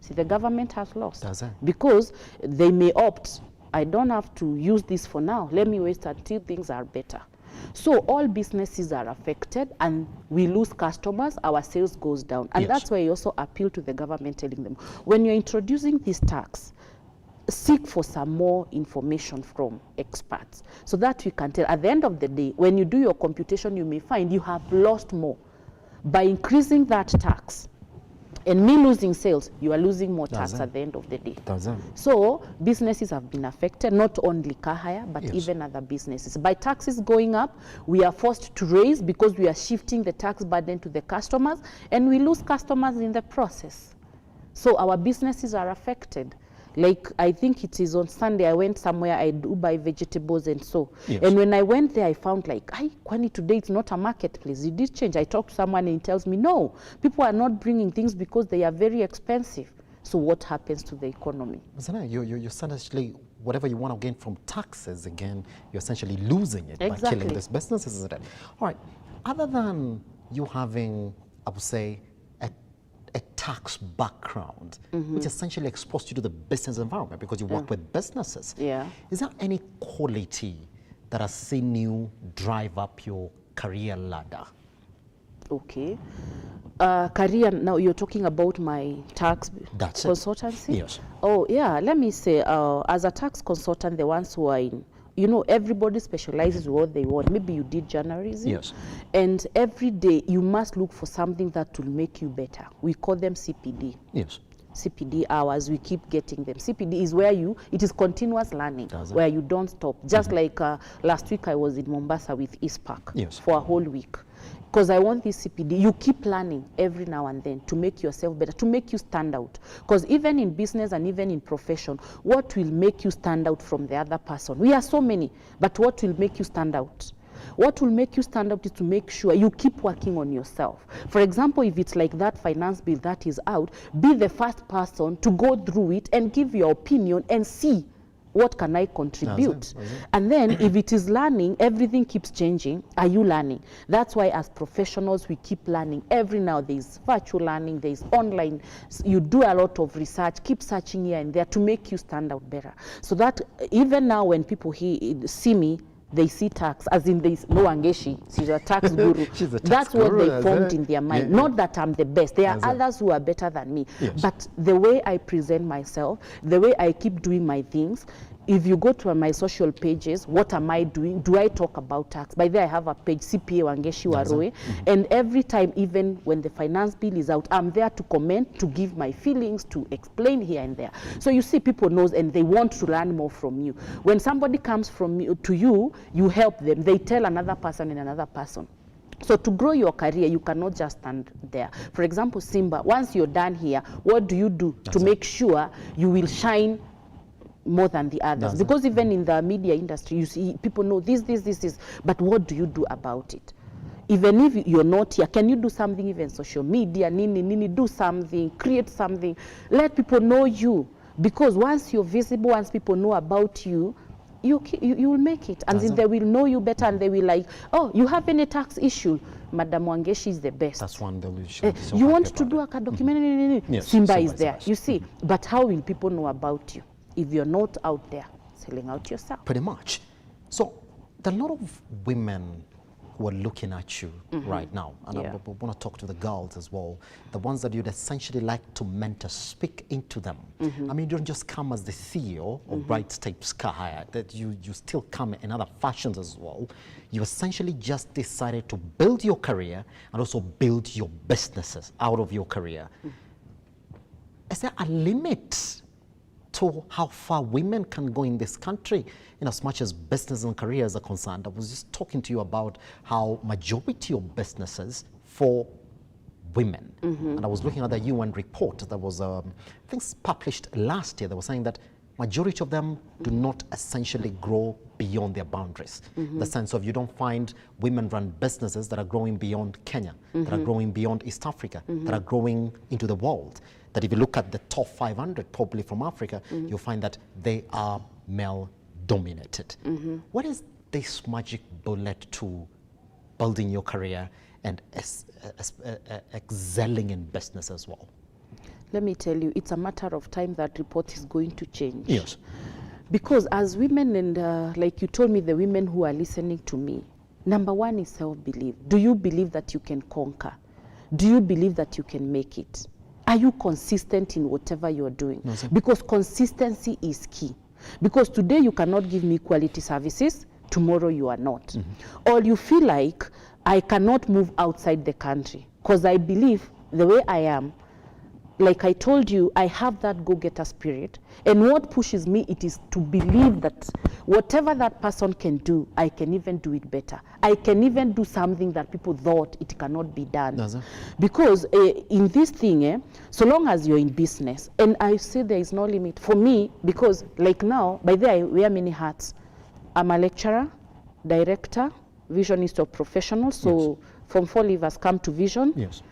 See, the government has lost. Because they may opt, I don't have to use this for now. Let me wait until things are better. So all businesses are affected, and we lose customers, our sales goes down. And that's why I also appeal to the government, telling them, when you're introducing this tax, seek for some more information from experts so that we can tell. At the end of the day, when you do your computation, you may find you have lost more. By increasing that tax and me losing sales, you are losing more tax at the end of the day. So businesses have been affected, not only car hire, but even other businesses. By taxes going up, we are forced to raise because we are shifting the tax burden to the customers, and we lose customers in the process. So our businesses are affected. Like, I think it is on Sunday, I went somewhere, I do buy vegetables and so. And when I went there, I found like, kwani today it's not a marketplace. It did change. I talked to someone and he tells me, no, people are not bringing things because they are very expensive. So what happens to the economy? You're essentially, whatever you want to gain from taxes, again, you're essentially losing it by killing these businesses, isn't it? All right, other than you having, I would say, a tax background, which essentially exposed you to the business environment because you work with businesses. Yeah. Is there any quality that has seen you drive up your career ladder? Okay. Career, now you're talking about my tax consultancy? Yes. Oh, yeah, let me say, as a tax consultant, the ones who are in, you know, everybody specializes what they want. Maybe you did journalism. Yes. And every day you must look for something that will make you better. We call them CPD. Yes. CPD hours, we keep getting them. CPD is where it is continuous learning, where you don't stop. Just like last week I was in Mombasa with ISPAC for a whole week. Because I want this CPD, you keep learning every now and then to make yourself better, to make you stand out. Because even in business and even in profession, what will make you stand out from the other person? We are so many, but what will make you stand out? What will make you stand out is to make sure you keep working on yourself. For example, if it's like that finance bill that is out, be the first person to go through it and give your opinion and see what can I contribute. And then if it is learning, everything keeps changing. Are you learning? That's why as professionals, we keep learning. Every now there's virtual learning, there's online. You do a lot of research, keep searching here and there to make you stand out better. So that even now when people see me, they see tax, as in they know Wangechi, she's a tax guru. That's what they formed in their mind. Not that I'm the best. There are others who are better than me. But the way I present myself, the way I keep doing my things, if you go to my social pages, what am I doing? Do I talk about tax? By there I have a page, CPA Wangechi Warui, and every time, even when the finance bill is out, I'm there to comment, to give my feelings, to explain here and there. So you see, people knows and they want to learn more from you. When somebody comes from you to you, you help them. They tell another person and another person. So to grow your career, you cannot just stand there. For example, Simba, once you're done here, what do you do to make sure you will shine more than the others? Because even in the media industry, you see people know this, but what do you do about it? Even if you're not here, can you do something, even social media, do something, create something, let people know you. Because once you're visible, once people know about you, you will make it. And then they will know you better and they will like, oh, you have any tax issue? Madam Wangechi is the best. That's one you want to do a documentary? Yes, Simba is there, you see. But how will people know about you if you're not out there selling out yourself? Pretty much. So there are a lot of women who are looking at you right now. And I want to talk to the girls as well, the ones that you'd essentially like to mentor, speak into them. I mean, you don't just come as the CEO of Bright Tapes Kahaya, that you still come in other fashions as well. You essentially just decided to build your career and also build your businesses out of your career. Is there a limit to how far women can go in this country in as much as business and careers are concerned? I was just talking to you about how majority of businesses for women, and I was looking at the UN report that was, I think, published last year. They were saying that majority of them do not essentially grow beyond their boundaries. The sense of you don't find women-run businesses that are growing beyond Kenya, that are growing beyond East Africa, that are growing into the world. That if you look at the top 500, probably from Africa, you'll find that they are male-dominated. What is this magic bullet to building your career and excelling in business as well? Let me tell you, it's a matter of time that report is going to change. Yes. Because as women, and like you told me, the women who are listening to me, number one is self-belief. Do you believe that you can conquer? Do you believe that you can make it? Are you consistent in whatever you're doing? Because consistency is key. Because today you cannot give me quality services, tomorrow you are not. Or you feel like I cannot move outside the country because I believe the way I am, like I told you, I have that go-getter spirit. And what pushes me, it is to believe that whatever that person can do, I can even do it better. I can even do something that people thought it cannot be done. Because in this thing, so long as you're in business, and I say there is no limit for me, because like now, by the way, I wear many hats. I'm a lecturer, director, visionist of professionals. So from 4 levers come to vision. Yes.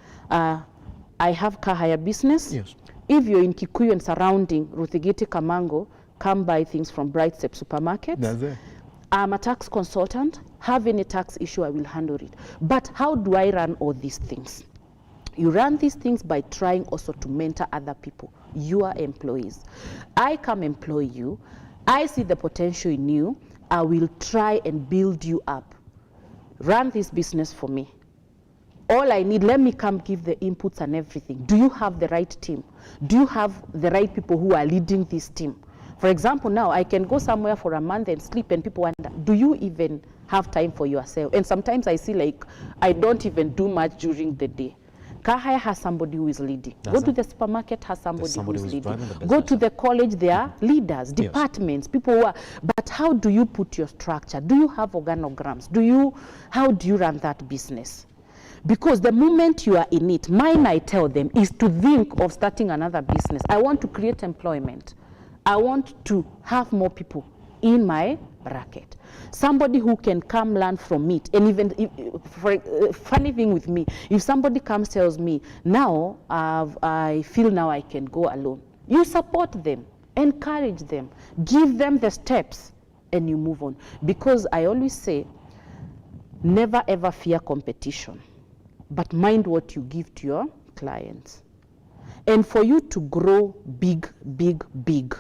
I have car hire business. Yes. If you're in Kikuyu and surrounding Ruthigiti, Kamango, come buy things from Bright Step Supermarket. That's it. I'm a tax consultant. Have any tax issue, I will handle it. But how do I run all these things? You run these things by trying also to mentor other people, your employees. I come employ you. I see the potential in you. I will try and build you up. Run this business for me. All I need, let me come give the inputs and everything. Do you have the right team? Do you have the right people who are leading this team? For example, now I can go somewhere for a month and sleep and people wonder, do you even have time for yourself? And sometimes I see like I don't even do much during the day. Kahaya has somebody who is leading. Go to the supermarket, has somebody who is leading. Go to the college, there are leaders, departments, people who are, but how do you put your structure? Do you have organograms? How do you run that business? Because the moment you are in it, mine, I tell them, is to think of starting another business. I want to create employment. I want to have more people in my bracket. Somebody who can come learn from it. And even, funny thing with me, if somebody comes tells me, now I feel now I can go alone. You support them, encourage them, give them the steps, and you move on. Because I always say, never ever fear competition, but mind what you give to your clients. And for you to grow big, big, big,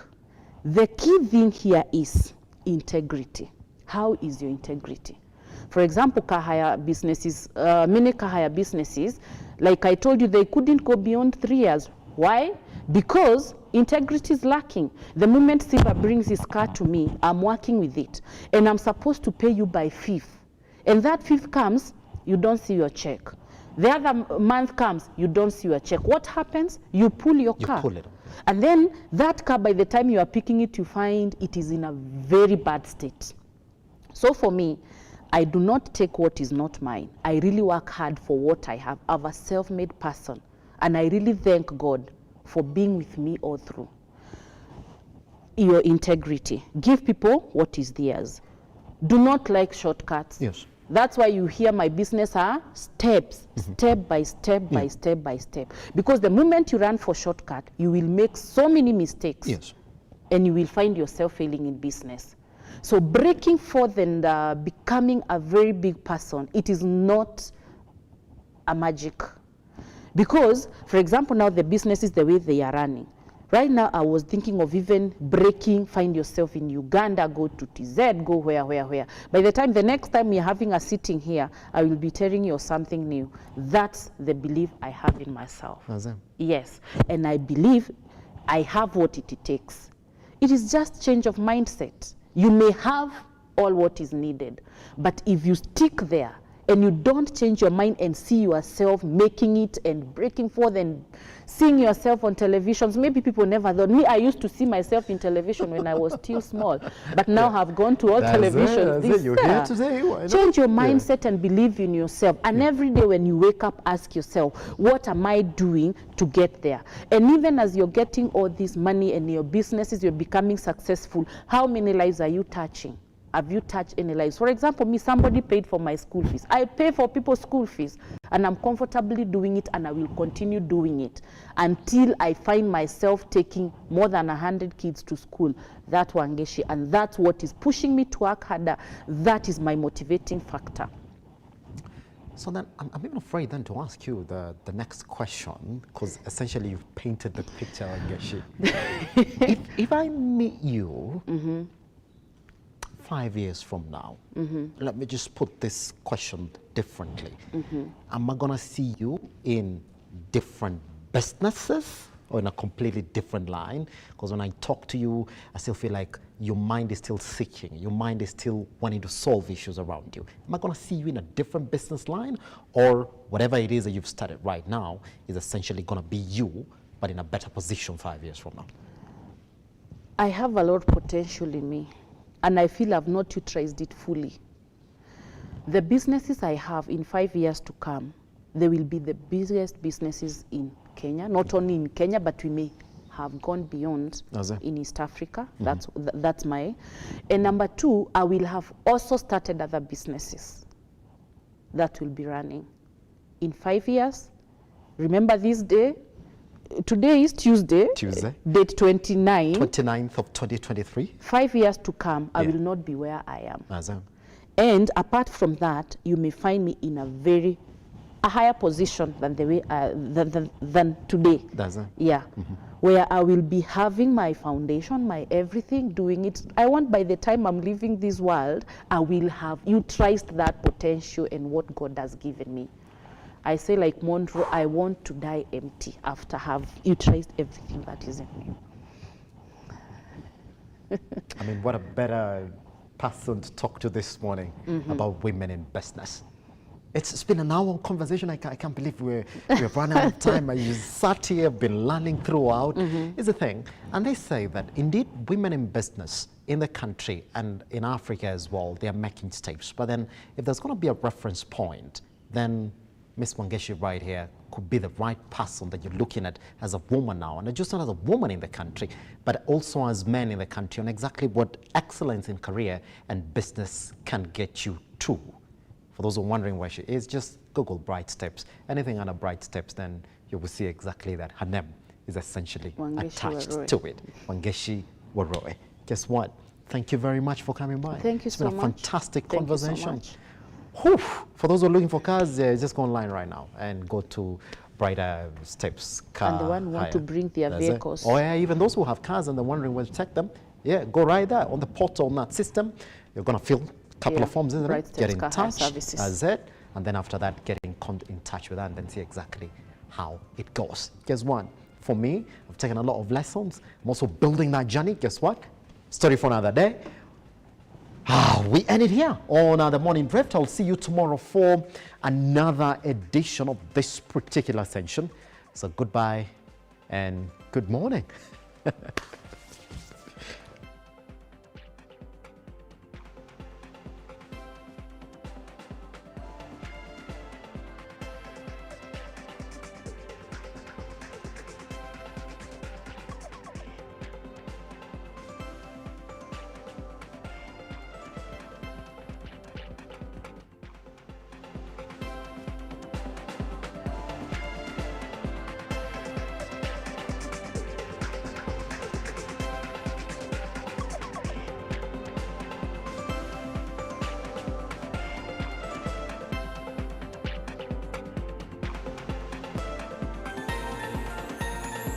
the key thing here is integrity. How is your integrity? For example, Kahaya businesses, many Kahaya businesses, like I told you, they couldn't go beyond 3 years. Why? Because integrity is lacking. The moment Simba brings his car to me, I'm working with it. And I'm supposed to pay you by 5th. And that 5th comes, you don't see your check. The other month comes, you don't see your check. What happens? You pull your car. You pull it. And then that car, by the time you are picking it, you find it is in a very bad state. So for me, I do not take what is not mine. I really work hard for what I have. I'm a self-made person. And I really thank God for being with me all through. Your integrity. Give people what is theirs. Do not like shortcuts. Yes. That's why you hear my business are steps, step by step by step by step. Because the moment you run for shortcut, you will make so many mistakes. Yes. And you will find yourself failing in business. So breaking forth and becoming a very big person, it is not a magic. Because, for example, now the business is the way they are running. Right now, I was thinking of even breaking, find yourself in Uganda, go to TZ, go where. By the time, the next time we're having a sitting here, I will be telling you something new. That's the belief I have in myself. Yes, and I believe I have what it takes. It is just change of mindset. You may have all what is needed, but if you stick there, and you don't change your mind and see yourself making it and breaking forth and seeing yourself on televisions. Maybe people never thought. Me, I used to see myself in television when I was still small, but now have gone to all televisions. Change your mindset and believe in yourself. And every day when you wake up, ask yourself, what am I doing to get there? And even as you're getting all this money and your businesses, you're becoming successful, how many lives are you touching? Have you touched any lives? For example, me, somebody paid for my school fees. I pay for people's school fees, and I'm comfortably doing it, and I will continue doing it until I find myself taking more than 100 kids to school. That's Wangechi, and that's what is pushing me to work harder. That is my motivating factor. So then, I'm even afraid then to ask you the next question, because essentially you've painted the picture, Wangechi. if I meet you 5 years from now, let me just put this question differently. Am I going to see you in different businesses or in a completely different line? Because when I talk to you, I still feel like your mind is still seeking. Your mind is still wanting to solve issues around you. Am I going to see you in a different business line, or whatever it is that you've started right now is essentially going to be you, but in a better position 5 years from now? I have a lot of potential in me, and I feel I've not utilized it fully. The businesses I have in 5 years to come, they will be the busiest businesses in Kenya, not only in Kenya, but we may have gone beyond in East Africa. That's my. And number two, I will have also started other businesses that will be running. In 5 years, remember this day, Today is Tuesday. Tuesday. Date 29. 29th of 2023. 5 years to come, I will not be where I am. And apart from that, you may find me in a higher position than the way than today. Yeah. Where I will be having my foundation, my everything, doing it. I want by the time I'm leaving this world, I will have utilized that potential and what God has given me. I say like Monroe, I want to die empty after have utilized everything that is in me. I mean, what a better person to talk to this morning about women in business. It's been an hour conversation. I can't believe we're running out of time. You sat here, been learning throughout. It's a thing. And they say that indeed women in business in the country and in Africa as well, they are making steps. But then if there's going to be a reference point, then Miss Wangechi right here could be the right person that you're looking at as a woman now. And just not as a woman in the country, but also as men in the country, on exactly what excellence in career and business can get you to. For those who are wondering where she is, just Google Bright Steps. Anything under Bright Steps, then you will see exactly that. Her name is essentially attached to it. Wangechi Warui. Guess what? Thank you very much for coming by. Thank you so much. It's been a fantastic Thank conversation. You so much. Whew. For those who are looking for cars, just go online right now and go to Brighter Steps car. And the one who want to bring their vehicles. Oh yeah, even those who have cars and they're wondering where to take them, yeah, go right there on the portal, on that system. You're going to fill a couple of forms, isn't it? Get in touch, that's it. And then after that, get in touch with that and then see exactly how it goes. Guess what? For me, I've taken a lot of lessons. I'm also building that journey. Guess what? Story for another day. We end it here on The Morning Drift. I'll see you tomorrow for another edition of this particular session. So goodbye and good morning.